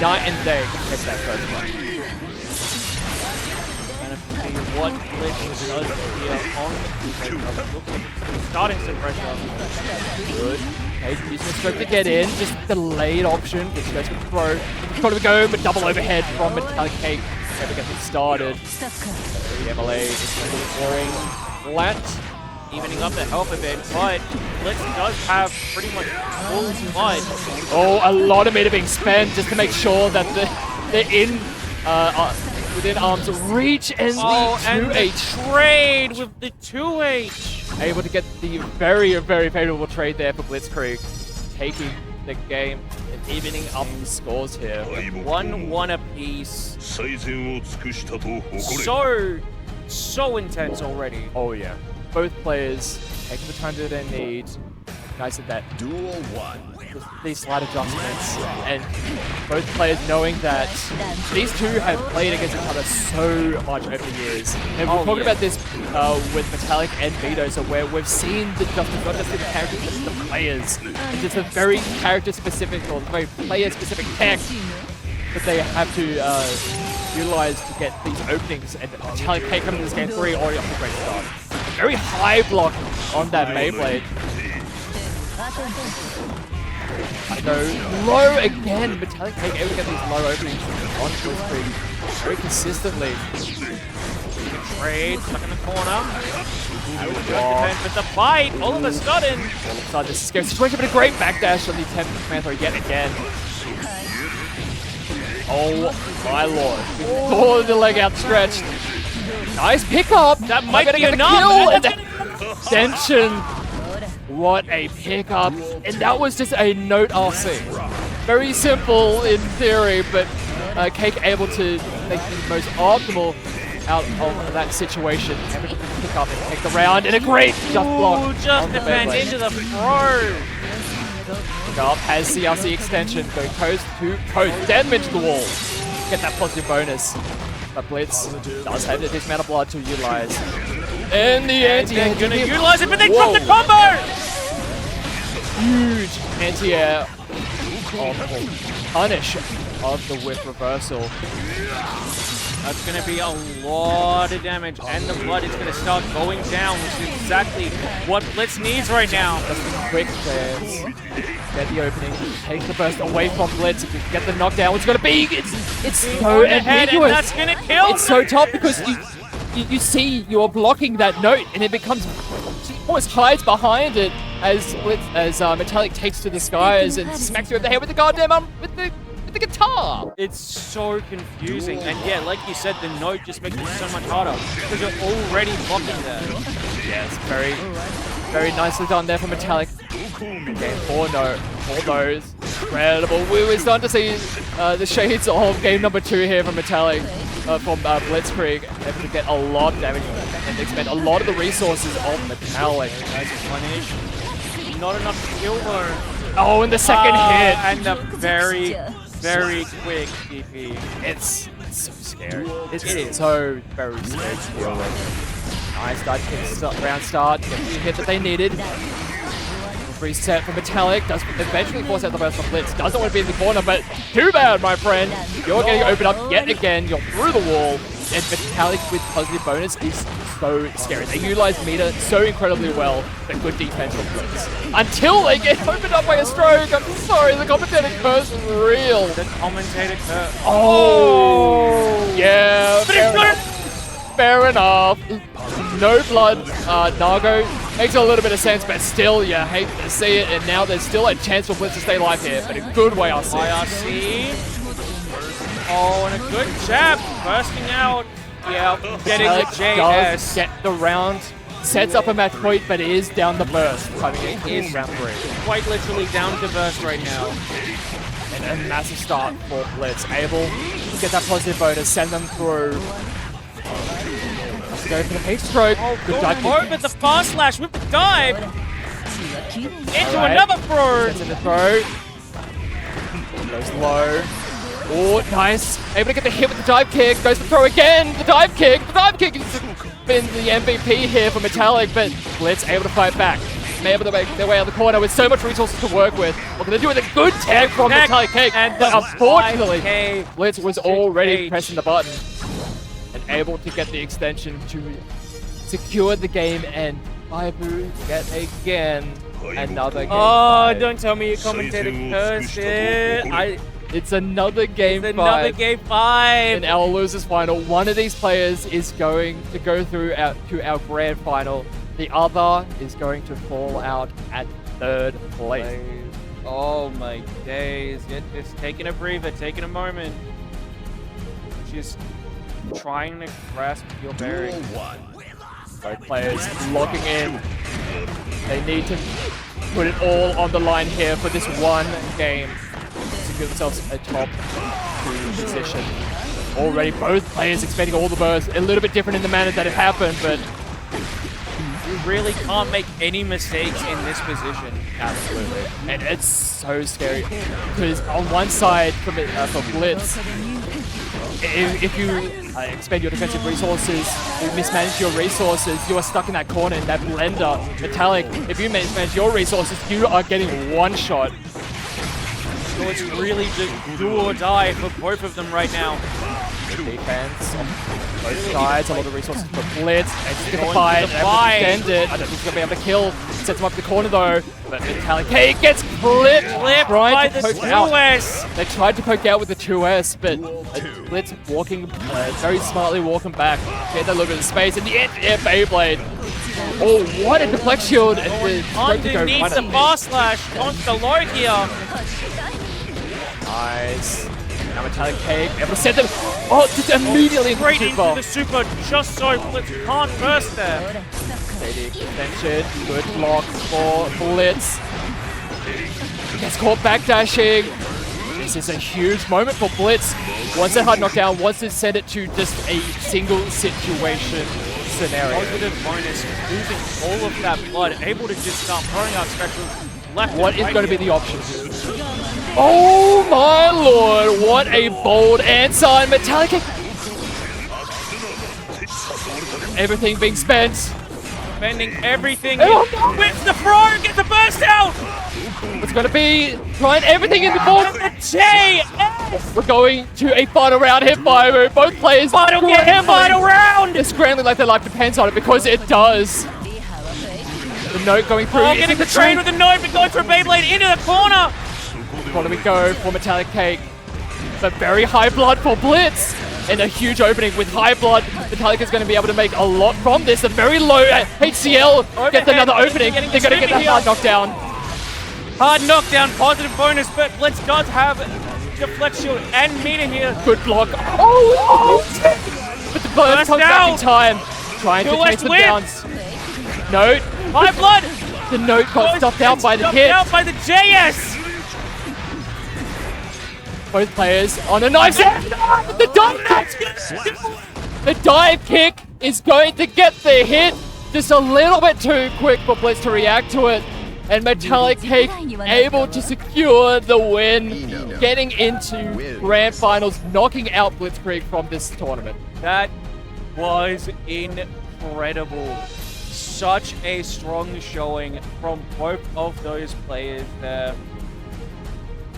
night and day compared to that first one. And if you see what Blitz does here on the starting some pressure. Good. Okay, using the stroke to get in, just delayed option, which goes for the throw. Got to go, but double overhead from Metallic Cake. Never gets it started. The MLA is going flat. Evening up the health a bit, but Blitz does have pretty much full blood. Oh, a lot of meter being spent just to make sure that they're in within arm's reach, and the And 2H. the trade with the 2H. Able to get the very, very favorable trade there for Blitzkrieg, taking the game and evening up the scores here. 1-1 apiece. 最善を尽くしたと誇れ。 So intense already. Oh yeah. Both players taking the time that they need. Nice at that. Duel 1. These slight adjustments, and both players knowing that these two have played against each other so much over the years. And we're talking about this with Metallic and Vito, so where we've seen the adjustments, not just in the characters, but the players. And just a very character-specific or very player-specific tech that they have to utilize to get these openings. And Metallic Cake coming to this game 3 already off to a great start. Very high block on that Beyblade. I know, low again. Metallic Cake able to get these low openings on Blitzkrieg very consistently. Trade stuck in the corner. But the fight, all of a sudden. So this is a scary situation, but a great backdash on the attempt to command throw yet again. Oh my lord. Oh, the leg outstretched. Nice pickup. That might gonna be get the enough. kill, and the extension. What a pickup. And that was just a note RC. Very simple in theory, but Cake able to make the most optimal out of that situation. Able to pick up and take the round, and a great just block. Just on the defend Beyblade. into the throw. Up has CRC extension, going coast to coast, damage the wall. Get that positive bonus. But Blitz does have this amount of blood to utilize. And the And they're anti-air. gonna utilize it, but they drop the combo! Huge anti-air punish of the whip reversal. That's going to be a lot of damage, and the blood is going to start going down, which is exactly what Blitz needs right now. Just some quick clears. Get the opening, take the burst away from Blitz. If you get the knockdown, it's going to be. It's so Ahead, and ambiguous. that's going to kill. It's so tough because you see you're blocking that note, and it becomes almost hides behind it as Metallic takes to the skies and smacks you over the head with the goddamn with the guitar. It's so confusing, and yeah, like you said, the note just makes it so much harder because you're already blocking there. Yes, very nicely done there from Metallic. Okay, 4-0, 4 those. Incredible. We're starting to see the shades of game number 2 here from Metallic, from Blitzkrieg, able to get a lot of damage and expend a lot of the resources of Metallic. Nice punish. Not enough to kill though. Oh, and the second hit. And the very quick DP. It's so scary. It is so very scary to deal with. Nice dive kick round start. Get the hit that they needed. Reset for Metallic. Does eventually force out the burst from Blitz. Doesn't want to be in the corner, but too bad, my friend. You're getting opened up yet again. You're through the wall. And Metallic with positive bonus is so scary. They utilize meter so incredibly well, but good defense from Blitz. Until they get opened up by a stroke. I'm sorry, the commentator curse is real. The commentator curse. Oh! Yeah, fair enough. No blood, Nago. Makes a little bit of sense, but still, you hate to see it. And now there's still a chance for Blitz to stay alive here, but a good way, IRC. Oh, and a good jab, bursting out. Yeah, getting the JS. Does get the round, sets up a match point, but is down the burst, coming in Is round 3. quite literally down to burst right now. And a massive start for Blitz, able to get that positive bonus, send them through. Let's go for the heat stroke. Oh, Good good dive over the fast slash with the dive. Into Alright. another throw. Gets in the throw. Goes low. Oh, nice. Able to get the hit with the dive kick. Goes for throw again. The dive kick. The dive kick has been the MVP here for Metallic, but Blitz able to fight back. Able to make their way out of the corner with so much resources to work with. What can they do with a good tag from Metallic Cake? And But unfortunately, 5K Blitz was already Cage. pressing the button and able to get the extension to secure the game, and Baibu get again another game. Oh, 5. don't tell me your commentator cursed it. It's another game It's 5. another game 5. In our losers final, one of these players is going to go through to our grand final. The other is going to fall out at 3rd place. Oh my days. You're just taking a breather, taking a moment. Just trying to grasp your bearings. Both players locking in. They need to put it all on the line here for this one game to give themselves a top 2 position. Already both players expending all the bursts. A little bit different in the manner that it happened, but You really can't make any mistakes in this position. absolutely. And it's so scary because on one side for Blitz, if you expend your defensive resources, you mismanage your resources, you are stuck in that corner in that blender. Metallic, if you mismanage your resources, you are getting one shot. So it's really just do or die for both of them right now. Defense on both sides, a lot of resources for Blitz. And she's going to Going fight, for the able to fight. extend it. I don't think she's going to be able to kill. Sets him up the corner though, but Metallic Cake gets clipped. Clipped Trying by to the poke out. 2S. They tried to poke out with the 2S, but Blitz walking, very smartly walking back. Get that little bit of space in the end, Beyblade. Oh, what a deflect shield! And the stroke to go Underneath right the at fast slash onto the low here. Nice. Now Metallic Cake able to send them. Oh, just immediately into Straight the into the super. super, just so Blitz can't burst there. Steady extension. Good block for Blitz. Gets caught backdashing. This is a huge moment for Blitz. Wants that hard knockdown, wants to send it to just a single situation scenario. Positive bonus, losing all of that blood, able to just start throwing out specials left. What and is right going to be here. the option? Oh my lord, what a bold answer, and Metallic. Everything being spent. defending everything. Oh, Whips the throw, gets the burst out. It's going to be trying everything in the board. JS! We're going to a final round here, Firebird. Both players Final round! They're scrambling like their life depends on it because it does. The note going through. Oh, getting the train with the note, but going for a Beyblade into the corner. Before we go for Metallic Cake. But very high blood for Blitz. And a huge opening with high blood. Metallic is going to be able to make a lot from this. A very low HCL gets another opening. They're going to get that hard knockdown. Hard knockdown, positive bonus, but Blitz does have deflect shield and meter here. Good block. Oh! But the burst comes back in time. Trying to chase them down. Note. High blood. The note got stopped out by the hit. Out by the JS. Both players on a nice the dive kick is going to get the hit. Just a little bit too quick for Blitz to react to it. And Metallic Cake able to secure the win, getting into grand finals, knocking out Blitzkrieg from this tournament. That was incredible. Such a strong showing from both of those players there.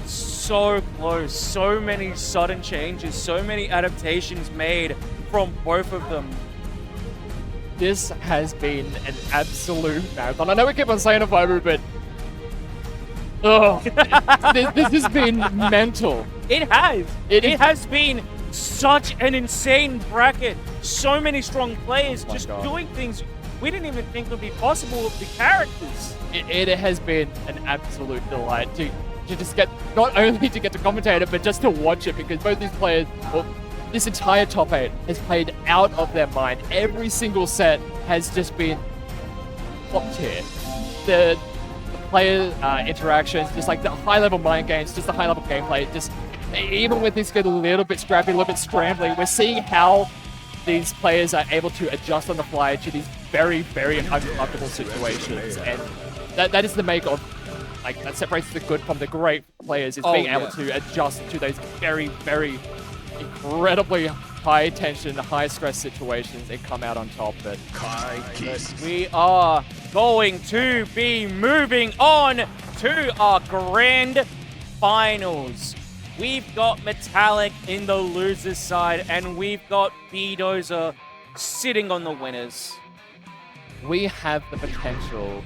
So close, so many sudden changes, so many adaptations made from both of them. This has been an absolute marathon. I know we keep on saying it, Firebird, but this has been mental. It has. It has been such an insane bracket. So many strong players just doing things we didn't even think would be possible with the characters. It has been an absolute delight to just get, not only to get to commentate it, but just to watch it, because both these players, well, this entire top 8 has played out of their mind. Every single set has just been top tier. The player interactions, just like the high-level mind games, just the high-level gameplay, just even with this get a little bit scrappy, a little bit scrambly, we're seeing how these players are able to adjust on the fly to these very, very uncomfortable situations. And that is the make of, like, that separates the good from the great players, is being able to adjust to those very, very incredibly high tension, high stress situations and come out on top. But we are going to be moving on to our grand finals. We've got Metallic in the losers side, and we've got B-Dozer sitting on the winners. We have the potential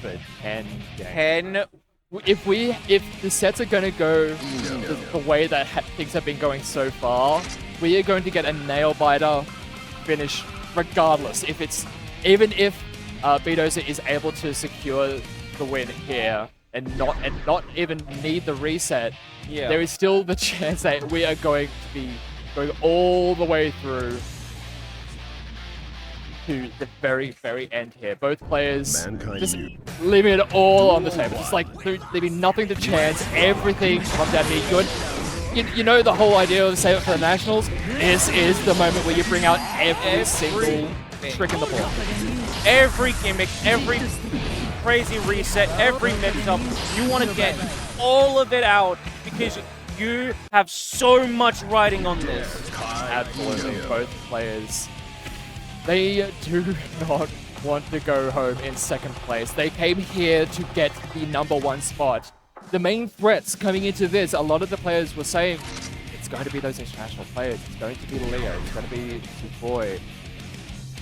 for 10 games. 10. If the sets are going to go the way that things have been going so far, we are going to get a nail-biter finish regardless. Even if B-Dozer is able to secure the win here and not even need the reset, there is still the chance that we are going to be going all the way through to the very, very end here. Both players just leaving it all on the table. Just like leaving nothing to chance. Everything comes out to be good. You know the whole idea of save it for the Nationals? This is the moment where you bring out every single trick in the board. Every gimmick, every crazy reset, every mix-up, you want to get all of it out because you have so much riding on this. Absolutely, both players. They do not want to go home in second place. They came here to get the #1 spot. The main threats coming into this, a lot of the players were saying, it's going to be those international players. It's going to be Leo. It's going to be Boy.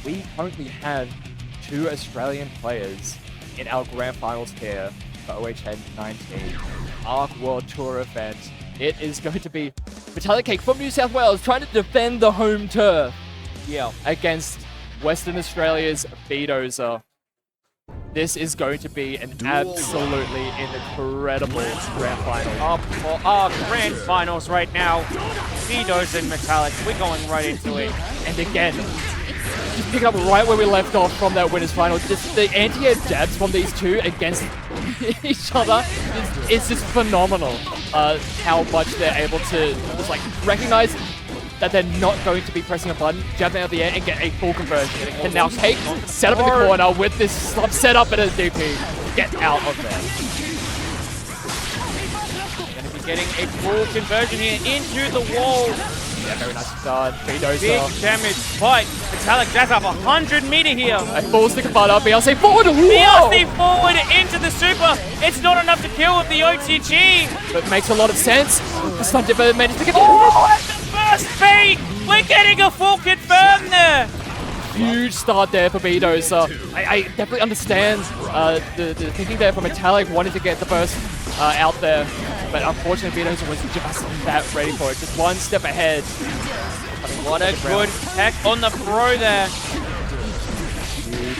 We currently have 2 Australian players in our grand finals here for OHN19 Arc World Tour event. It is going to be Metallic Cake from New South Wales trying to defend the home turf against Western Australia's B-Dozer. This is going to be an absolutely incredible grand final. Up for our grand finals right now. B-Dozer and Metallic, we're going right into it. And again, just pick up right where we left off from that winners final. Just the anti-air jabs from these two against each other is just phenomenal. How much they're able to just like recognize that they're not going to be pressing a button, jabbing out the air and get a full conversion. And now Cake set up in the corner with this slump set up at a DP. Get out of there. Going to be getting a full conversion here into the wall. Yeah, very nice start. Vito's Big damage, but Metallic jazz up 100-meter here. a full stick of butter. BLC forward. BLC forward into the super. It's not enough to kill with the OTG. But makes a lot of sense. The Sun Dipper managed to get First bait. We're getting a full confirm there. huge start there for Vito's. I definitely understand the thinking there for Metallic wanting to get the burst out there. But unfortunately, Vito's was just that ready for it. Just one step ahead. What a good tech on the throw there.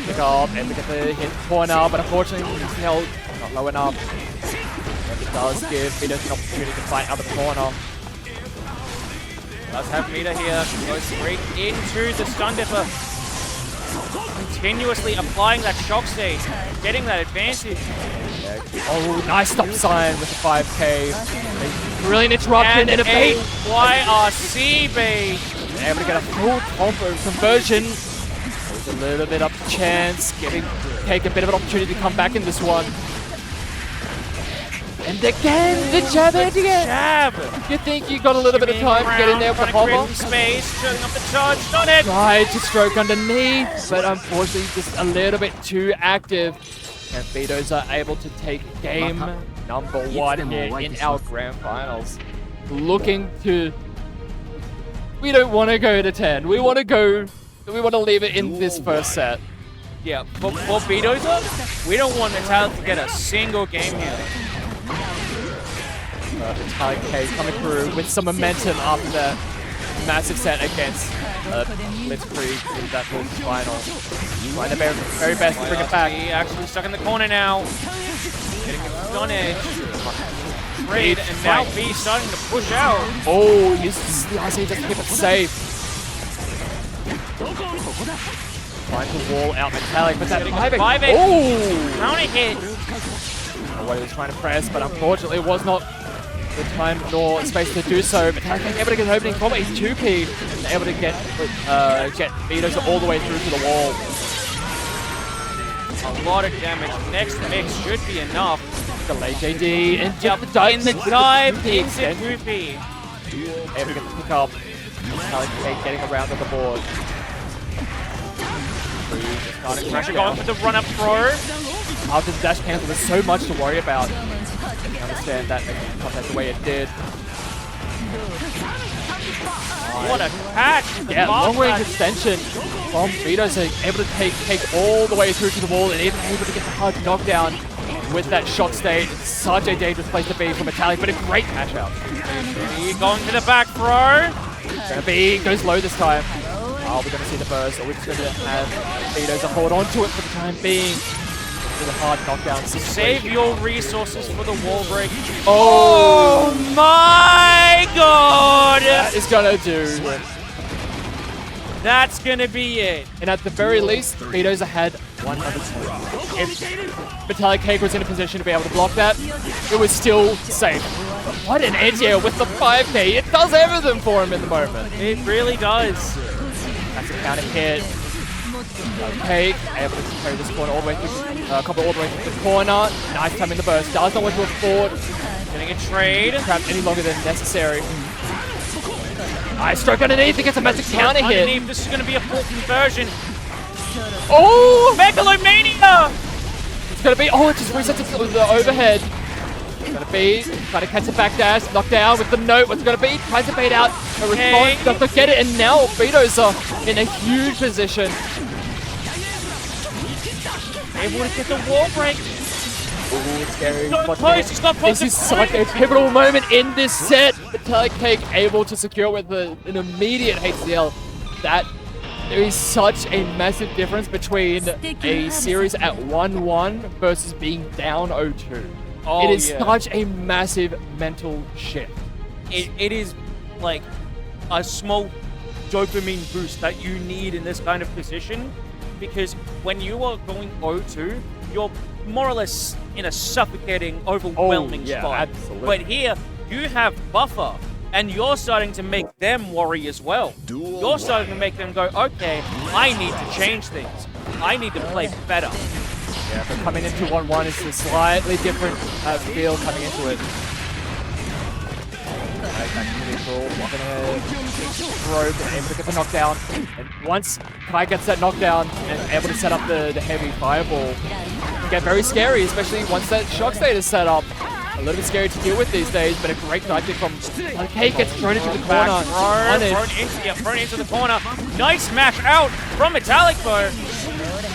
Pick up and look at the hit corner, but unfortunately, he's held not low enough. And it does give Vito's an opportunity to fight out the corner. Does have meter here. Goes straight into the Stun Dipper. Continuously applying that shock stage. Getting that advantage. Oh, nice stop sign with the 5K. Brilliant interruption and a bait. YRC bait. Able to get a full combo conversion. There's a little bit up to chance. Giving Cake a bit of an opportunity to come back in this one. And again, the jab again. Jab. You think you got a little bit of time to get in there with the hopper? Space, showing up the charge. Done it. Tried to stroke underneath, but unfortunately just a little bit too active. And Vito's are able to take game number 1 here in our grand finals. Looking to... We don't want to go to 10. We want to leave it in this first set. Yeah, for Vito's, we don't want Metallic to get a single game here. Metallic K coming through with some momentum after the massive set against Blitzkrieg in that final. Trying their very best to bring it back. Actually stuck in the corner now. Getting a stun edge. Trade, and now B starting to push out. Oh, uses the IC just to keep it safe. Trying to wall out Metallic, but that 5X. Oh! Counter hit. I don't know what he was trying to press, but unfortunately it was not the time nor space to do so. Metallic able to get an opening from a 2P and able to get Vito's all the way through to the wall. A lot of damage. Next mix should be enough. The late JD and Yep, the dive in the dive into extent. 2P. Able to get the pick up. Metallic getting around on the board. Pressure going for the run-up throw. After the dash cancel, there's so much to worry about. I can understand that contact the way it did. What a catch! Yeah, long range extension from Vito's, able to take all the way through to the wall and even able to get the hard knockdown with that shock state. It's such a dangerous place to be for Metallic, but a great match out. Going to the back throw. Gonna be, goes low this time. Oh, we're gonna see the burst, or we're just gonna have Vito's hold on to it for the time being. With a hard knockdown. Save your resources for the wall break. Oh my god! That is gonna do it. That's gonna be it. And at the very least, Vito's had one other time. If Metallic Cake was in a position to be able to block that, it was still safe. But what an edge here with the 5K. It does everything for him in the moment. It really does. That's a counter hit. Cake able to carry this corner all the way through, combo all the way through the corner. Nice time in the burst. Does not want to afford Getting a trade. trapped any longer than necessary. Nice stroke underneath. He gets a massive counter hit. Underneath, this is going to be a full conversion. Oh! Megalomania! It's gonna be. Oh, it just resets it to the overhead. It's gonna be. Trying to catch a backdash. Knocked down with the note. What's it gonna be? Tries to bait out a response. Does not get it. And now Vito's in a huge position. Able to get the wall break. Ooh, it's scary. Not close. He's not close. This is such a pivotal moment in this set. Metallic Cake able to secure with an immediate HCL. There is such a massive difference between a series at 1-1 versus being down 0-2. Oh, it is yeah. such a massive mental shift. It is like a small dopamine boost that you need in this kind of position, because when you are going 0-2, you're more or less in a suffocating, overwhelming spot. Absolutely. But here, you have buffer, and you're starting to make them worry as well. You're starting to make them go, okay, I need to change things. I need to play better. Yeah, but coming into 1-1 is a slightly different feel coming into it. back to the neutral. Walking ahead. Probe, able to get the knockdown. And once Kai gets that knockdown and able to set up the heavy fireball, it can get very scary, especially once that shock state is set up. A little bit scary to deal with these days, but a great dive kick from Kate gets thrown into the corner. Thrown into the corner. Nice smash out from Metallic though.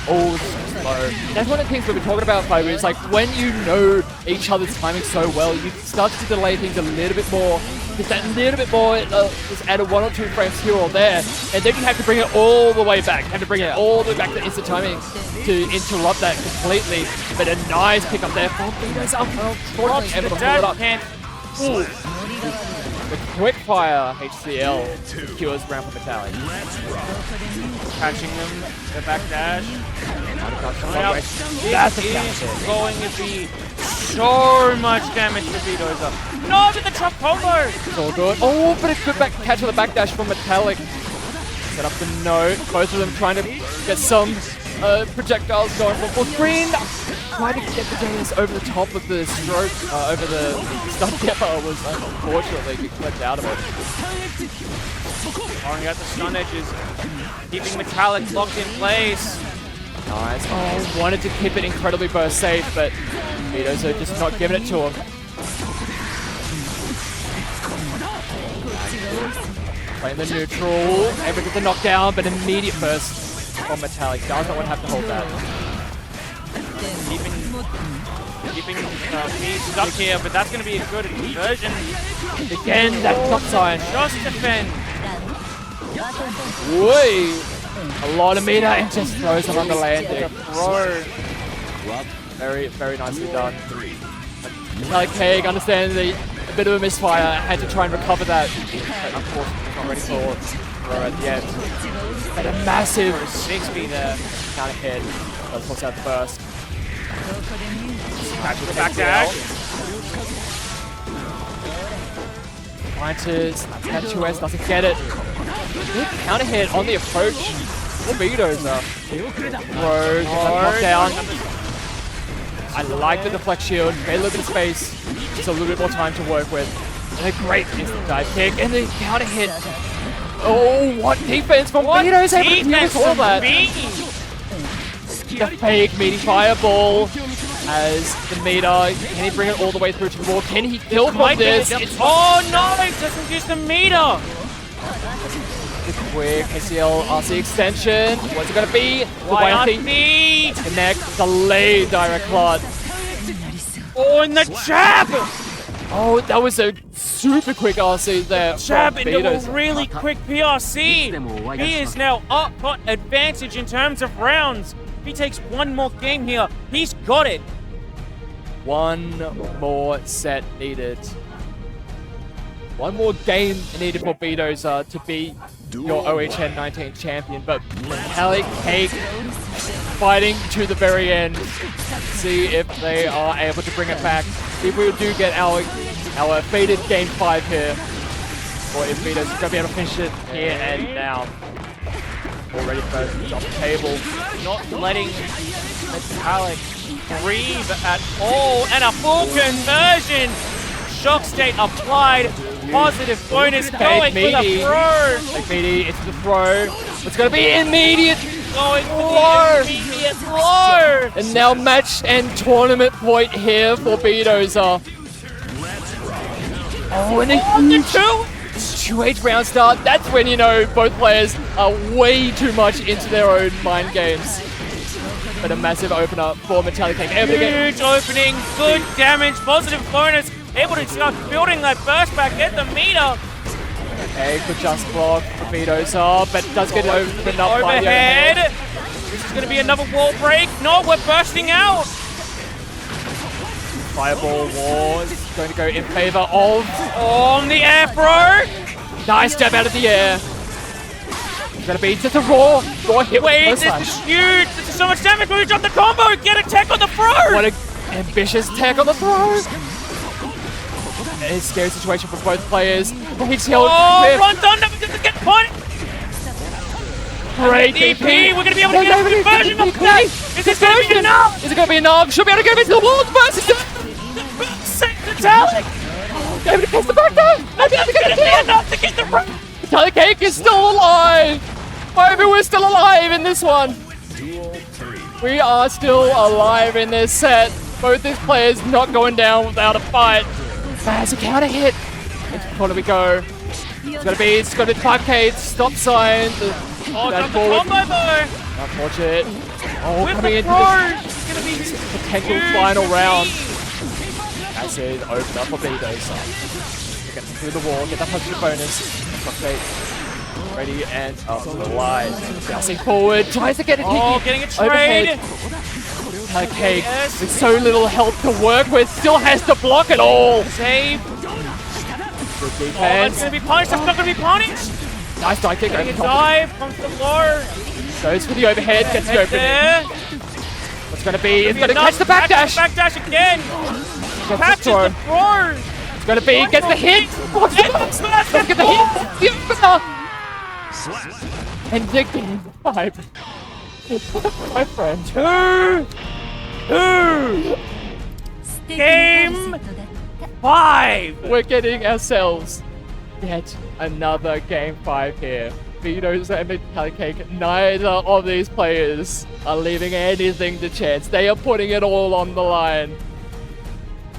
Oh, slow. That's one of the things we've been talking about, Fiber. It's like when you know each other's timing so well, you start to delay things a little bit more. Just that little bit more, just add 1 or 2 frames here or there, and then you have to bring it all the way back. You have to bring it all the way back to instant timing to interrupt that completely. But a nice pick up there from Venus. Unfortunately, able to pull it up. Ooh. The quick fire HCL secures round for Metallic. Catching them, the backdash. That's This is going to be so much damage for Vitoza. No, but the trap combo! It's all good. Oh, but a good back catch on the backdash from Metallic. Set up the note. Both of them trying to get some projectiles going for full screen. Trying to get the Janus over the top of the stroke, over the stun depot was unfortunately clipped out of it. Firing out the stun edges, keeping Metallic locked in place. Nice. Oh, wanted to keep it incredibly burst safe, but Vitoza just not giving it to him. Playing the neutral, able to get the knockdown, but immediate burst from Metallic. Does not want to have to hold that. Keeping me stuck here, but that's going to be a good conversion. Again, that knock sign. Just defend. Whey! A lot of meter and just throws him on the landing. Throw. Very, very nicely done. Metallic Cake, understandably, a bit of a misfire, had to try and recover that. But unfortunately, not ready for throw at the end. And a massive 6B there. Counter hit. Let's force out the burst. Catch with the backdash. Trying to snap that 2S, doesn't get it. Good counter hit on the approach. For Vitoza. Throw, knockdown. I like the deflect shield, create a little bit of space, just a little bit more time to work with. And a great instant dive kick, and the counter hit. Oh, what defense from Vitoza, able to deal with all that. The fake meaty fireball as the meter. Can he bring it all the way through to the wall? Can he kill from this? Oh no, it doesn't use the meter. The quick ACL RC extension. What's it going to be? YRC. Connect, delay direct clot. Oh, and the jab! Oh, that was a super quick RC there. Jab into a really quick PRC. He is now up advantage in terms of rounds. If he takes one more game here, he's got it. One more set needed. One more game needed for Vitoza to be your OHN19 champion, but Metallic Cake fighting to the very end. See if they are able to bring it back. See if we do get our faded game 5 here, or if Vito's going to be able to finish it here and now. Already first off the table. Not letting Metallic breathe at all, and a full conversion. Shock state applied. Positive bonus going for the throw. Like meaty into the throw. It's going to be immediate. Going for the immediate throw. And now match and tournament point here for Vitoza. Oh, and a huge 2H round start. That's when you know both players are way too much into their own mind games. But a massive opener for Metallic Cake. Huge opening, good damage, positive bonus. Able to start building that burst back, get the meter. Okay, good just block for Vitoza, but does get opened up by the overhead. This is going to be another wall break. No, we're bursting out. Fireball Wars going to go in favor of... On the air throw. Nice jab out of the air. It's going to be just a raw hit. Wait, this is huge. This is so much damage. We drop the combo. Get a tech on the throw. What an ambitious tech on the throw. It's a scary situation for both players. He's held. Oh, run thunder because get point. Great DP. We're going to be able to get a conversion of that. Is this going to be enough? Is it going to be enough? Should be able to go into the wall. The burst is Metallic. Able to catch the back down! Maybe able to get the kill! Enough to get the run. Metallic Cake is still alive! Maybe we're still alive in this one! Duel 3. We are still alive in this set. Both these players not going down without a fight. There's a counter hit. Which corner we go? It's gonna be 5K, stop sign. Oh, got the combo though. Unfortunate. Oh, With coming the into throw. the It's gonna be potential huge final for round. me. Acid open up for Betos. Get through the wall, get that positive bonus. Update. Ready and up to the line. Bouncing forward, tries to get it. Oh, getting a trade. Metallic Cake with so little health to work with, still has to block it all. Save. Good Oh, that's defense. gonna be punished. That's not gonna be punished. Nice dive kick. Getting a Over dive. Comes the low. goes for the overhead, gets the Head opening. there. What's gonna be? It's gonna Enough. catch the backdash. Backdash again. Gets Catches the throw. the throw. It's gonna be, gets the hit. What's Let's Let's get the hit. The opener. And the game 5. My friend. Game 5. We're getting ourselves yet another game 5 here. Betos and Metallic Cake, neither of these players are leaving anything to chance. They are putting it all on the line.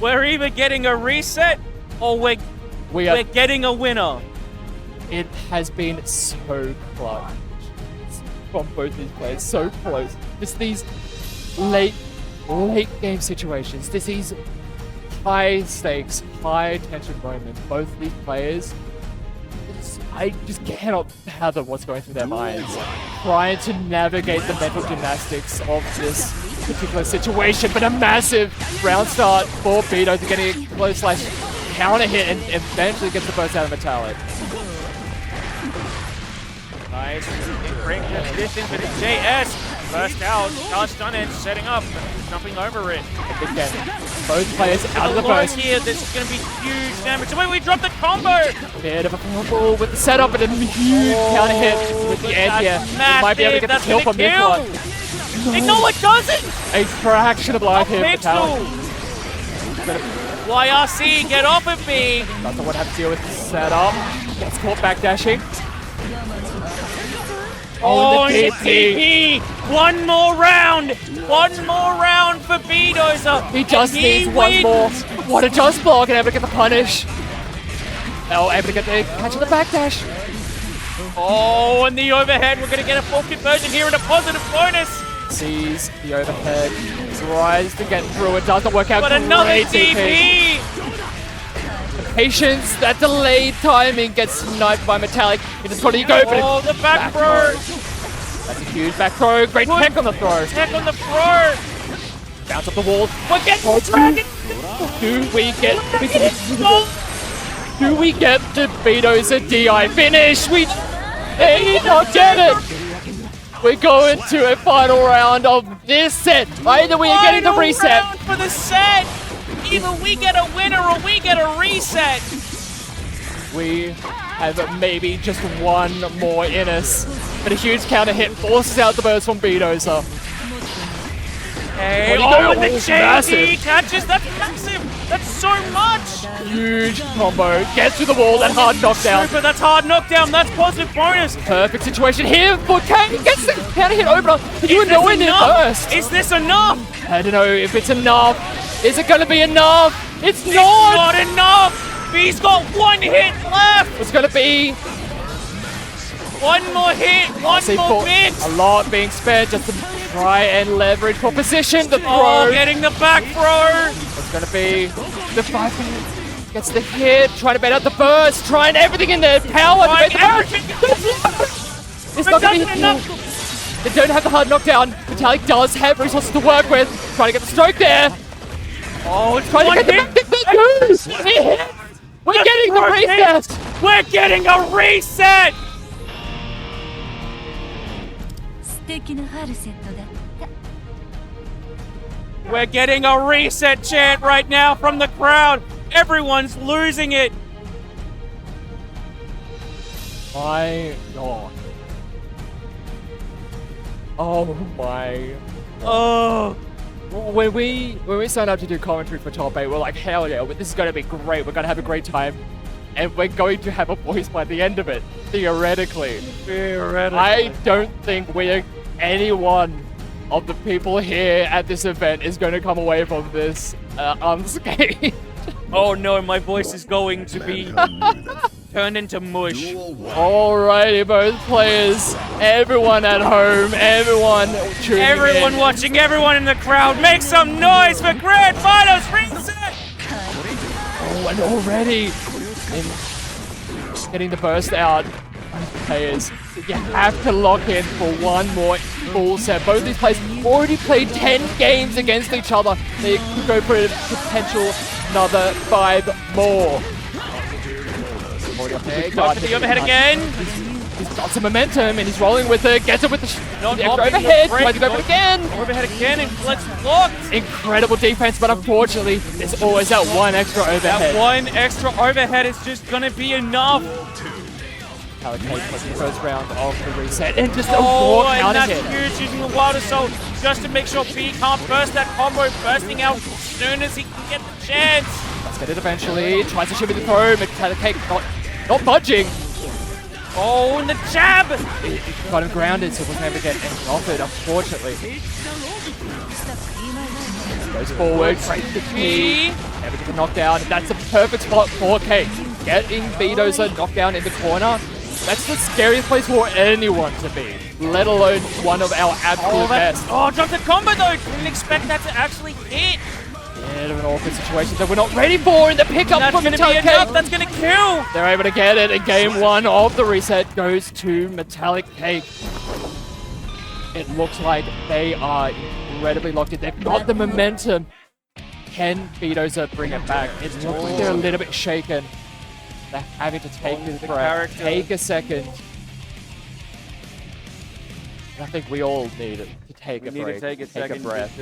We're either getting a reset or we're getting a winner. It has been so close from both these players, so close. Just these late game situations, just these high stakes, high tension moments. Both these players, I just cannot fathom what's going through their minds. Trying to navigate the mental gymnastics of this particular situation, but a massive round start for Beto to getting a close slash counter hit and eventually gets the burst out of Metallic. Nice. Bring the distance with the JS. First out. Charged on it. Setting up. Jumping over it. Again, both players out of the burst. Here, this is going to be huge damage. Wait, we dropped the combo. Bit of a fumble with the setup and a huge counter hit with the end here. We might be able to get the kill from this one. No, it doesn't. A fraction of life here for Metallic. YRC, get off of me. Doesn't want to have to deal with the setup. Gets caught backdashing. Oh, the and the TP. One more round. One more round for Bedoza. He just and needs one more. What a just block and able to get the punish. Oh, able to get the catch of the backdash. Oh, and the overhead. We're going to get a full conversion here and a positive bonus. Sees the overhead. Tries to get through it. Doesn't work out. But another Great TP. Patience, that delayed timing gets sniped by Metallic. He just got to go for it. Oh, the back throw. That's a huge back throw. Great tech on the throw. Tech on the throw. Bounce up the wall. We're getting dragged. Do we get the Betos a DI finish? We did not get it. We're going to a final round of this set. Either we are getting the reset. Round for the set. Either we get a winner or we get a reset. We have maybe just one more in us. But a huge counter hit forces out the burst from Betos. Hey, Oh, and the massive. JD catches. That's massive. That's so much. Huge combo. Gets through the wall. That hard knockdown. Super, that's hard knockdown. That's positive bonus. Perfect situation here for Kane. Gets the counter hit opener. You were nowhere near first. Is this enough? I don't know if it's enough. Is it going to be enough? It's It's not. not enough. He's got one hit left. It's going to be One more hit. One more bit. a lot being spent just to try and leverage for position. The throw. Oh, getting the back throw. It's going to be the 5 gets the hit. Trying to bait out the burst. Trying everything in their power to bait the burst. It's not going to be enough. They don't have the hard knockdown. Metallic does have resources to work with. Trying to get the stroke there. Oh, it's Trying one to get hit. the goose. We're getting the reset. We're getting a reset. 素敵な春セットだった We're getting a reset chant right now from the crowd. Everyone's losing it. My God. Oh my. Oh, When we signed up to do commentary for Top 8, we're like, hell yeah, this is going to be great. We're going to have a great time. And we're going to have a voice by the end of it, theoretically. I don't think any one of the people here at this event is going to come away from this unscathed. Oh no, my voice is going to be turned into mush. Alrighty, both players, everyone at home, everyone tuning Everyone in. watching, everyone in the crowd, make some noise for Grand Finals Reset! Oh, and already getting the burst out. Players, you have to lock in for one more full set. Both these players already played 10 games against each other. They could go for a potential another 5 more. Okay, Got to the overhead again. He's got some momentum and he's rolling with it. Gets it with the extra overhead. Tries to go for it again. Overhead again and let's lock. Incredible defense, but unfortunately, there's always that one extra overhead. That one extra overhead is just gonna be enough. Allocate for the first round of the reset and just a Oh, raw and counter that's hit. huge, using the Wild Assault just to make sure B can't burst that combo, bursting out as soon as he can get the chance. Let's get it eventually. Tries to shimmy the throw. Cake not budging. Oh, and the jab! Got him grounded, so wasn't able to get anything off it, unfortunately. Goes forward, breaks the key. Never get the knockdown. That's a perfect spot for Cake. Getting Vitoza knocked down in the corner. That's the scariest place for anyone to be, let alone one of our absolute best. Oh, dropped the combo though! Didn't expect that to actually hit. Bit of an awkward situation that we're not ready for in the pickup That's from gonna be Metallic enough, Cake. that's gonna kill! They're able to get it, and game 1 of the reset goes to Metallic Cake. It looks like they are incredibly locked in. They've got the momentum. Can Vitoza bring it back? It looks like they're a little bit shaken. They're having to take this breath, take a second. I think we all need to take a break, take a breath.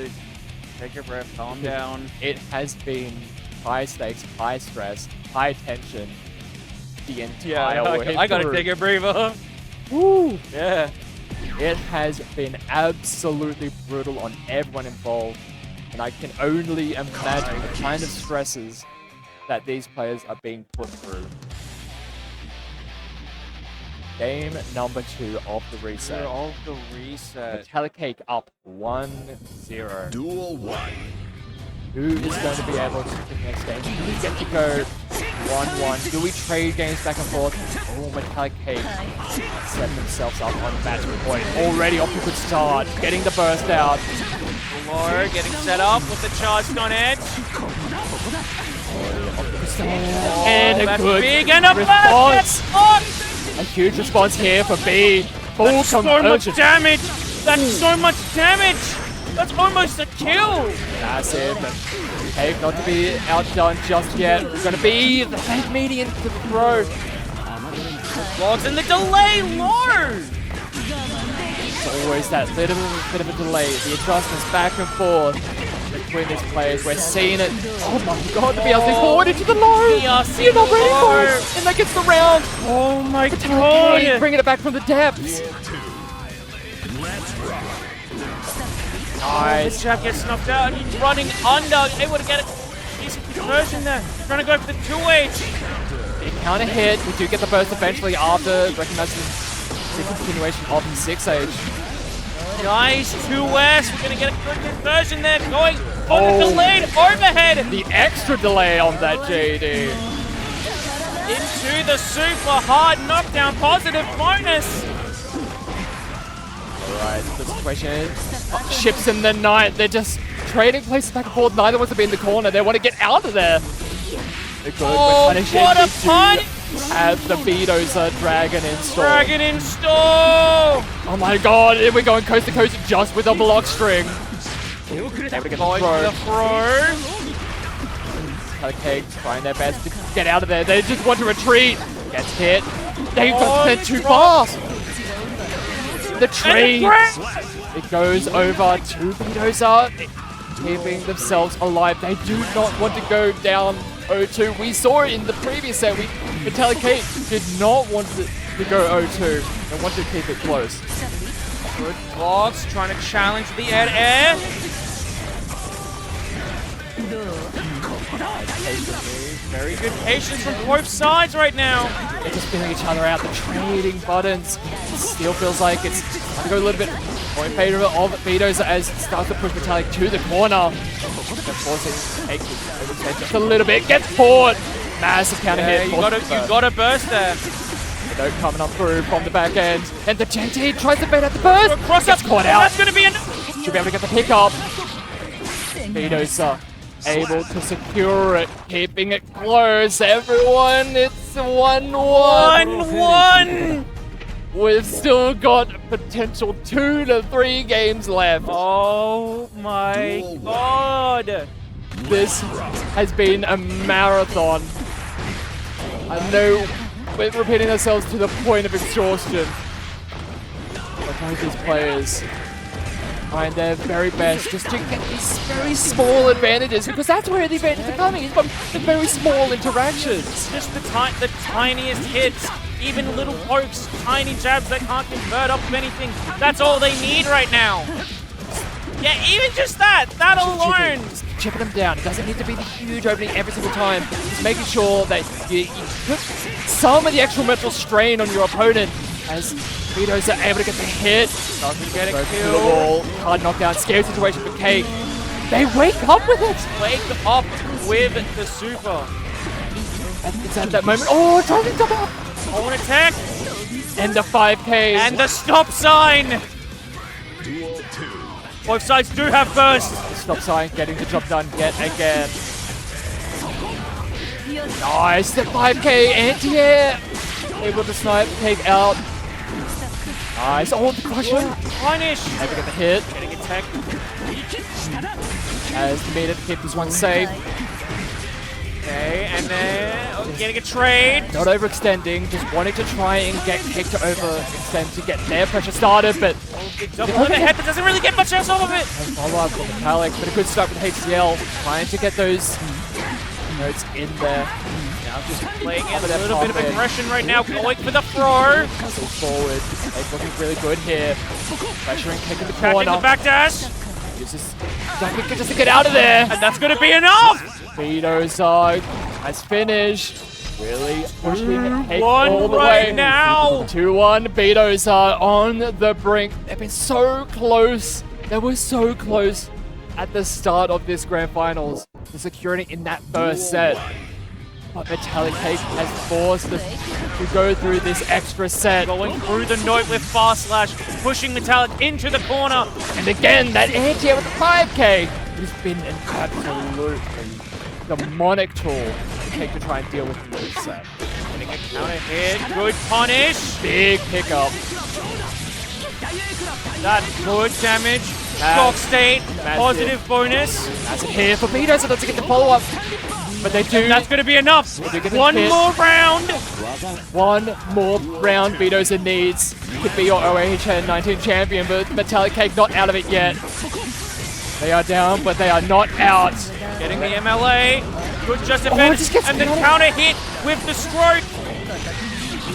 Take your breath, calm down. It has been high stakes, high stress, high tension the entire way I gotta through. take a breather. Woo! Yeah. It has been absolutely brutal on everyone involved, and I can only imagine the kind of stresses that these players are being put through. Game number 2 of the reset. Metallic Cake up 1-0. Duel 1. Who is going to be able to pick the next game? Do we get to go 1-1? Do we trade games back and forth? Oh, Metallic Cake set themselves up on match point. Already off to a good start. Getting the burst out. Lore getting set up with the charged on edge. And a that's good big and a response. burst. A huge response here for B. Full That's so much conversion. damage. That's so much damage. That's almost a kill. Massive. Cake not to be outdone just yet. It's going to be the fake median to the throw. Logs in the delay, Lore. It's always that little bit of a delay. The adjustments back and forth between these players. We're seeing it. Oh my god, the BRC forward into the low. BRC You're not ready for low. it. And that gets the round. Oh my Cake god. bringing it back from the depths. Nice. The jab gets knocked out. He's running under, able to get a decent conversion there. Trying to go for the 2H. Big counter hit. We do get the burst eventually after recognizing the continuation of the 6H. Nice 2S. We're going to get a good conversion there. Going for the delayed overhead. The extra delay on that JD. Into the super hard knockdown positive bonus. Alright, the situation is ships in the night. They're just trading places back and forth. Neither wants to be in the corner. They want to get out of there. They're good. Oh, We're punishing. what a We do punish! have the Vitoza Dragon installed. Dragon install. Oh my god, we're going coast to coast just with a block string. Able to get the Going for the throw. throw. Cake trying their best to get out of there. They just want to retreat. Gets hit. They got sent too fast. The trade. It goes over to Vitoza, keeping themselves alive. They do not want to go down 0-2. We saw it in the previous set. Metallic Cake did not want to go 0-2 and wanted to keep it close. Good blocks, trying to challenge the air. Very good patience from both sides right now. They're just feeling each other out. They're trading buttons. It still feels like it's going to go a little bit more in favor of Vito's as it starts to push Metallic to the corner. They're forcing Cake to overtake just a little bit. Gets caught. Massive counter hit. You gotta burst there. Note coming up through from the back end. And the JT tries to bait out the burst. Cross up. Caught out. That's gonna be enough. Should be able to get the pick up. Vito's able to secure it, keeping it close. Everyone, it's 1-1. 1-1. We've still got potential 2 to 3 games left. Oh my god. This has been a marathon. I know we're repeating ourselves to the point of exhaustion. But both these players trying their very best just to get these very small advantages, because that's where the advantages are coming, is from the very small interactions. Just the tiniest hits, even little pokes, tiny jabs that can't convert up of anything. That's all they need right now. Yeah, even just that alone. Just chipping them down. It doesn't need to be the huge opening every single time. Just making sure that you put some of the extra mental strain on your opponent as Vito's are able to get the hit. Doesn't get a Goes to the kill. wall. Hard knockdown. Scary situation for Cake. They wake up with it. Wake up with the super. It's at that moment. Oh, trying to jump out. Own attack. And the 5K. And the stop sign. Both sides do have burst. Stop sign, getting the job done yet again. Nice, the 5K anti-air. Able to snipe, take out. Nice, oh, the crusher. Punish. Able to get the hit. Getting attacked. As the meter to keep this one safe. Okay, and then getting a trade. Not overextending, just wanting to try and get Cake to overextend to get their pressure started, but Double in the head, but doesn't really get much else off of it. follow-up from Metallic, but a good start with HCL, trying to get those notes in there. Now just playing in a little bit of aggression right now, going for the throw. Hustle forward, Cake looking really good here. Pressuring Cake in the Attacking corner. the back dash. Just to get out of there. And that's going to be enough. Vito's has finished. Really pushing Cake 2-1 all the right way. now. 2-1. Vito's on the brink. They've been so close. They were so close at the start of this grand finals to securing it in that first set. But Metallic Cake has forced us to go through this extra set. Going through the note with fast slash, pushing Metallic into the corner. And again, that anti-air with the 5K has been an absolutely demonic tool to Cake to try and deal with in this set. Getting a counter hit, good punish. Big pickup. That's good damage. Shock state, positive bonus. That's it here for Vito, so doesn't get the follow-up. But they do. And that's going to be enough. get the One hit. more round. One more round Vito's in needs. Could be your OHN19 champion, but Metallic Cake not out of it yet. They are down, but they are not out. Getting the MLA. Good just defense. just gets And the counter. counter hit with the stroke.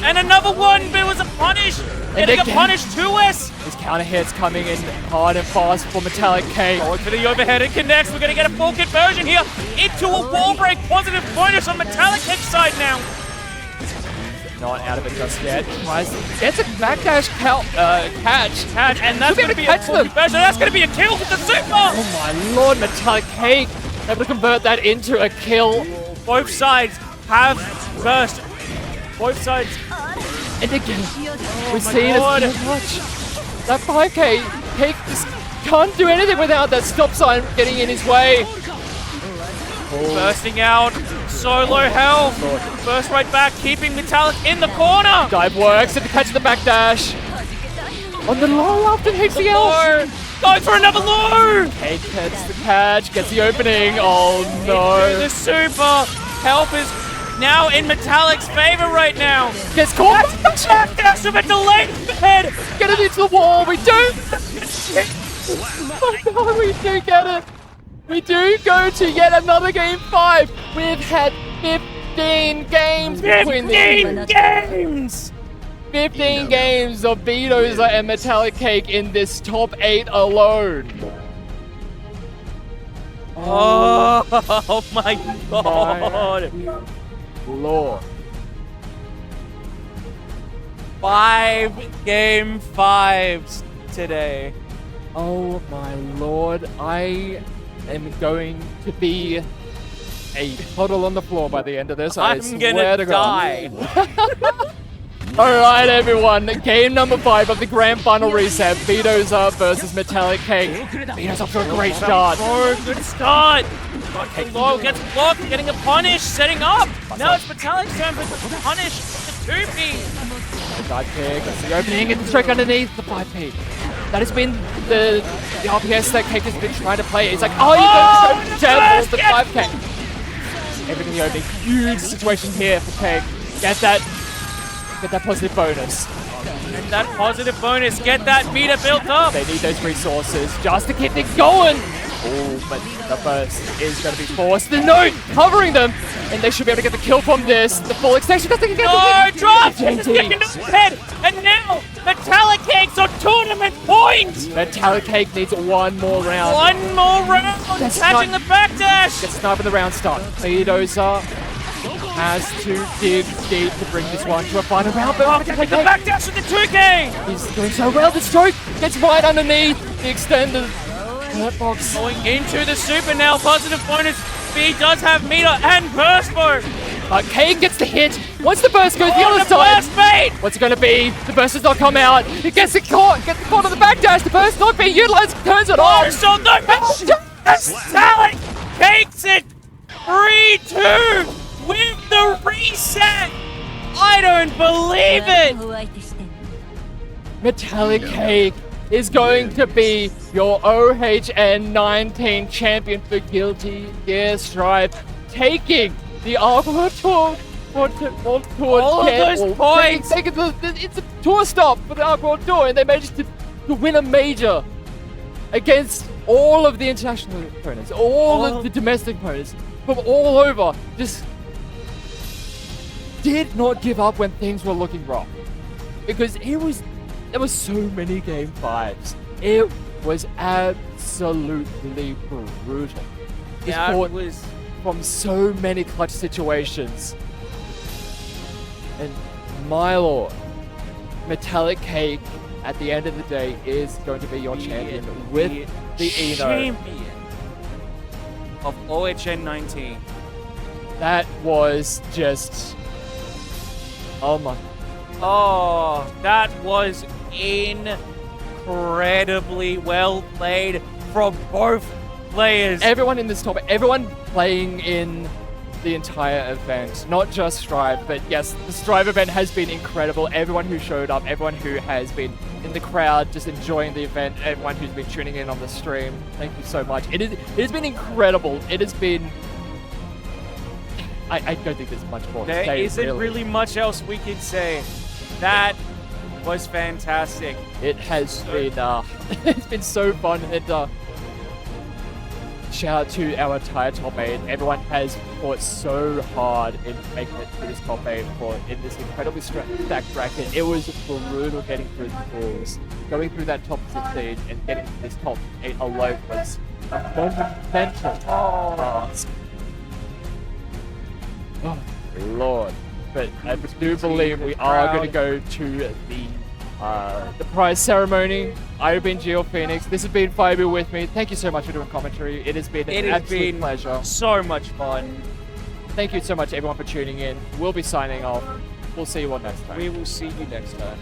And another one, but it was a punish. Getting a again. punish 2S. His counter hits coming in hard and fast for Metallic Cake. Going for the overhead, it connects. We're going to get a full conversion here into a wall break. Positive bonus on Metallic Cake's side now. Not out of it just yet. Gets a backdash catch. And that's Should be going to able to be a catch full them. conversion. That's going to be a kill with the super. Oh my lord, Metallic Cake able to convert that into a kill. Both sides have burst. Both sides. And again, Oh we've my seen God. it so much. That 5K, Cake just can't do anything without that stop sign getting in his way. Bursting out. So low health. Burst right back, keeping Metallic in the corner. Dive works and catches the backdash. On the low after HCL. Low. Going for another low. Cake gets the catch, gets the opening. Oh no. The super. Help is now in Metallic's favor right now. Gets caught. Backdash with a delayed head. Get it into the wall. We do. Oh no, we do get it. We do go to yet another game 5. We've had 15 games between these. 15 games. 15 games of Vito's and Metallic Cake in this top 8 alone. Oh my god. Lord. 5 game 5s today. Oh my lord, I am going to be a puddle on the floor by the end of this. I I'm swear gonna to God. die. Alright everyone, game number 5 of the grand final reset. Vitoza versus Metallic Cake. Vito's off to a great start. Oh, good start. Low gets blocked, getting a punish, setting up. Now it's Metallic's turn, but the punish, the 2P. Side kick, that's the opening, and straight underneath the 5P. That has been the RPS that Cake has been trying to play. It's like, oh, you go jab the 5K. Everything in the opening. Huge situation here for Cake. Get that positive bonus. And that positive bonus, get that meter built up. They need those resources just to keep things going. Oh, but the burst is going to be forced. The note covering them, and they should be able to get the kill from this. The full extension doesn't get No, drop! JT. Sticking to his head, and now Metallic Cake's on tournament points. Metallic Cake needs one more round. One more round, catching the backdash. Get sniped in the round start. Vitoza has to dig deep to bring this one to a final round. But The backdash with the 2K. he's doing so well. The stroke gets right underneath the extended hurt box. Going into the super now, positive bonus. B does have meter and burst mode. Cake gets the hit. Once the burst goes the other the side. burst bait. What's it going to be? The burst does not come out. It gets the caught. Gets the caught on the backdash. The burst not being utilized. Turns it off. So no Metallic takes it 3-2 with the reset. I don't believe it. お相手してね Metallic Cake is going to be your OHN19 champion for Guilty Gear Strive, taking the Aqua Tour. All of those points. It's a tour stop for the Aqua Tour, and they managed to win a major against all of the international opponents, all of the domestic opponents from all over. Just did not give up when things were looking rough, because there was so many game 5s. It was absolutely brutal. Just Yeah, fought it was. from so many clutch situations. And my lord, Metallic Cake at the end of the day is going to be your champion with the Eno. Champion of OHN19. That was just, oh my. Oh, that was incredibly well played from both players. Everyone in this topic, everyone playing in the entire event, not just Strive, but yes, the Strive event has been incredible. Everyone who showed up, everyone who has been in the crowd, just enjoying the event, everyone who's been tuning in on the stream, thank you so much. It has been incredible. It has been, I don't think there's much more to There say, isn't really much else we can say. That was fantastic. It has been, it's been so fun, and shout out to our entire top 8. Everyone has fought so hard in making it to this top 8 in this incredibly stacked bracket. It was brutal getting through the pools. Going through that top 16 and getting to this top 8 alone was a monumental task. Oh, Lord. But I do believe we are going to go to the prize ceremony. I've been Geo Phoenix. This has been Fiber with me. Thank you so much for doing commentary. It has been an absolute pleasure. So much fun. Thank you so much, everyone, for tuning in. We'll be signing off. We'll see you all next time. We will see you next time.